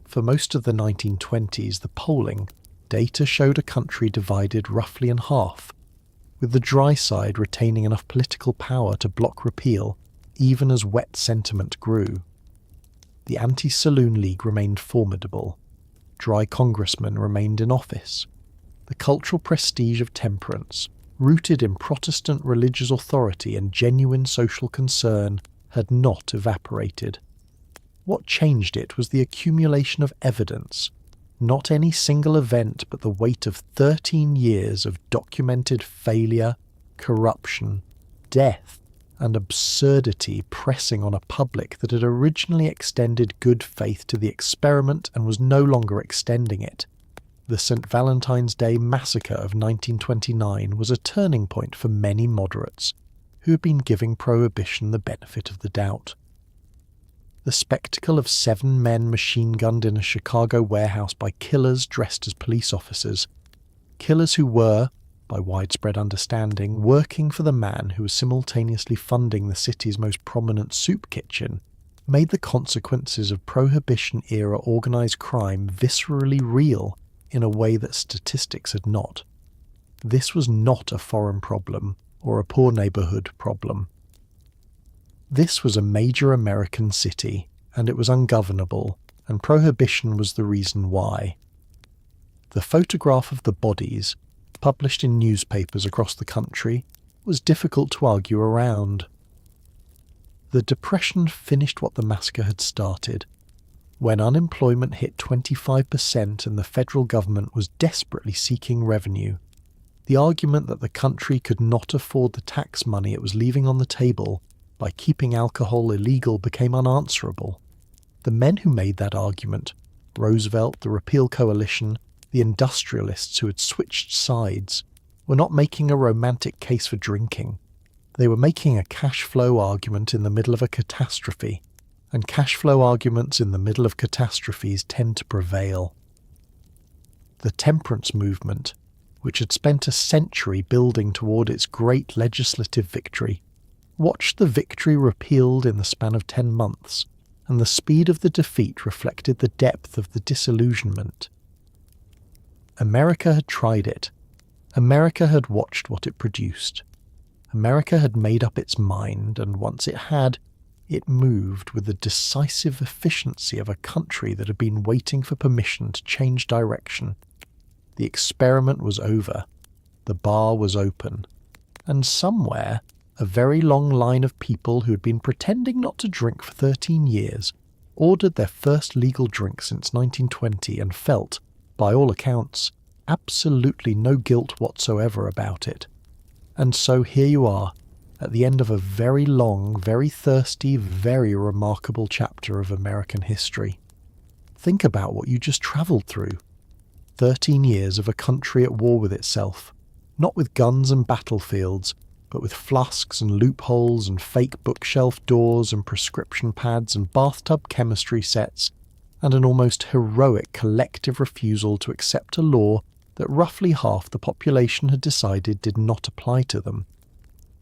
For most of the 1920s, the polling data showed a country divided roughly in half, with the dry side retaining enough political power to block repeal even as wet sentiment grew. The Anti-Saloon League remained formidable. Dry congressmen remained in office. The cultural prestige of temperance, rooted in Protestant religious authority and genuine social concern, had not evaporated. What changed it was the accumulation of evidence, not any single event but the weight of 13 years of documented failure, corruption, death, and absurdity pressing on a public that had originally extended good faith to the experiment and was no longer extending it. The St. Valentine's Day massacre of 1929 was a turning point for many moderates who had been giving prohibition the benefit of the doubt. The spectacle of 7 men machine-gunned in a Chicago warehouse by killers dressed as police officers, killers who were, by widespread understanding, working for the man who was simultaneously funding the city's most prominent soup kitchen, made the consequences of Prohibition-era organised crime viscerally real in a way that statistics had not. This was not a foreign problem or a poor neighbourhood problem. This was a major American city, and it was ungovernable, and prohibition was the reason why. The photograph of the bodies, published in newspapers across the country, was difficult to argue around. The Depression finished what the massacre had started. When unemployment hit 25% and the federal government was desperately seeking revenue, the argument that the country could not afford the tax money it was leaving on the table by keeping alcohol illegal became unanswerable. The men who made that argument, Roosevelt, the Repeal Coalition, the industrialists who had switched sides, were not making a romantic case for drinking. They were making a cash flow argument in the middle of a catastrophe, and cash flow arguments in the middle of catastrophes tend to prevail. The temperance movement, which had spent a century building toward its great legislative victory, watched the victory repealed in the span of 10 months, and the speed of the defeat reflected the depth of the disillusionment. America had tried it. America had watched what it produced. America had made up its mind, and once it had, it moved with the decisive efficiency of a country that had been waiting for permission to change direction. The experiment was over. The bar was open. And somewhere, a very long line of people who had been pretending not to drink for 13 years ordered their first legal drink since 1920 and felt, by all accounts, absolutely no guilt whatsoever about it. And so here you are, at the end of a very long, very thirsty, very remarkable chapter of American history. Think about what you just travelled through. 13 years of a country at war with itself, not with guns and battlefields, but with flasks and loopholes and fake bookshelf doors and prescription pads and bathtub chemistry sets, and an almost heroic collective refusal to accept a law that roughly half the population had decided did not apply to them.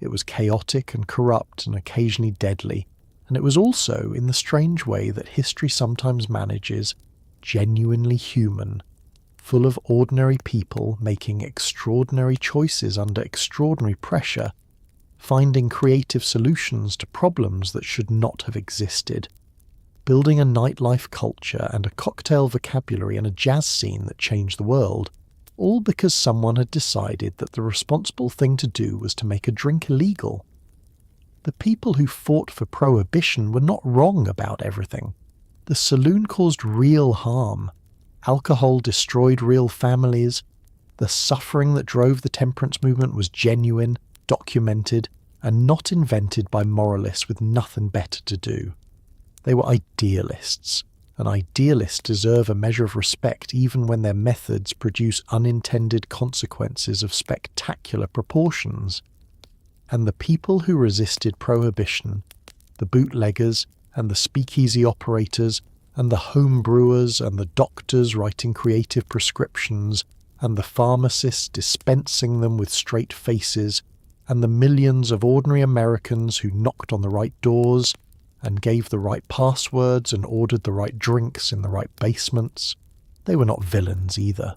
It was chaotic and corrupt and occasionally deadly, and it was also, in the strange way that history sometimes manages, genuinely human, full of ordinary people making extraordinary choices under extraordinary pressure, finding creative solutions to problems that should not have existed, building a nightlife culture and a cocktail vocabulary and a jazz scene that changed the world, all because someone had decided that the responsible thing to do was to make a drink illegal. The people who fought for Prohibition were not wrong about everything. The saloon caused real harm. Alcohol destroyed real families. The suffering that drove the temperance movement was genuine, documented, and not invented by moralists with nothing better to do. They were idealists, and idealists deserve a measure of respect even when their methods produce unintended consequences of spectacular proportions. And the people who resisted Prohibition, the bootleggers and the speakeasy operators and the home brewers and the doctors writing creative prescriptions and the pharmacists dispensing them with straight faces and the millions of ordinary Americans who knocked on the right doors and gave the right passwords and ordered the right drinks in the right basements, they were not villains either.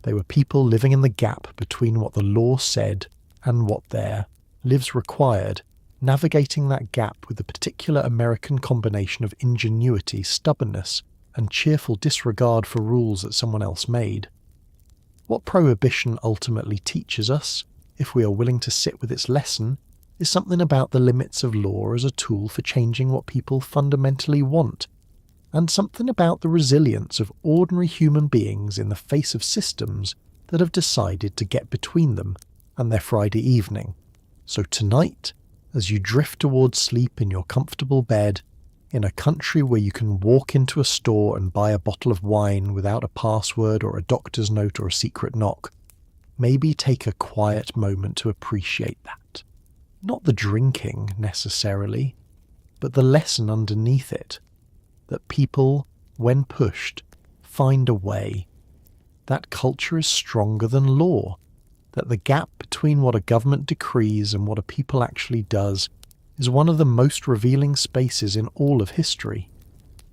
They were people living in the gap between what the law said and what their lives required, navigating that gap with a particular American combination of ingenuity, stubbornness, and cheerful disregard for rules that someone else made. What Prohibition ultimately teaches us, if we are willing to sit with its lesson, is something about the limits of law as a tool for changing what people fundamentally want, and something about the resilience of ordinary human beings in the face of systems that have decided to get between them and their Friday evening. So tonight, as you drift towards sleep in your comfortable bed, in a country where you can walk into a store and buy a bottle of wine without a password or a doctor's note or a secret knock, maybe take a quiet moment to appreciate that. Not the drinking, necessarily, but the lesson underneath it, that people, when pushed, find a way. That culture is stronger than law, that the gap between what a government decrees and what a people actually does is one of the most revealing spaces in all of history,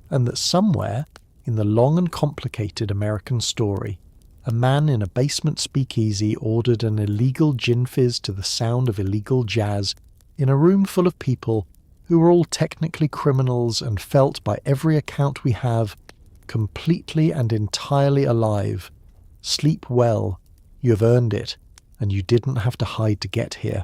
and that somewhere, in the long and complicated American story, a man in a basement speakeasy ordered an illegal gin fizz to the sound of illegal jazz in a room full of people who were all technically criminals and felt, by every account we have, completely and entirely alive. Sleep well, you have earned it, and you didn't have to hide to get here.